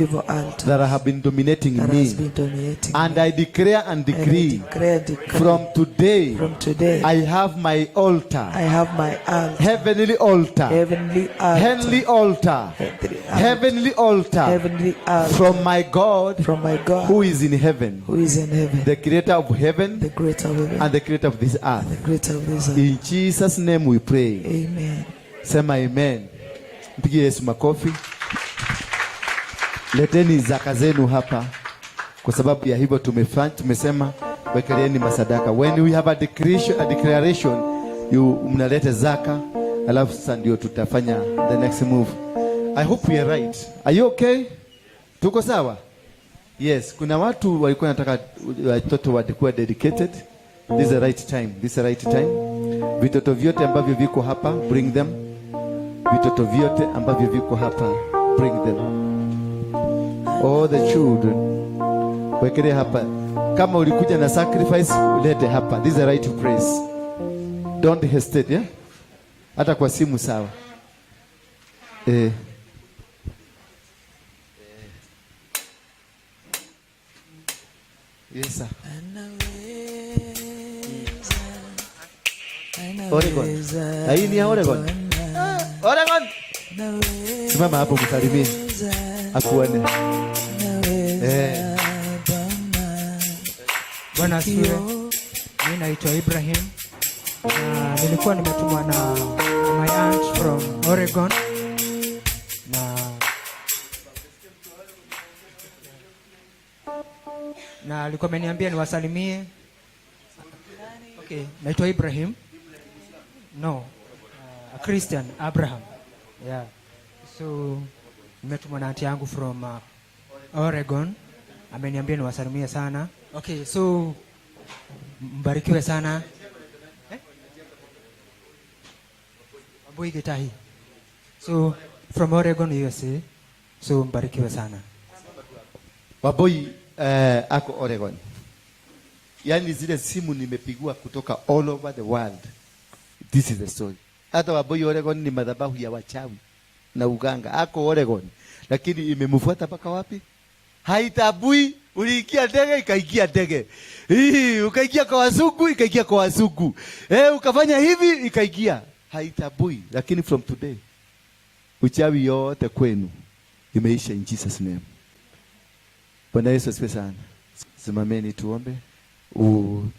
that have been dominating me. And I declare and decree from today I have my altar. Heavenly altar. Heavenly altar. Heavenly altar. From my God who is in heaven. The creator of heaven and the creator of this earth. In Jesus' name we pray. Amen. Sema amen. Mpigie Yesu makofi. Leteni zaka zenu hapa. Kwa sababu ya hivyo tumesema wekeleeni masadaka. When we have a declaration, mnaleta zaka, alafu sasa ndio tutafanya the next move. I hope we are right. Are you okay? Tuko sawa? Yes, kuna watu walikuwa nataka watoto walikuwa dedicated. This is the right time. This is the right time. Vitoto vyote ambavyo viko hapa, bring them. Vitoto vyote ambavyo viko hapa, bring them. All the children. Wekele hapa. Kama ulikuja na sacrifice, ulete hapa. This is the right to praise. Don't hesitate, yeah? Hata kwa simu sawa. Yes, sir. Oregon. Hii ni Oregon. Oregon. Simama hapo msalimie. Akuone. Bwana asifiwe. Mimi naitwa Ibrahim. Nilikuwa nimetumwa na my aunt from Oregon. Na alikuwa ameniambia niwasalimie. Okay, naitwa Ibrahim. No, a Christian, Abraham. Yeah. So nimetumwa na auntie yangu from Oregon. Ameniambia niwasalimie sana. Okay, so mbarikiwe sana. Waruinge tahi. So from Oregon, USA. So mbarikiwe sana. Waboi ako Oregon. Yani zile simu nimepigwa kutoka all over the world. This is the story. Hata Waboi Oregon ni madhabahu ya wachawi na uganga. Ako Oregon. Lakini imemfuata mpaka wapi? Haitabui. Uliingia ndege ikaingia ndege. Ukaingia kwa wazungu ikaingia kwa wazungu. Ukafanya hivi ikaingia. Haitabui. Lakini from today uchawi yote kwenu imeisha in Jesus name. Bwana Yesu asifiwe sana. Simameni tuombe.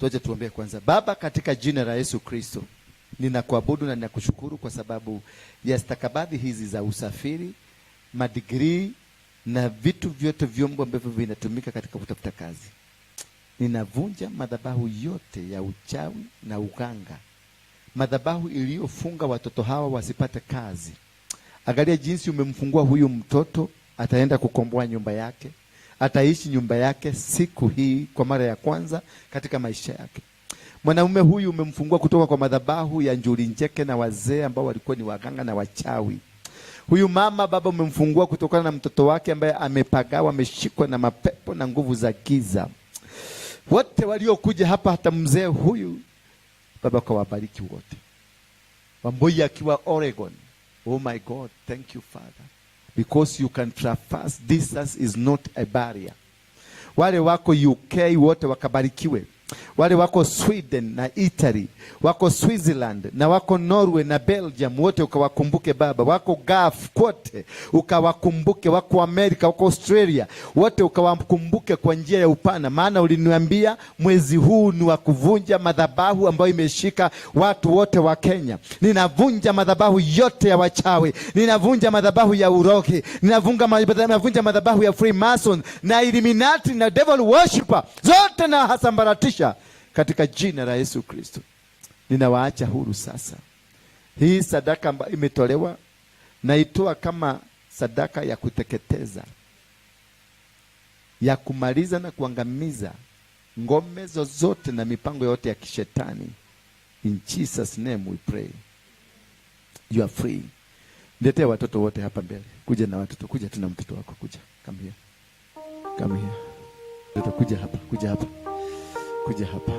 Tuache tuombe kwanza. Baba, katika jina la Yesu Kristo, ninakuabudu na ninakushukuru kwa sababu ya stakabadhi hizi za usafiri, madigrii na vitu vyote vyombo ambavyo vinatumika katika kutafuta kazi. Ninavunja madhabahu yote ya uchawi na uganga. Madhabahu iliyofunga watoto hawa wasipate kazi. Angalia jinsi umemfungua huyu mtoto, ataenda kukomboa nyumba yake. Ataishi nyumba yake siku hii kwa mara ya kwanza katika maisha yake. Mwanaume huyu umemfungua kutoka kwa madhabahu ya njuri njeke na wazee ambao walikuwa ni waganga na wachawi. Huyu mama, Baba, umemfungua kutokana na mtoto wake ambaye amepagawa, ameshikwa na mapepo na nguvu za giza. Wote waliokuja hapa, hata mzee huyu, Baba, kawabariki wote. Wamboi akiwa Oregon. Oh my God, thank you Father. Because you can traverse, distance is not a barrier. Wale wako UK wote wakabarikiwe. Wale wako Sweden na Italy, wako Switzerland na wako Norway na Belgium, wote ukawakumbuke Baba. Wako Gulf kote ukawakumbuke, wako Amerika, wako Australia, wote ukawakumbuke kwa njia ya upana. Maana uliniambia mwezi huu ni wa kuvunja madhabahu ambayo imeshika watu wote wa Kenya. Ninavunja madhabahu yote ya wachawi, ninavunja madhabahu ya urogi, ninavunja madhabahu ya Freemason na Illuminati na devil worshipper, zote na hasambaratisha katika jina la Yesu Kristo. Ninawaacha huru sasa. Hii sadaka ambayo imetolewa naitoa kama sadaka ya kuteketeza, ya kumaliza na kuangamiza ngome zozote na mipango yote ya kishetani. In Jesus name we pray. You are free. Niletee watoto wote hapa mbele. Kuja na watoto, kuja tuna mtoto wako, kuja. Come here. Come here. Watoto kuja hapa, kuja hapa. Kuja hapa.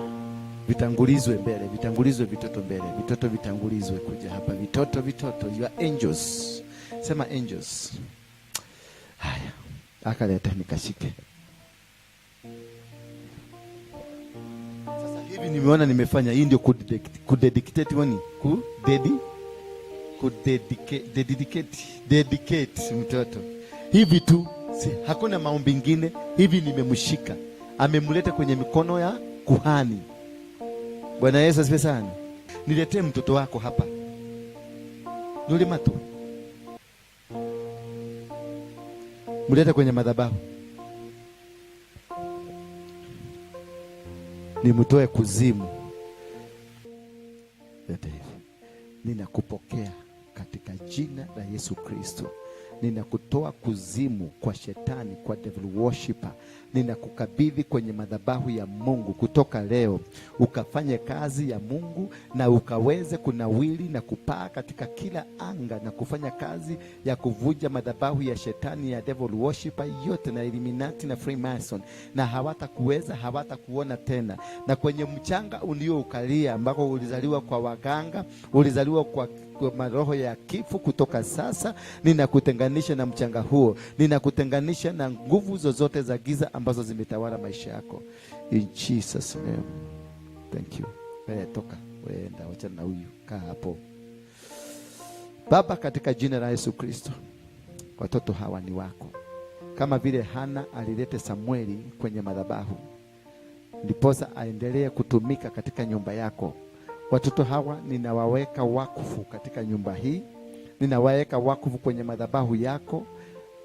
Vitangulizwe mbele, vitangulizwe vitoto mbele. Vitoto vitangulizwe, kuja hapa. Vitoto, you are angels. Sema angels. Haya. Akaleta nikashike. Sasa hivi nimeona nimefanya, hii ndio kudedicate wani? Dedicate mtoto. Hivi tu, hakuna maombi mengine. Hivi nimemshika. Amemleta kwenye mikono ya kuhani. Bwana Yesu asifiwe sana. Niletee mtoto wako hapa. Nuli matu. Mulete kwenye madhabahu. Nimtoe kuzimu. Lete hivi. Ninakupokea katika jina la Yesu Kristo. Ninakutoa kuzimu kwa shetani, kwa devil worshipper. Ninakukabidhi kwenye madhabahu ya Mungu kutoka leo. Ukafanye kazi ya Mungu na ukaweze kunawili na kupaa katika kila anga na kufanya kazi ya kuvunja madhabahu ya shetani, ya devil worshipper yote na Illuminati na Freemason, na hawatakuweza, hawatakuona tena. Na kwenye mchanga ulioukalia ambako ulizaliwa kwa waganga, ulizaliwa kwa maroho ya kifo, kutoka sasa ninakutenganisha na mchanga huo. Ninakutenganisha na nguvu zozote za giza ambazo zimetawala maisha yako. In Jesus name. Thank you. Wewe toka, weenda, wacha na huyu. Kaa hapo. Baba, katika jina la Yesu Kristo, watoto hawa ni wako. Kama vile Hana alilete Samueli kwenye madhabahu, ndiposa aendelee kutumika katika nyumba yako. Watoto hawa ninawaweka wakfu katika nyumba hii, ninawaweka wakfu kwenye madhabahu yako.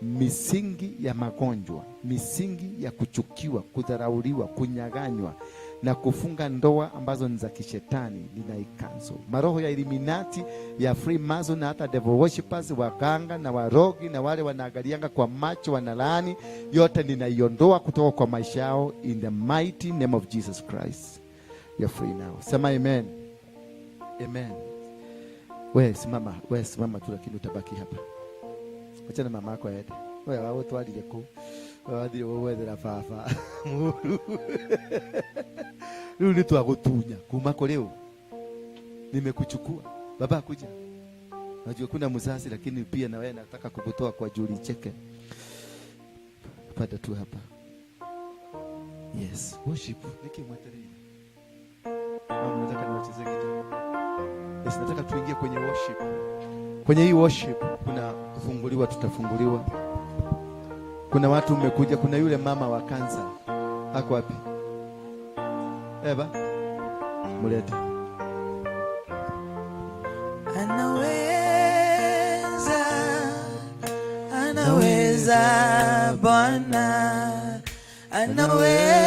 Misingi ya magonjwa, misingi ya kuchukiwa, kudharauliwa, kunyaganywa na kufunga ndoa ambazo ni za kishetani ninaikanso. Maroho ya Illuminati, ya Freemason na hata devil worshippers, waganga na warogi na wale wanaangalianga kwa macho wanalaani, yote ninaiondoa kutoka kwa maisha yao in the mighty name of Jesus Christ. You're free now. Sema amen. Amen. Wewe simama tu, lakini utabaki hapa. Acha na mama yako aende. Wewe wao twalile ku. Wewe la fafa. Leo twagutunya kuma ko leo. Nimekuchukua. Baba kuja. Najua kuna mzazi, lakini pia na wewe nataka kukutoa kwa Julie cheke. Pata tu hapa. Yes, worship. Nikimwatalii. Mama nataka niwacheze kitu. Yes, nataka tuingie kwenye worship. Kwenye hii worship kuna kufunguliwa, tutafunguliwa. Kuna watu mmekuja, kuna yule mama wa kansa. Ako wapi? Eva, mulete. Anaweza Bwana, anaweza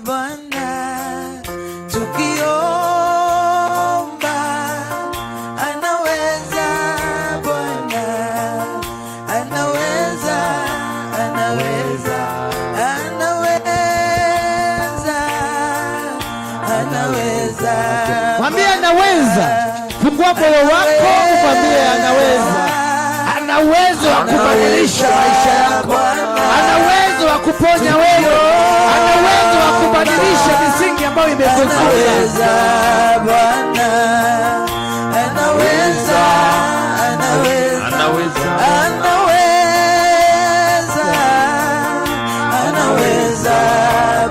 Bwana, tukiomba anaweza Bwana, anaweza mwambie anaweza. Fungua moyo wako, mwambie anaweza. Ana uwezo wa kubadilisha maisha yako. Ana uwezo wa kuponya wewe. Ana uwezo wa kubadilisha misingi ambayo imekuzuia. Anaweza Bwana, anaweza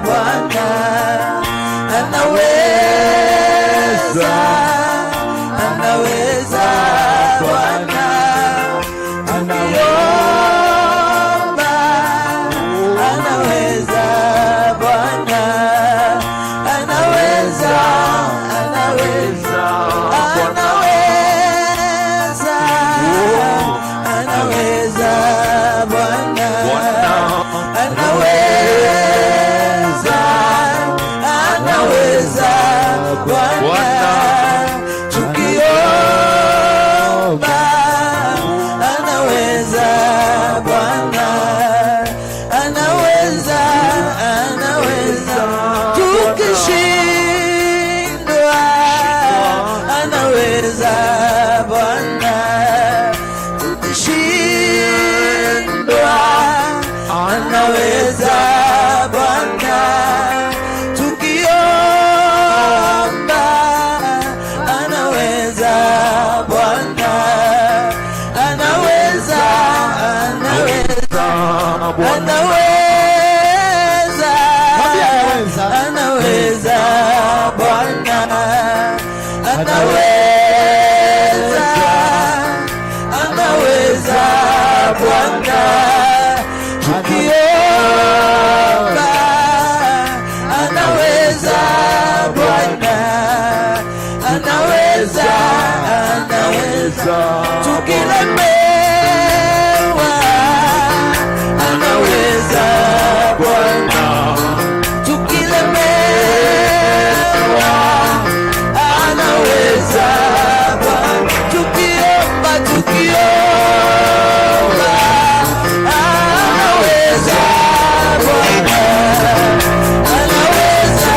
Bwana, anaweza Bwana, tukiomba anaweza Bwana, anaweza Bwana, anaweza Bwana, tukiomba anaweza Bwana, anaweza tukishindwa anaweza Bwana, tukishindwa anaweza Bwana, tukiomba anaweza Bwana, anaweza Bwana, anaweza Bwana, tukiomba anaweza Bwana, anaweza tukilemewa anaweza Bwana, tukilemewa anaweza Bwana, tukiomba anaweza Bwana, anaweza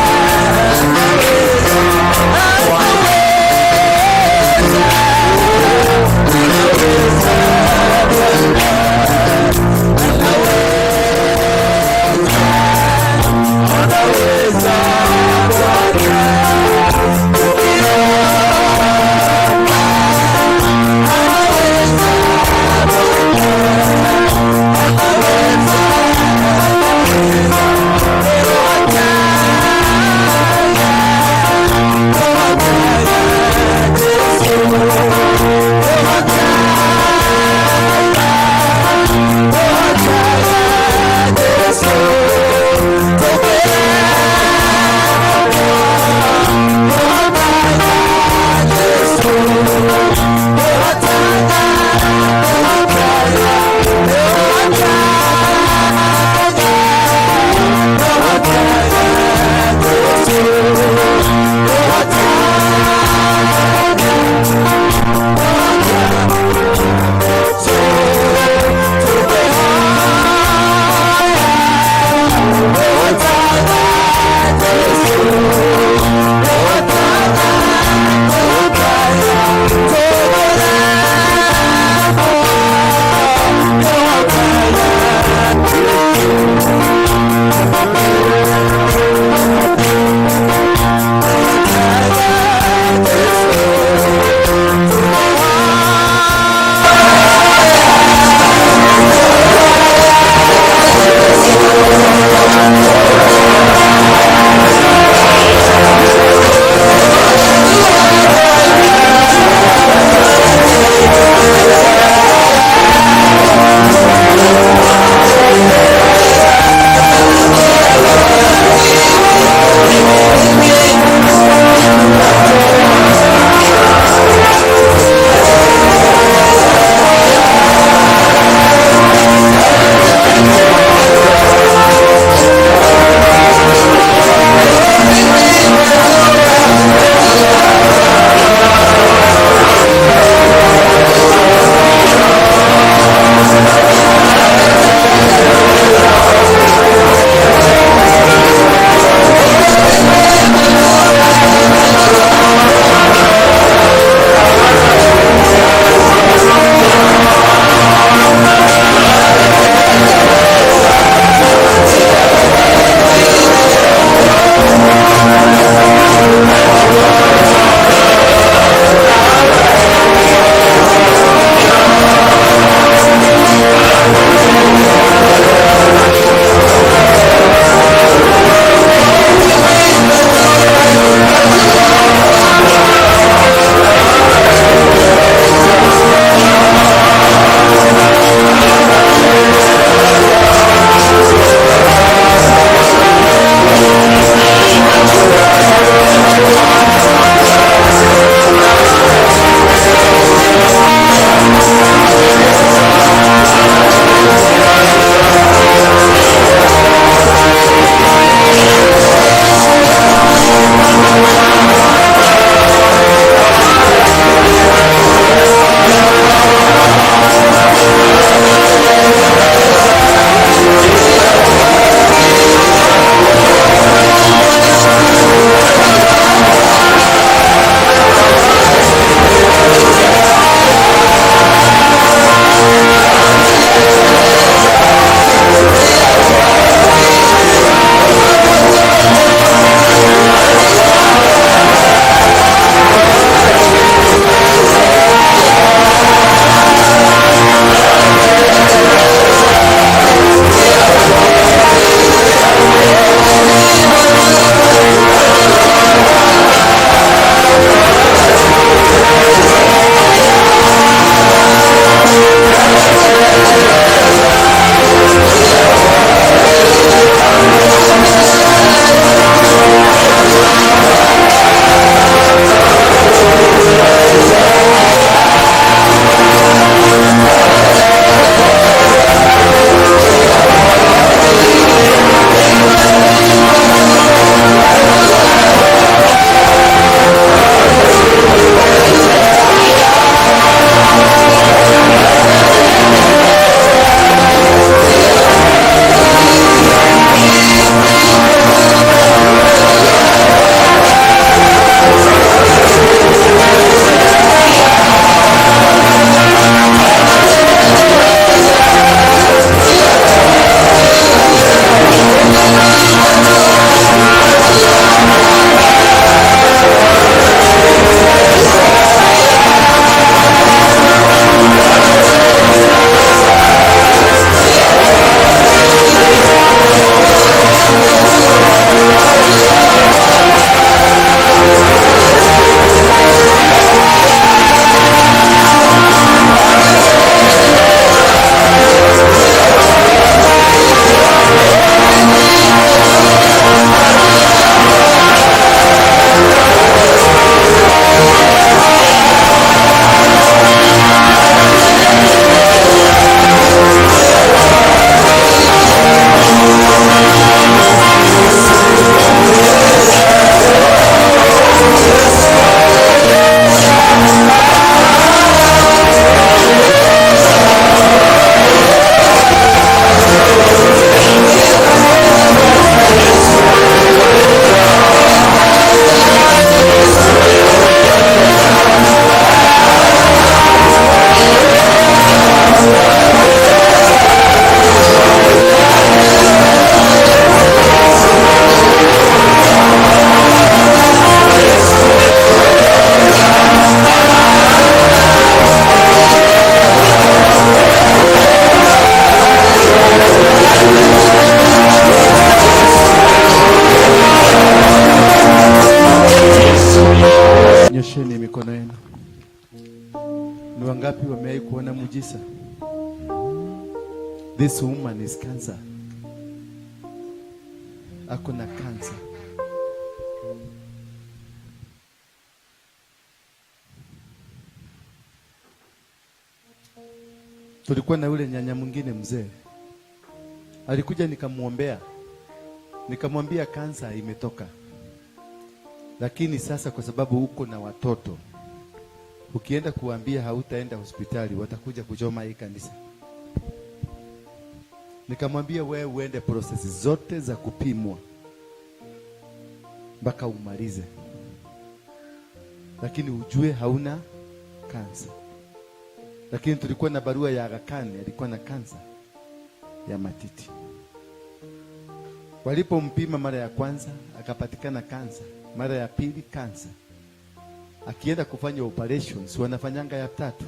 Nyosheni mikono yenu. Ni wangapi wamewahi kuona muujiza? This woman is cancer. Ako na cancer. Tulikuwa na yule nyanya mwingine mzee. Alikuja nikamuombea. Nikamwambia kansa imetoka. Lakini sasa kwa sababu uko na watoto, ukienda kuambia hautaenda hospitali, watakuja kuchoma hii kanisa. Nikamwambia wewe uende process zote za kupimwa mpaka umalize, lakini ujue hauna kansa. Lakini tulikuwa na barua ya Aga Khan, alikuwa na kansa ya matiti. Walipompima mara ya kwanza akapatikana kansa, mara ya pili kansa. Akienda kufanya operations wanafanyanga ya tatu,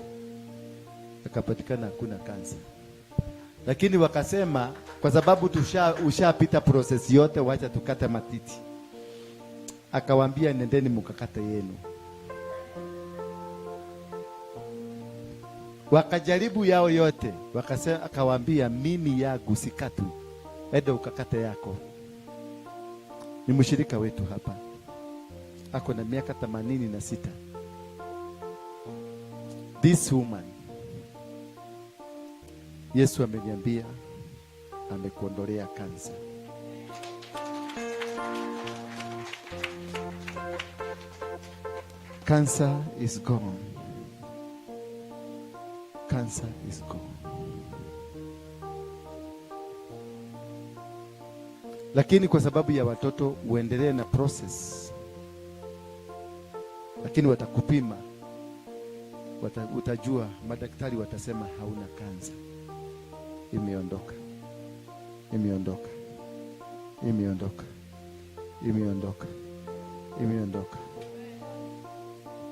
akapatikana hakuna kansa. Lakini wakasema kwa sababu ushapita process yote, wacha tukate matiti. Akawaambia nendeni mkakate yenu. Wakajaribu yao yote, wakasema, akawaambia mimi yangu sikatu, enda ukakate yako. Ni mshirika wetu hapa, ako na miaka 86. This woman, Yesu ameniambia amekuondolea kansa. Cancer is gone. Cancer is gone. Lakini kwa sababu ya watoto uendelee na process. Lakini watakupima. Utajua, madaktari watasema hauna kansa. Imeondoka. Imeondoka. Imeondoka. Imeondoka. Imeondoka.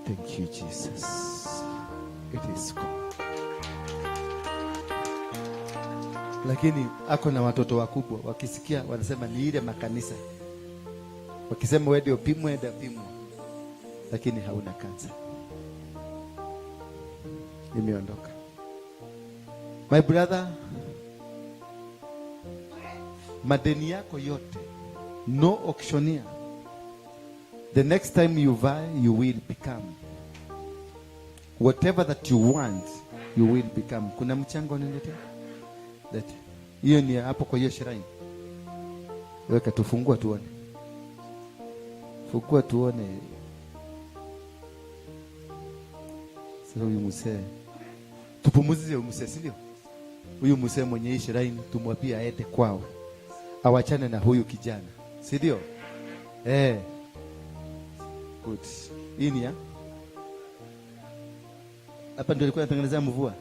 Thank you, Jesus. It is gone. Lakini ako na watoto wakubwa, wakisikia wanasema ni ile makanisa. Wakisema wewe ndio pimwe, enda pimwe. Lakini hauna kansa. Imeondoka. My brother, madeni yako yote, no auctioneer. The next time you buy, you will become. Whatever that you want, you will become. Kuna mchango nilete? Lete. Hiyo ni hapo kwa hiyo shrine. Weka tufungua tuone. Fungua tuone. Sasa huyu mzee. Tupumuzize huyu mzee, si ndio? Huyu mzee mwenye hii shrine tumwapia aende kwao. Awachane na huyu kijana. Si ndio? Good. Hii ni ya? Hapa ndio alikuwa anatengeneza mvua.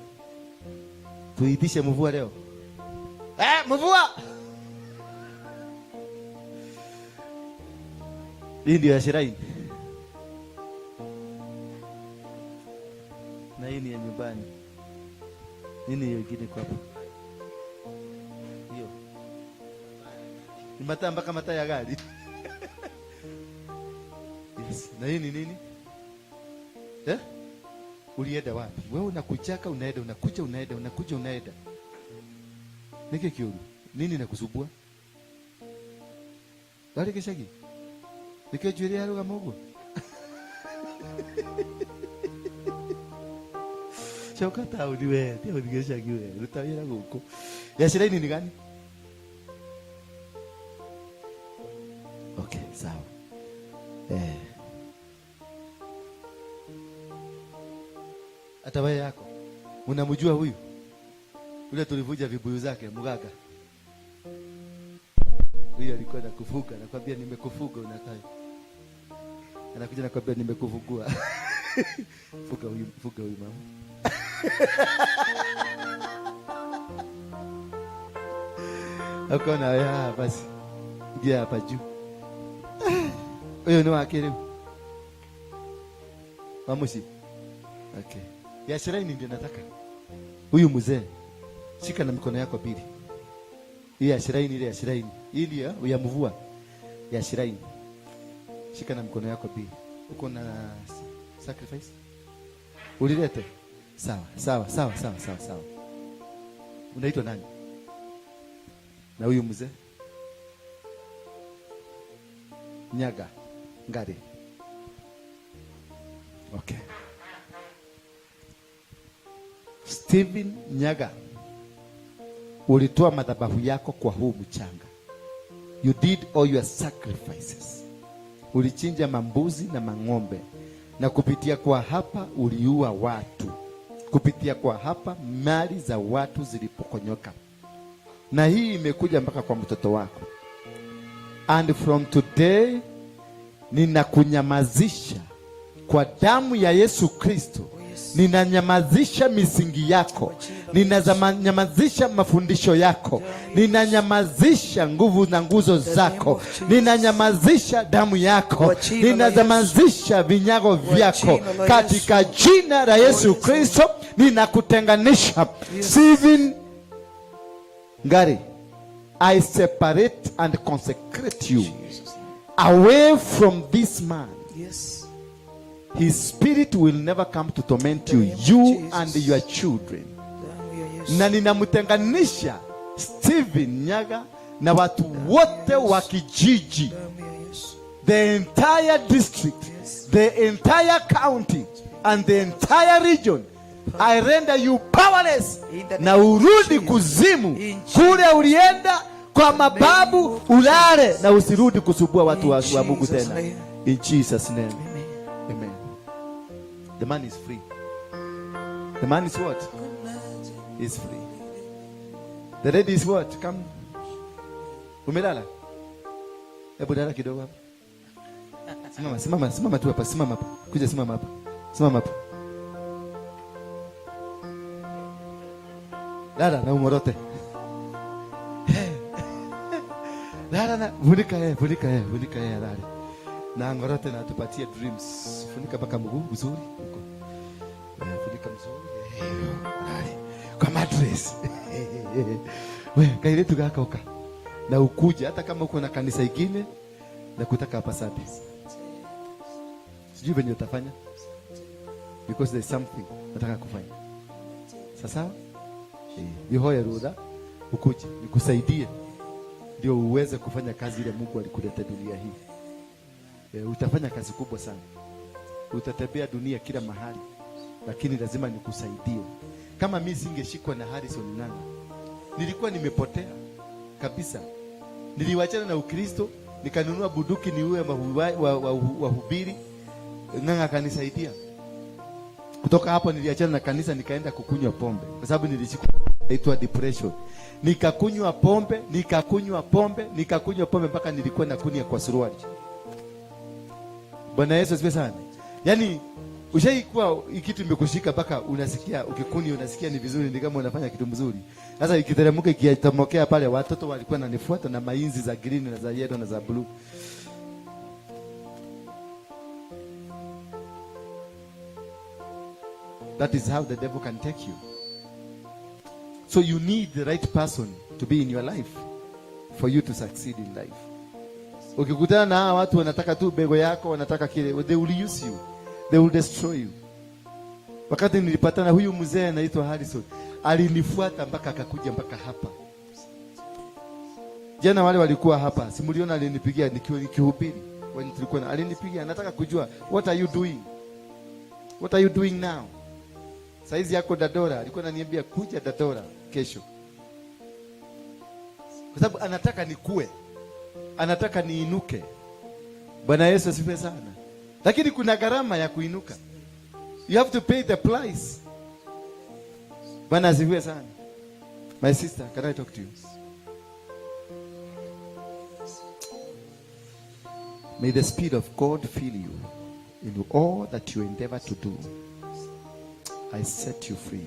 Tuitishe mvua leo. Mvua! Hii ndio ya shrine. Na hii ni ya nyumbani. Nini hiyo ingine kwa hapo? Hiyo. Ni mataa mpaka mataa ya gari. Yes. Na hii ni nini? Ulienda wapi? Wewe unakuchaka unaenda, unakuja unaenda, unakuja unaenda. Niki kiuru. Nini nakusubua? Dali keshagi. Niki jweli haruga mogo. Chokata udiwe, tia udigeshagi wewe. Utawira guko. Ya shiraini ni gani? Okay, sawa. Atawaye yako. Unamjua huyu? Yule tulivuja vibuyu zake, mganga. Huyu alikuwa anakufuga, nakwambia nimekufuga unakai. Anakuja nakwambia nimekufugua. Fuga huyu mama. Akona ya basi. Ngia hapa juu. Huyo ni wake leo. Mamushi. Okay. Ya shrine ndio nataka. Huyu mzee. Shika na mikono yako pili. Hii ya shrine, ile ya shrine. Hii ndio ya mvua. Ya shrine. Shika na mikono yako pili. Uko na sacrifice? Ulilete? Sawa. Unaitwa nani? Na huyu mzee? Nyaga. Ngari. Okay. Steven Nyaga, ulitoa madhabahu yako kwa huu mchanga. You did all your sacrifices. Ulichinja mambuzi na mang'ombe, na kupitia kwa hapa uliua watu. Kupitia kwa hapa mali za watu zilipokonyoka, na hii imekuja mpaka kwa mtoto wako. And from today ninakunyamazisha kwa damu ya Yesu Kristo. Ninanyamazisha misingi yako, ninanyamazisha mafundisho yako, ninanyamazisha nguvu na nguzo zako, ninanyamazisha damu yako, ninanyamazisha vinyago vyako katika jina la Yesu Kristo. Ninakutenganisha. Steven Ngari, I separate and consecrate you away from this man. Yes. His spirit will never come to torment you and your children. Na ninamtenganisha Steven Nyaga na watu wote wa kijiji, the entire district, the entire county and the entire region. I render you powerless. Na urudi kuzimu kule ulienda kwa mababu, ulale na usirudi kusubua watu wa Mungu tena. In Jesus name. Amen. The man is free. The man is what? Is free. The lady is what? Come. Umelala? Hebu dala kidogo hapa. Simama tu hapa, simama hapa. Kuja simama hapa. Simama hapa. Dada na umorote. Dada na vunika yeye dada. Na ngorote na tupatie dreams. Funika mpaka mguu mzuri huko. Funika mzuri. Kwa mattress. Wewe kaile tugakoka. Na ukuje hata kama uko na kanisa ingine na kutaka hapa service. Sijui venye utafanya. Because there is something nataka kufanya. Sasa Yehoya ruda ukuje nikusaidie ndio uweze kufanya kazi ile Mungu alikuleta dunia hii. Utafanya kazi kubwa sana. Utatembea dunia kila mahali, lakini lazima nikusaidie. Kama mimi singeshikwa na Harrison Ng'ang'a, nilikuwa nimepotea kabisa. Niliwachana na Ukristo, nikanunua bunduki niue wahubiri. Ng'ang'a akanisaidia. Kutoka hapo niliachana na kanisa, nikaenda kukunywa pombe kwa sababu nilishikwa inaitwa depression. Nikakunywa pombe mpaka nilikuwa nakunia kwa suruali. Bwana Yesu asifiwe sana. Yaani ushaikuwa kitu imekushika mpaka unasikia ukikuni unasikia ni vizuri, ni kama unafanya kitu mzuri. Sasa ikiteremka ikitomokea pale, watoto walikuwa wananifuata na mainzi za green na za yellow na za blue. That is how the devil can take you. So you need the right person to be in your life for you to succeed in life. Ukikutana na watu wanataka tu bego yako, wanataka kile, they will use you. They will destroy you. Wakati nilipatana huyu mzee anaitwa Harrison, alinifuata mpaka akakuja mpaka hapa. Jana wale walikuwa hapa, simuliona alinipigia nikiwa nikihubiri. When tulikuwa alinipigia, anataka kujua what are you doing? What are you doing now? Saizi yako Dadora, alikuwa ananiambia kuja Dadora kesho. Kwa sababu anataka nikue. Anataka niinuke. Bwana Yesu asifiwe sana. Lakini kuna gharama ya kuinuka. You have to pay the price. Bwana asifiwe sana. My sister, can I talk to you? May the Spirit of God fill you in all that you endeavor to do. I set you free.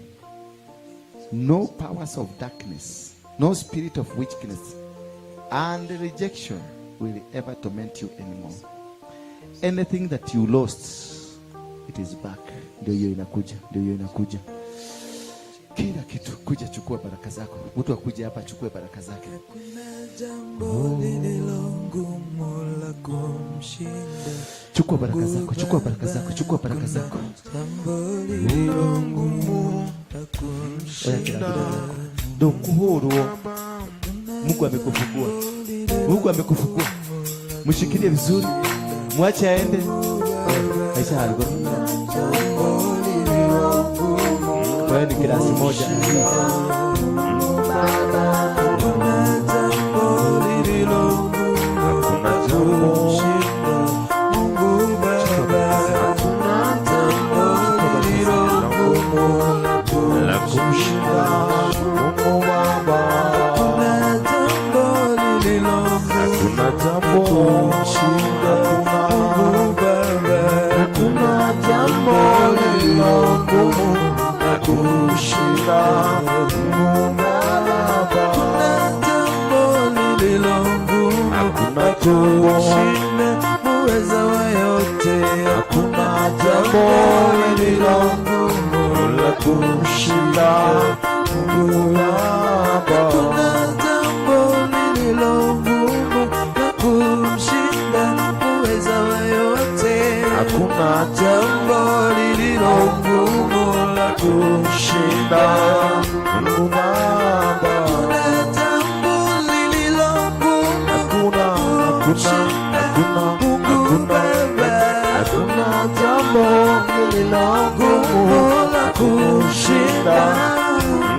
No powers of darkness, no spirit of wickedness and rejection will ever torment you anymore. Anything that you lost, it is back. Ndio hiyo inakuja. Kila kitu kuja, chukua baraka zako. Mtu akuje hapa achukue baraka zake. Kuna jambo lililo ngumu la kumshinda. Chukua baraka zako, chukua baraka zako, chukua baraka zako. Ndio kuhuru. Mungu amekufungua. Mungu amekufungua. Mshikilie vizuri. Mwache aende. Aisha alikuwa. Wewe ni klasi moja. Uweza wa yote, hakuna jambo lililo ngumu la kumshinda Mungu Baba. Hakuna jambo lililo ngumu la kumshinda uweza wa yote, hakuna jambo lililo ngumu la kumshinda Mungu Baba. Hakuna jambo lililo ngumu, hakuna jambo lililo ngumu la kumshinda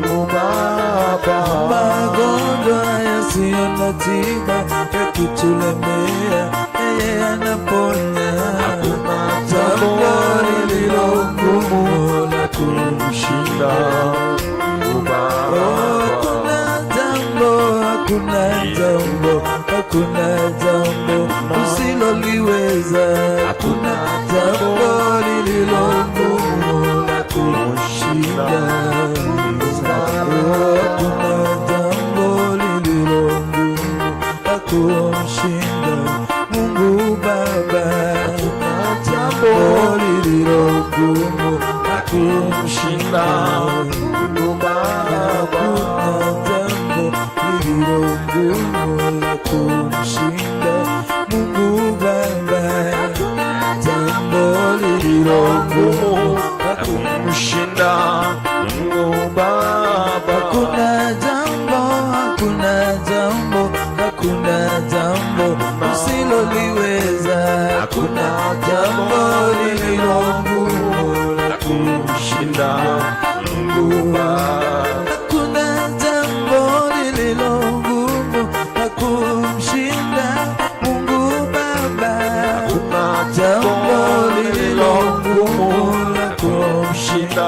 Mungu Baba. Magonjwa yasiyo na tiba yakitulemea, yeye anaponya. Hakuna jambo lililo ngumu la kumshinda Mungu Baba. Hakuna jambo, hakuna jambo, hakuna jambo usiloliweza. Hakuna jambo lililo ngumu la kumshinda Mungu Baba. Hakuna jambo lililo ngumu la kumshinda Mungu Baba. Hakuna jambo lililo ngumu la kumshinda Mungu Baba. Hakuna jambo lililo ngumu la kumshinda Mungu Baba. Jambo lililo ngumu la kumshinda Mungu Baba. Hakuna jambo, hakuna jambo, hakuna jambo usiloliweza. Hakuna jambo lililo ngumu la kumshinda Mungu Baba. Hakuna jambo lililo ngumu la kumshinda Mungu Baba. Hakuna jambo lililo ngumu la kumshinda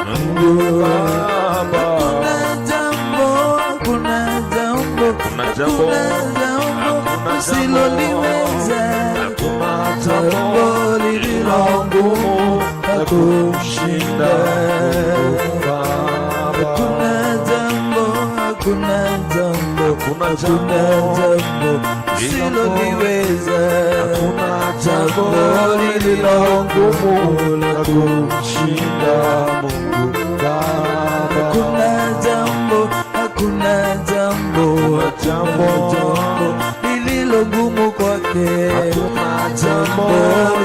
Mungu Baba. Hakuna jambo, hakuna jambo, hakuna jambo usiloliweza. Hakuna jambo lililo ngumu la kumshinda Mungu Baba. Hakuna jambo, hakuna jambo, hakuna jambo usiloliweza. Hakuna jambo lililo ngumu la kumshinda Mungu Baba. Hakuna jambo, hakuna jambo, jambo lililo ngumu kwake. Hakuna jambo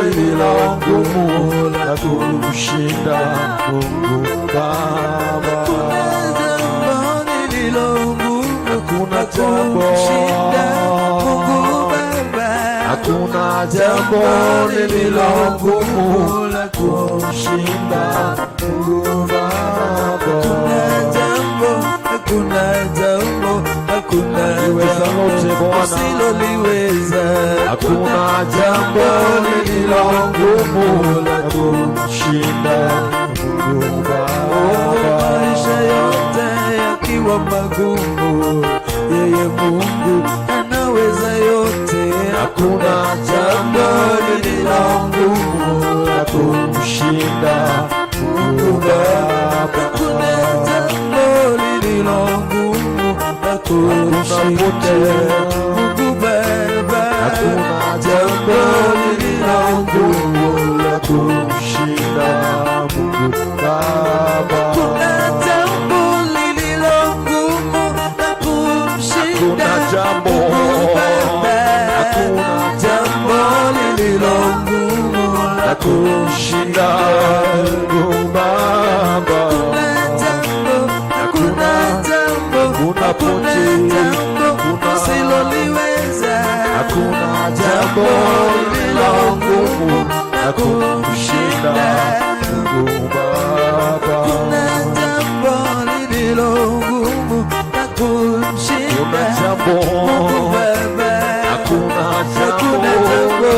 lililo ngumu la kumshinda Mungu Baba. Hakuna jambo lililo ngumu, hakuna jambo kumshinda Mungu Baba. Hakuna jambo lililo ngumu la kumshinda Mungu Baba. Hakuna jambo, hakuna jambo, hakuna jambo usiloliweza. Hakuna jambo lililo ngumu la kumshinda Mungu Baba. Maisha yote yakiwa magumu, yeye Mungu anaweza yote. Hakuna jambo lililo ngumu la kumshinda Mungu Baba. Hakuna jambo lililo ngumu la kumshinda Mungu Baba. Hakuna jambo lililo ngumu la kumshinda Mungu Baba. Hakuna jambo lililo ngumu la kumshinda Mungu Baba. Hakuna jambo lililo ngumu kushinda Mungu Baba. Hakuna jambo usiloliweza, hakuna jambo lililo ngumu na kumshinda Mungu Baba. Hakuna jambo lililo ngumu na kumshinda Mungu Baba. Hakuna jambo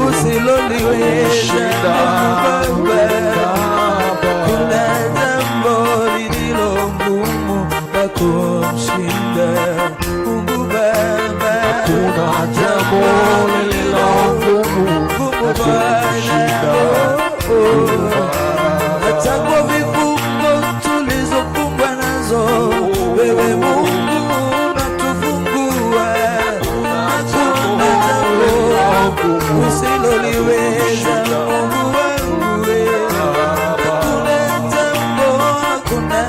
usiloliweza Mungu Baba. Hakuna jambo lililo ngumu na kumshinda Mungu Baba. Hakuna jambo lililo ngumu na kumshinda Mungu Baba. Hata kwa vifungo tulizofungwa nazo, wewe Mungu unatufungua. Hakuna jambo usiloliweza Mungu wangu wewe. Hakuna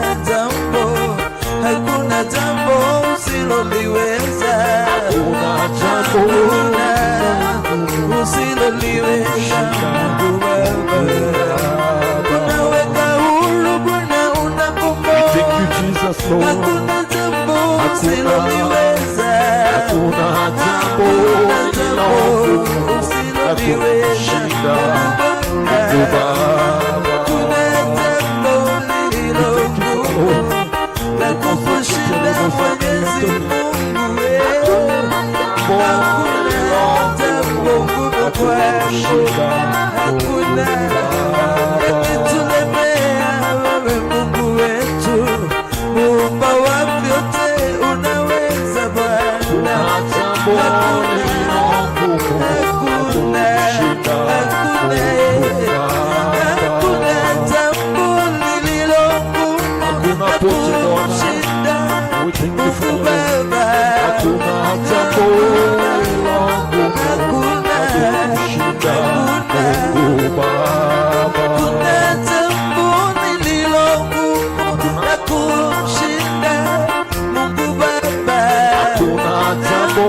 jambo usiloliweza. Hakuna jambo usiloliweza Mungu Baba. Unaweka huru Bwana, unakomboa. Hakuna jambo usiloliweza. Hakuna jambo usiloliweza Mungu Baba. Hakuna jambo lililo ngumu na kukushinda Mwenyezi Mungu wewe. Hakuna jambo ngumu kwako. Hakuna yakitulemea wewe Mungu wetu, Muumba wa vyote, unaweza Bwana. Hakuna jambo lililo ngumu na kumshinda Mungu Baba. Hakuna jambo lililo ngumu na kumshinda Mungu Baba. Hakuna jambo lililo ngumu na kumshinda Mungu Baba. Hakuna jambo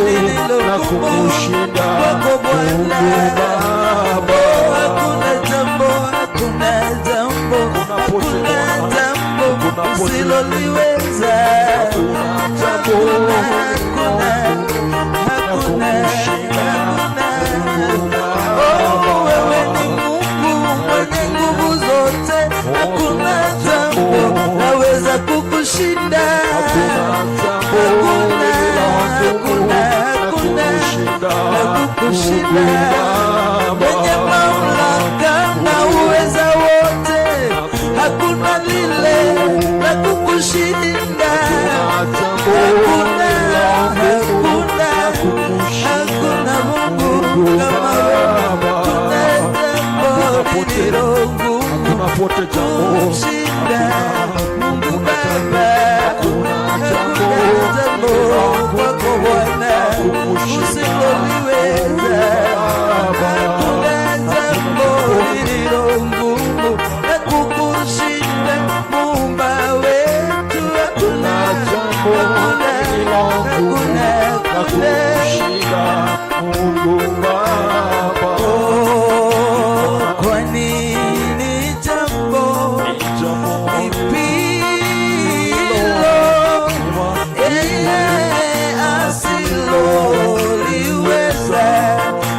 lililo ngumu na kumshinda Mungu Baba. Hakuna jambo lililo ngumu na kumshinda Mungu Baba. Hakuna jambo usiloliweza. Wewe ni Mungu mwenye nguvu zote, hakuna jambo naweza kukushinda. Hakuna kukushinda, mwenye mamlaka na uweza wote, hakuna lile la kukushinda. Hakuna Mungu kama wewe. Hakuna jambo lililo ngumu kumshinda Mungu Baba. Hakuna jambo kwako Bwana usiloliweza. Hakuna jambo lililo ngumu na kukushinda Muumba wetu. Hakuna jambo lililo ngumu na kukushinda Mungu Baba. Kwa nini jambo hilo asiloliweza?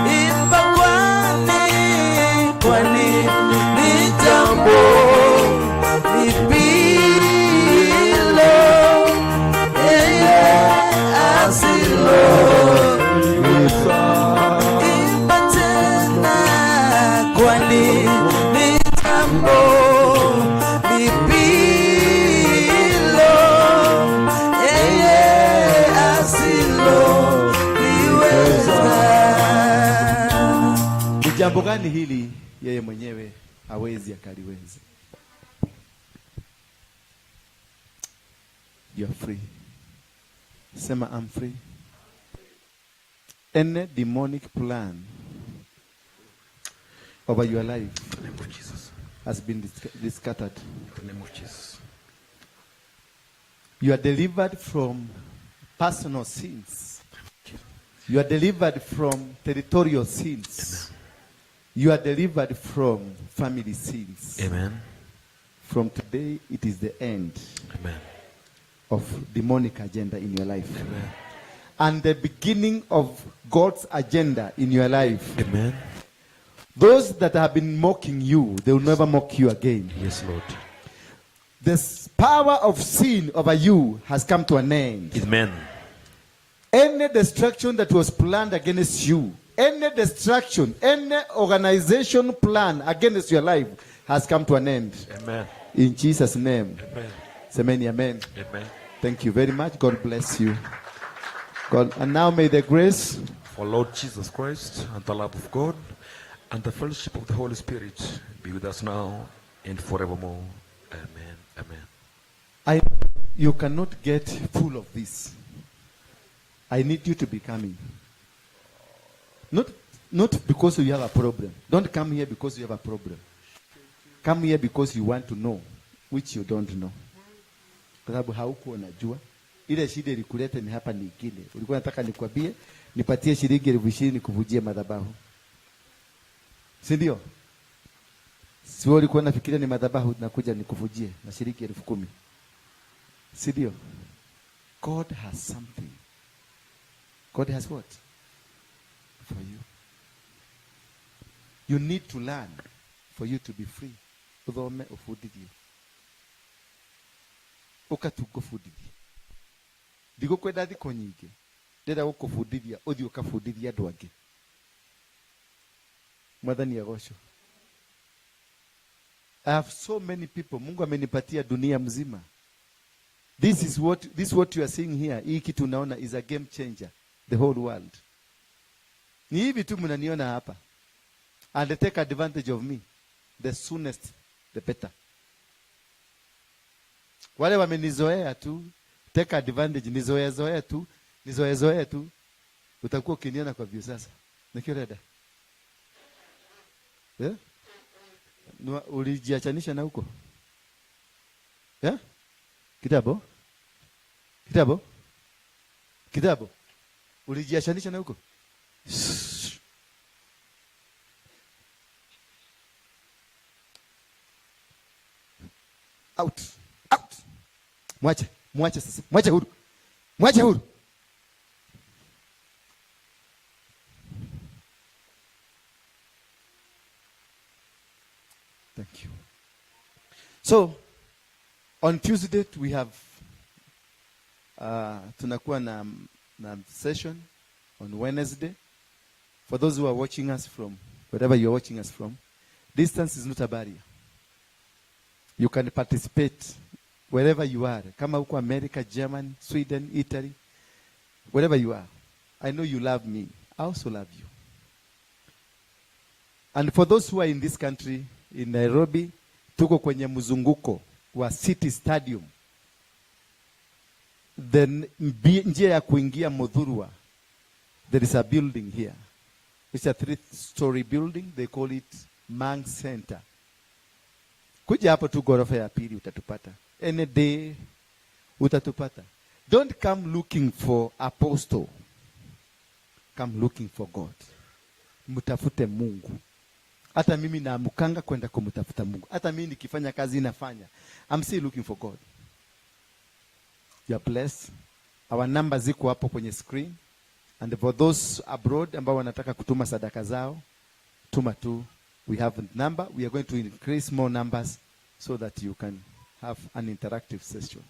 Imba kwa nini jambo hilo asiloliweza? Imba tena, kwa nini jambo hilo asiloliweza? Ni jambo gani hili yeye mwenyewe hawezi akaliweza? You are free. Sema I'm free. Any demonic plan over your life In the name of Jesus. has been scattered. In the name of Jesus. You are delivered from personal sins. You are delivered from territorial sins. Amen. You are delivered from family sins. Amen. From today, it is the end Amen. of demonic agenda in your life. Amen. And the beginning of God's agenda in your life. Amen. Those that have been mocking you, they will never mock you again. Yes, Lord. The power of sin over you has come to an end. Amen. Any destruction that was planned against you, any destruction, any organization plan against your life has come to an end. Amen. In Jesus' name. Amen. Amen. Amen. Amen. Thank you very much. God bless you. God, and now may the grace For Lord Jesus Christ and the love of God and the fellowship of the Holy Spirit be with us now and forevermore. Amen. Amen. You cannot get full of this. I need you to be coming. Not because you have a problem. Don't come here because you have a problem. Come here because you want to know, which you don't know. Kwa sababu haukuwa unajua. Ile shida ilikuleta ni hapa nyingine. Ulikuwa nataka nikwambie, nipatie shilingi 20,000 nikuvujie madhabahu. Si ndio? Sio ulikuwa unafikiria ni madhabahu nakuja nikuvujie na shilingi 10,000. Si ndio? God has something. God has what? For you. You need to learn for you to be free. Uthome ufundithio. Ukatugo fundithio. Ndigo kwenda thiko nyingi. Ndenda gukufundithia uthio ukafundithia andu angi. Mwathani agocwo. I have so many people. Mungu amenipatia dunia mzima. This is what you are seeing here. Hii kitu unaona is a game changer. The whole world. Ni hivi tu mnaniona hapa. And they take advantage of me. The soonest, the better. Wale wamenizoea tu, take advantage, nizoea tu, utakuwa ukiniona kwa view sasa. Nikioreda. Yeah? Ulijiachanisha na huko? Yeah? Kitabo? Ulijiachanisha na huko? Out. Mwache sasa. Mwache huru. Thank you. So, on Tuesday we have tunakuwa na session on Wednesday. For those who are watching us from wherever you are watching us from, distance is not a barrier. You can participate wherever you are. Kama uko America, Germany, Sweden, Italy, wherever you are. I know you love me. I also love you. And for those who are in this country, in Nairobi, tuko kwenye mzunguko wa City Stadium. Then njia ya kuingia Muthurwa, there is a building here. It's a 3-story building. They call it Mang Center. Kuja hapo tu ghorofa ya pili utatupata. Any day utatupata. Don't come looking for apostle. Come looking for God. Mtafute Mungu. Hata mimi naamukanga kwenda kumtafuta Mungu. Hata mimi nikifanya kazi nafanya. I'm still looking for God. You are blessed. Our number ziko hapo kwenye screen. And for those abroad ambao wanataka kutuma sadaka zao, tuma tu. We have a number. We are going to increase more numbers so that you can have an interactive session.